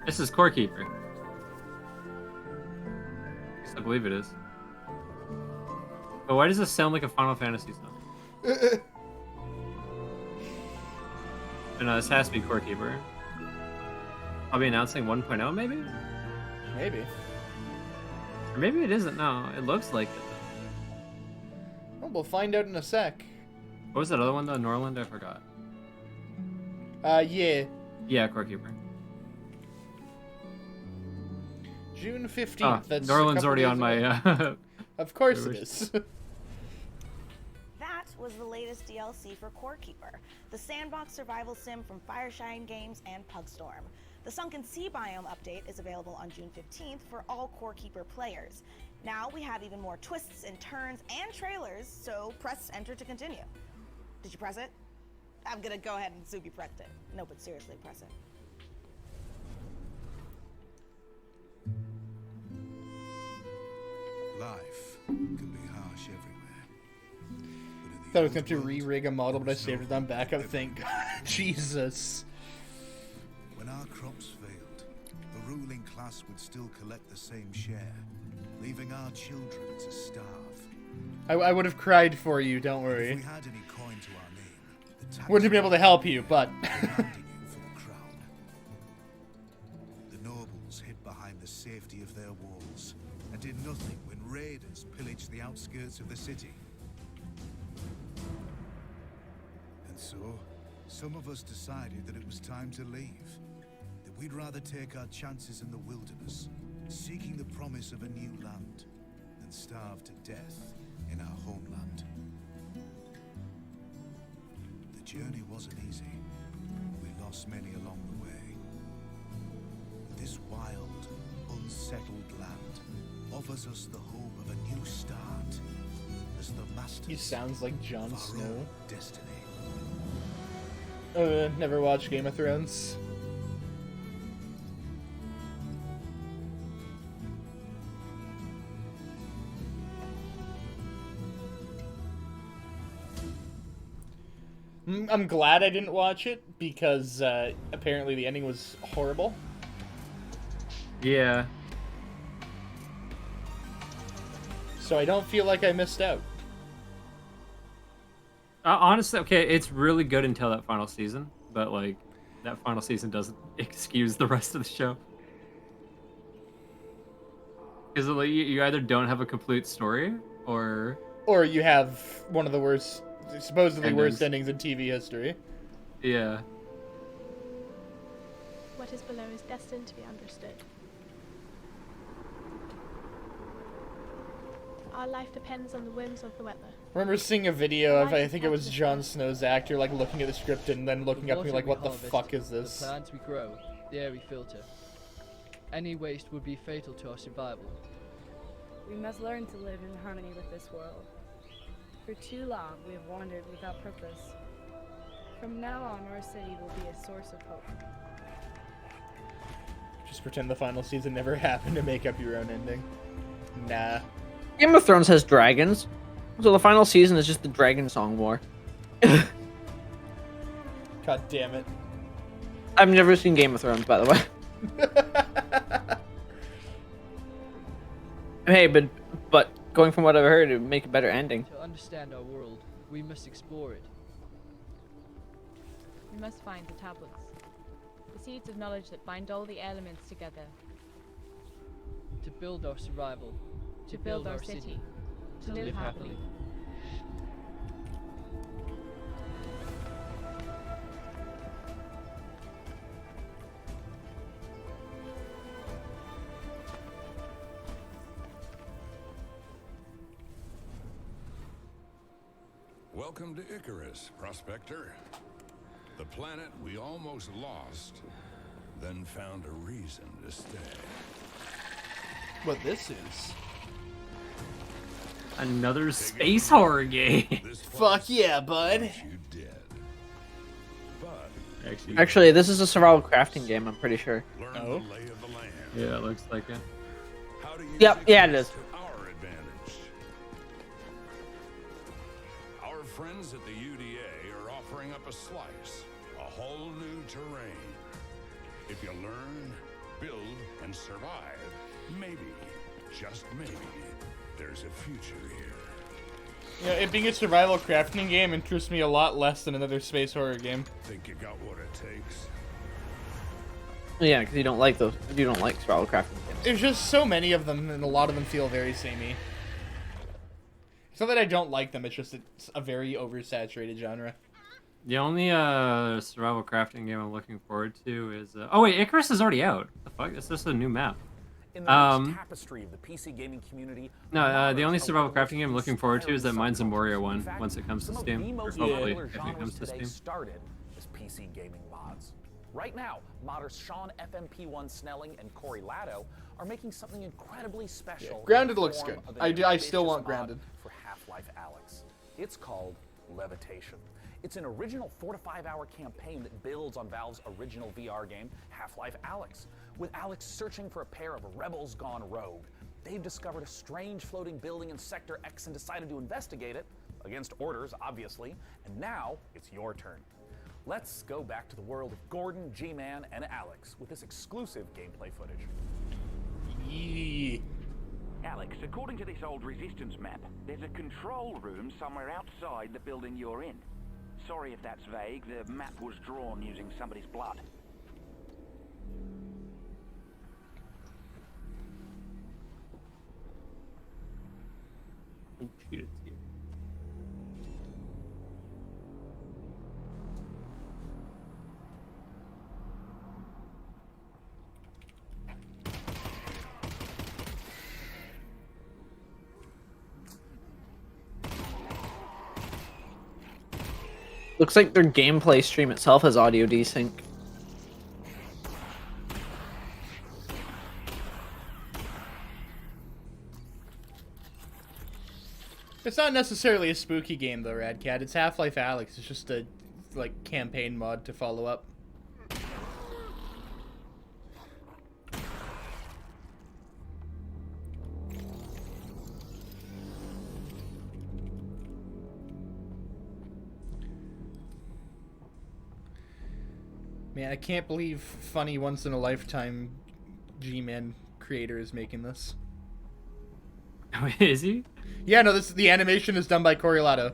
This is Core Keeper. I believe it is. But why does this sound like a Final Fantasy song? No, this has to be Core Keeper. I'll be announcing 1.0, maybe? Maybe. Or maybe it isn't, no. It looks like it. Well, we'll find out in a sec. What was that other one, though? Norland? I forgot. Yeah. Yeah, Core Keeper. June 15th. Oh, That's Norland's already on my... Of course it is. That was the latest DLC for Core Keeper, the sandbox survival sim from Fireshine Games and Pugstorm. The Sunken Sea biome update is available on June 15th for all Core Keeper players. Now we have even more twists and turns and trailers, so press enter to continue. Did you press it? I'm gonna go ahead and assume you pressed it. No, but seriously, press it. Life can be harsh everywhere. Thought I was going to re-rig a model, but I saved it on backup. Thank God. Jesus. When our crops failed, the ruling class would still collect the same share, leaving our children to starve. I would have cried for you, don't worry. If we had any coin to our name, the tax wouldn't have been able to help you, but... demanding you for the crown. The nobles hid behind the safety of their walls and did nothing when raiders pillaged the outskirts of the city. And so, some of us decided that it was time to leave. That we'd rather take our chances in the wilderness, seeking the promise of a new land, than starve to death in our homeland. The journey wasn't easy. We lost many along the way. But this wild, unsettled land offers us the hope of a new start as the masters He sounds like Jon of our Snow. own destiny. Never watched Game of Thrones. I'm glad I didn't watch it because apparently the ending was horrible. Yeah. So I don't feel like I missed out. Honestly, okay, it's really good until that final season, but like that final season doesn't excuse the rest of the show. Because like, you either don't have a complete story, or you have one of the worst, supposedly endings. worst endings in TV history. Yeah. What is below is destined to be understood. Our life depends on the whims of the weather. I remember seeing a video of, I think it was Jon Snow's actor, like looking at the script and then looking up at me like, what the fuck is this? The plants we grow, the air we filter. Any waste would be fatal to our survival. We must learn to live in harmony with this world. For too long, we have wandered without purpose. From now on, our city will be a source of hope. Just pretend the final season never happened to make up your own ending. Nah. Game of Thrones has dragons, so the final season is just the Dragon Song War. God damn it. I've never seen Game of Thrones, by the way. Hey, but going from what I've heard, it would make a better ending. To understand our world, we must explore it. We must find the tablets. The seeds of knowledge that bind all the elements together. To build our survival. To build our city. To live happily. Welcome to Icarus, Prospector. The planet we almost lost. then found a reason to stay. What this is? Another space horror game. Fuck yeah, bud. Actually, this is a survival crafting game, I'm pretty sure. Oh? Yeah, it looks like it. Yep, yeah, it is. Our advantage. Our friends at the UDA are offering up a slice, a whole new terrain. If you learn, build, and survive, maybe, just maybe, there's a future here. You know, it being a survival crafting game interests me a lot less than another space horror game. Think you got what it takes? Yeah, because you don't like those. You don't like survival crafting games. There's just so many of them, and a lot of them feel very samey. It's not that I don't like them, it's just it's a very oversaturated genre. The only survival crafting game I'm looking forward to is oh wait, Icarus is already out. The fuck? It's just a new map. In the rich tapestry of the PC gaming community. No, the only survival crafting game I'm looking forward to is that Mines and Moria one once it comes to Steam. Or hopefully, if it comes to Steam. Started as PC gaming mods. Right now, modders Sean FMP1 Snelling and Corey Latto are making something incredibly special. Yeah, Grounded looks good. I still want Grounded. For Half-Life Alyx. It's called Levitation. It's an original 4 to 5 hour campaign that builds on Valve's original VR game, Half-Life Alyx. With Alex searching for a pair of rebels gone rogue, they've discovered a strange floating building in Sector X and decided to investigate it, against orders, obviously, and now it's your turn. Let's go back to the world of Gordon, G-Man, and Alex with this exclusive gameplay footage. Alex, according to this old Resistance map, there's a control room somewhere outside the building you're in. Sorry if that's vague, the map was drawn using somebody's blood. Oh, shit, it's here. Looks like their gameplay stream itself has audio desync. It's not necessarily a spooky game though, Radcat. It's Half-Life Alyx. It's just a like campaign mod to follow up. Man, I can't believe funny once-in-a-lifetime G-Man creator is making this. Is he? Yeah, no, the animation is done by Corey Latto.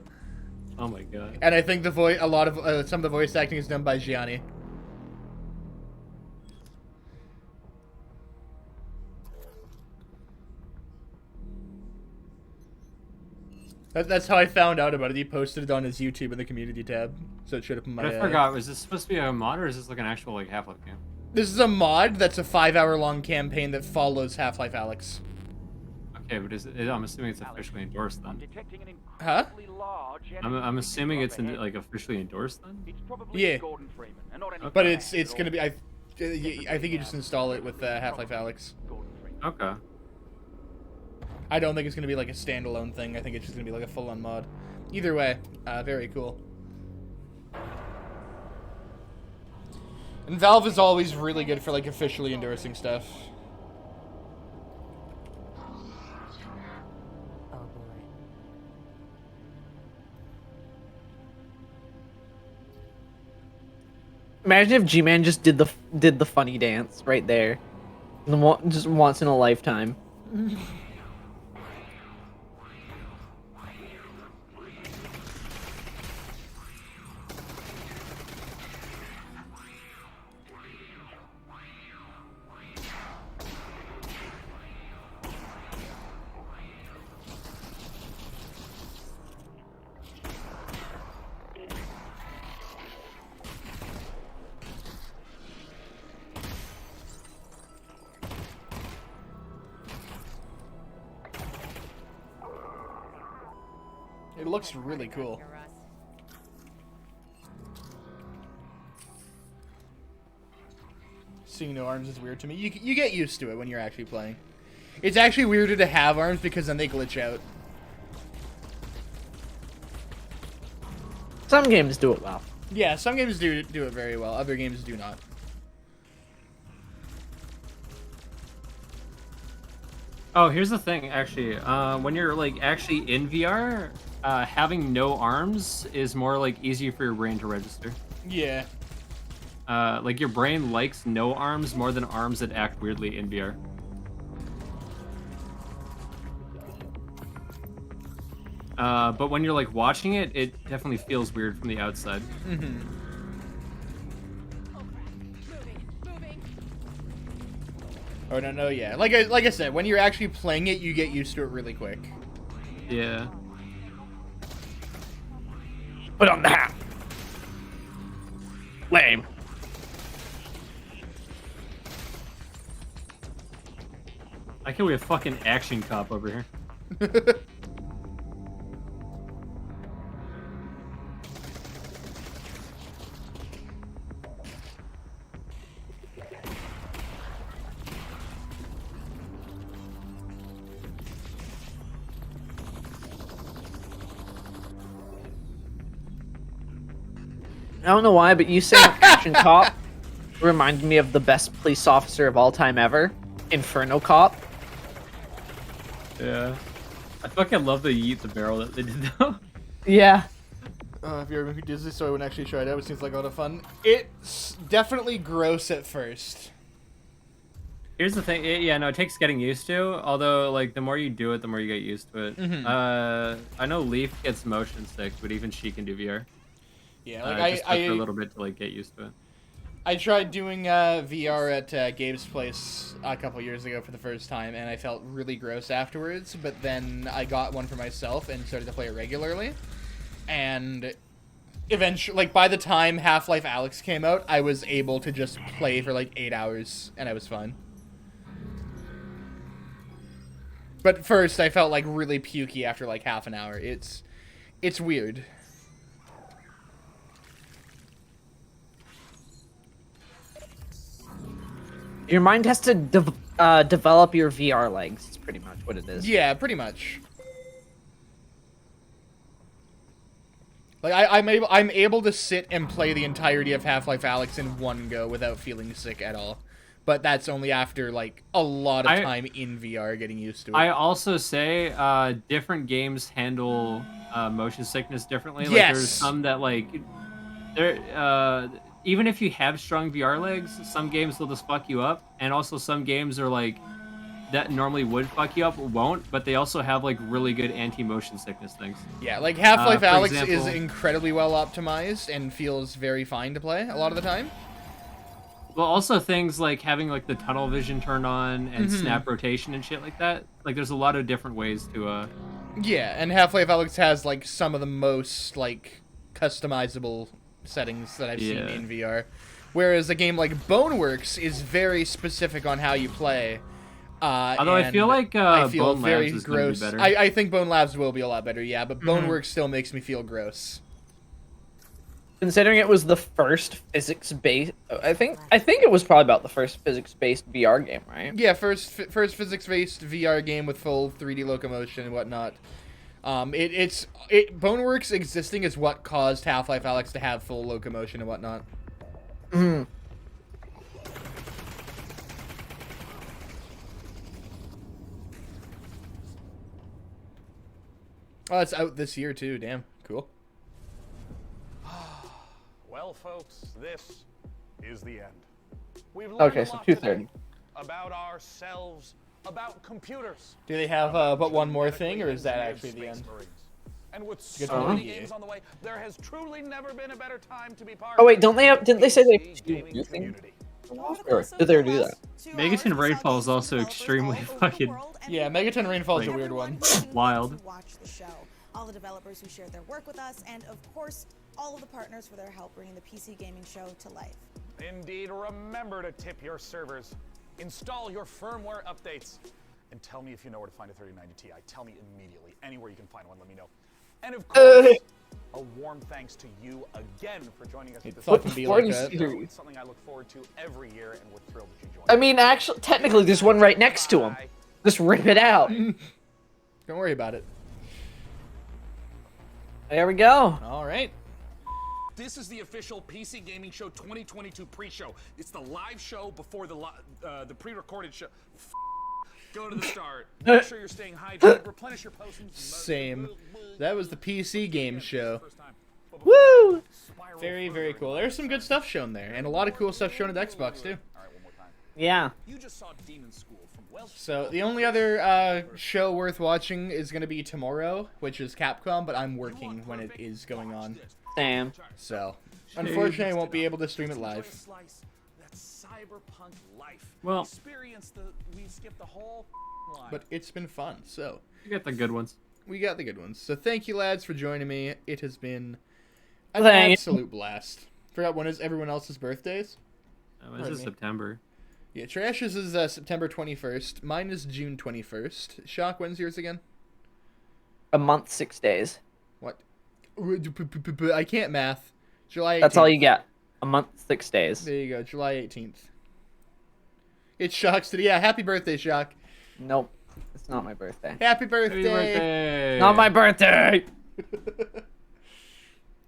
Oh my god. And I think some of the voice acting is done by Gianni. That's how I found out about it. He posted it on his YouTube in the community tab, so it showed up in my. I forgot. Was this supposed to be a mod, or is this like an actual like Half-Life game? This is a mod that's a 5-hour-long campaign that follows Half-Life Alyx. Okay, but I'm assuming it's officially endorsed then. Huh? I'm assuming it's like officially endorsed then. Yeah. But it's gonna be I think you just install it with Half-Life Alyx. Okay. I don't think it's gonna be like a standalone thing. I think it's just gonna be like a full-on mod. Either way, very cool. And Valve is always really good for like officially endorsing stuff. Imagine if G-Man just did the funny dance right there, just once in a lifetime. It looks really cool. Seeing no arms is weird to me. You get used to it when you're actually playing. It's actually weirder to have arms because then they glitch out. Some games do it well. Yeah, some games do it very well. Other games do not. Oh, here's the thing, actually. When you're like actually in VR, having no arms is more like easier for your brain to register. Yeah. Like your brain likes no arms more than arms that act weirdly in VR. But when you're like watching it, it definitely feels weird from the outside. Mm-hmm. Oh no, yeah. Like I said, when you're actually playing it, you get used to it really quick. Yeah. Put on the hat. Lame. I can we have fucking action cop over here. I don't know why, but you saying action cop reminded me of the best police officer of all time ever, Inferno Cop. Yeah. I fucking love the yeet the barrel that they did though. Yeah. If you're ever Disney, so I wouldn't actually try it out. It seems like a lot of fun. It's definitely gross at first. Here's the thing, yeah, no, it takes getting used to. Although, like, the more you do it, the more you get used to it. Mhm. I know Leaf gets motion sick, but even she can do VR. Yeah, like it just took her a little bit to like get used to it. I tried doing VR at Gabe's place a couple years ago for the first time, and I felt really gross afterwards. But then I got one for myself and started to play it regularly. And eventually, like by the time Half-Life Alyx came out, I was able to just play for like 8 hours, and I was fine. But first, I felt like really pukey after like half an hour. It's weird. Your mind has to develop your VR legs. It's pretty much what it is. Yeah, pretty much. Like I'm able to sit and play the entirety of Half-Life Alyx in one go without feeling sick at all. But that's only after like a lot of time in VR getting used to it. I also say different games handle motion sickness differently. Like Yes. there's some that like even if you have strong VR legs, some games will just fuck you up, and also some games are like that normally would fuck you up won't, but they also have like really good anti-motion sickness things. Yeah, like Half-Life For Alyx example- is incredibly well optimized and feels very fine to play a lot of the time. Well, also things like having like the tunnel vision turned on and Mhm. snap rotation and shit like that. Like there's a lot of different ways to Yeah, and Half-Life Alyx has like some of the most like customizable settings that I've seen Yeah. in VR. Whereas a game like Boneworks is very specific on how you play. Although I feel and like, I feel Bone very Labs is gonna be gross. better. I think Bone Labs will be a lot better, yeah, but Mhm. Boneworks still makes me feel gross. Considering it was the first physics-based, I think it was probably about the first physics-based VR game, right? Yeah, first physics-based VR game with full 3D locomotion and whatnot. Boneworks existing is what caused Half-Life Alyx to have full locomotion and whatnot. Mm. Oh, it's out this year too. Damn, cool. Well, folks, this is the end. We've learned Okay, a so lot 2:30. today about ourselves, about computers, Do they have but one more thing, or is that actually the end? and with It's a good so one. many games on the way, there has truly never been a better time to be part Oh of wait, it. didn't they say they have two new things? Or did they do that? Megaton Rainfall is also extremely fucking Yeah, Megaton Rainfall is a like, weird one. wild. Watch the show. All the developers who shared their work with us, and of course, all of the partners for their help bringing the PC gaming show to life. Indeed, remember to tip your servers, install your firmware updates, and tell me if you know where to find a 3090 Ti. Tell me immediately. Anywhere you can find one, let me know. And of course, a warm thanks to you again for joining us. It This fucking be like that. It's something I look forward to every year, and we're thrilled that you joined. I mean, actually, technically, there's one right next to him. Just rip it out. Don't worry about it. There we go. All right. This is the official PC Gaming Show 2022 pre-show. It's the live show before the pre-recorded show. Go to the start. Make sure you're staying hydrated. Replenish your potions. Same. That was the PC game show. Woo! Very, very cool. There's some good stuff shown there, and a lot of cool stuff shown at Xbox too. Yeah. You just saw Demon School from Welsh. So the only other show worth watching is going to be tomorrow, which is Capcom, but I'm working when it is going on. Same. So, unfortunately, I won't be able to stream it live. That's cyberpunk life. Well, we skipped the whole line. But it's been fun, so. You got the good ones. We got the good ones. So thank you, lads, for joining me. It has been an Thanks. absolute blast. Forgot when is everyone else's birthdays? This is September. Yeah, Trash's is September 21st. Mine is June 21st. Shock, when's yours again? A month, 6 days. What? I can't math. July 18th. That's all you get. A month, 6 days. There you go, July 18th. It's Shock's today. Yeah, happy birthday, Shock. Nope. It's not my birthday. Happy birthday. Happy birthday. Not my birthday.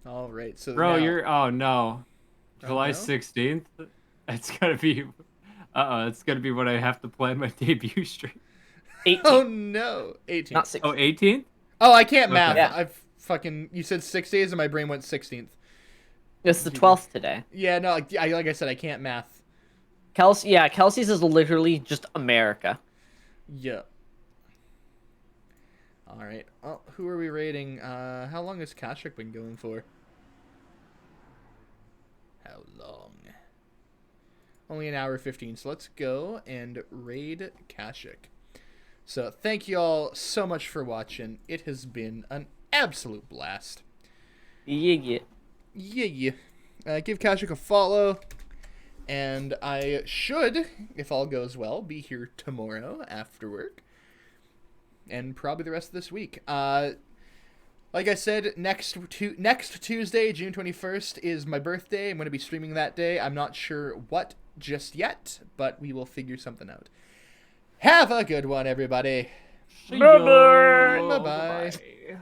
All right, so Bro, now... you're... Oh, no. July no? 16th? It's gotta be... it's gonna be when I have to plan my debut stream. 18th. Oh, no. 18th. Not 16th. Oh, 18th? Oh, I can't math. Okay. Yeah. I've fucking... You said 6 days and my brain went 16th. It's the 12th today. Yeah, no, like I said, I can't math. Kelsey's is literally just America. Yeah. All right. Oh, who are we rating? How long has Kashuk been going for? How long? Only an hour 15. So let's go and raid Kashuk. So thank you all so much for watching. It has been an absolute blast. Yeah. Yeah. Give Kashuk a follow. And I should, if all goes well, be here tomorrow after work. And probably the rest of this week. Like I said, next Tuesday, June 21st, is my birthday. I'm going to be streaming that day. I'm not sure what just yet, but we will figure something out. Have a good one, everybody. See ya. Bye-bye. Bye.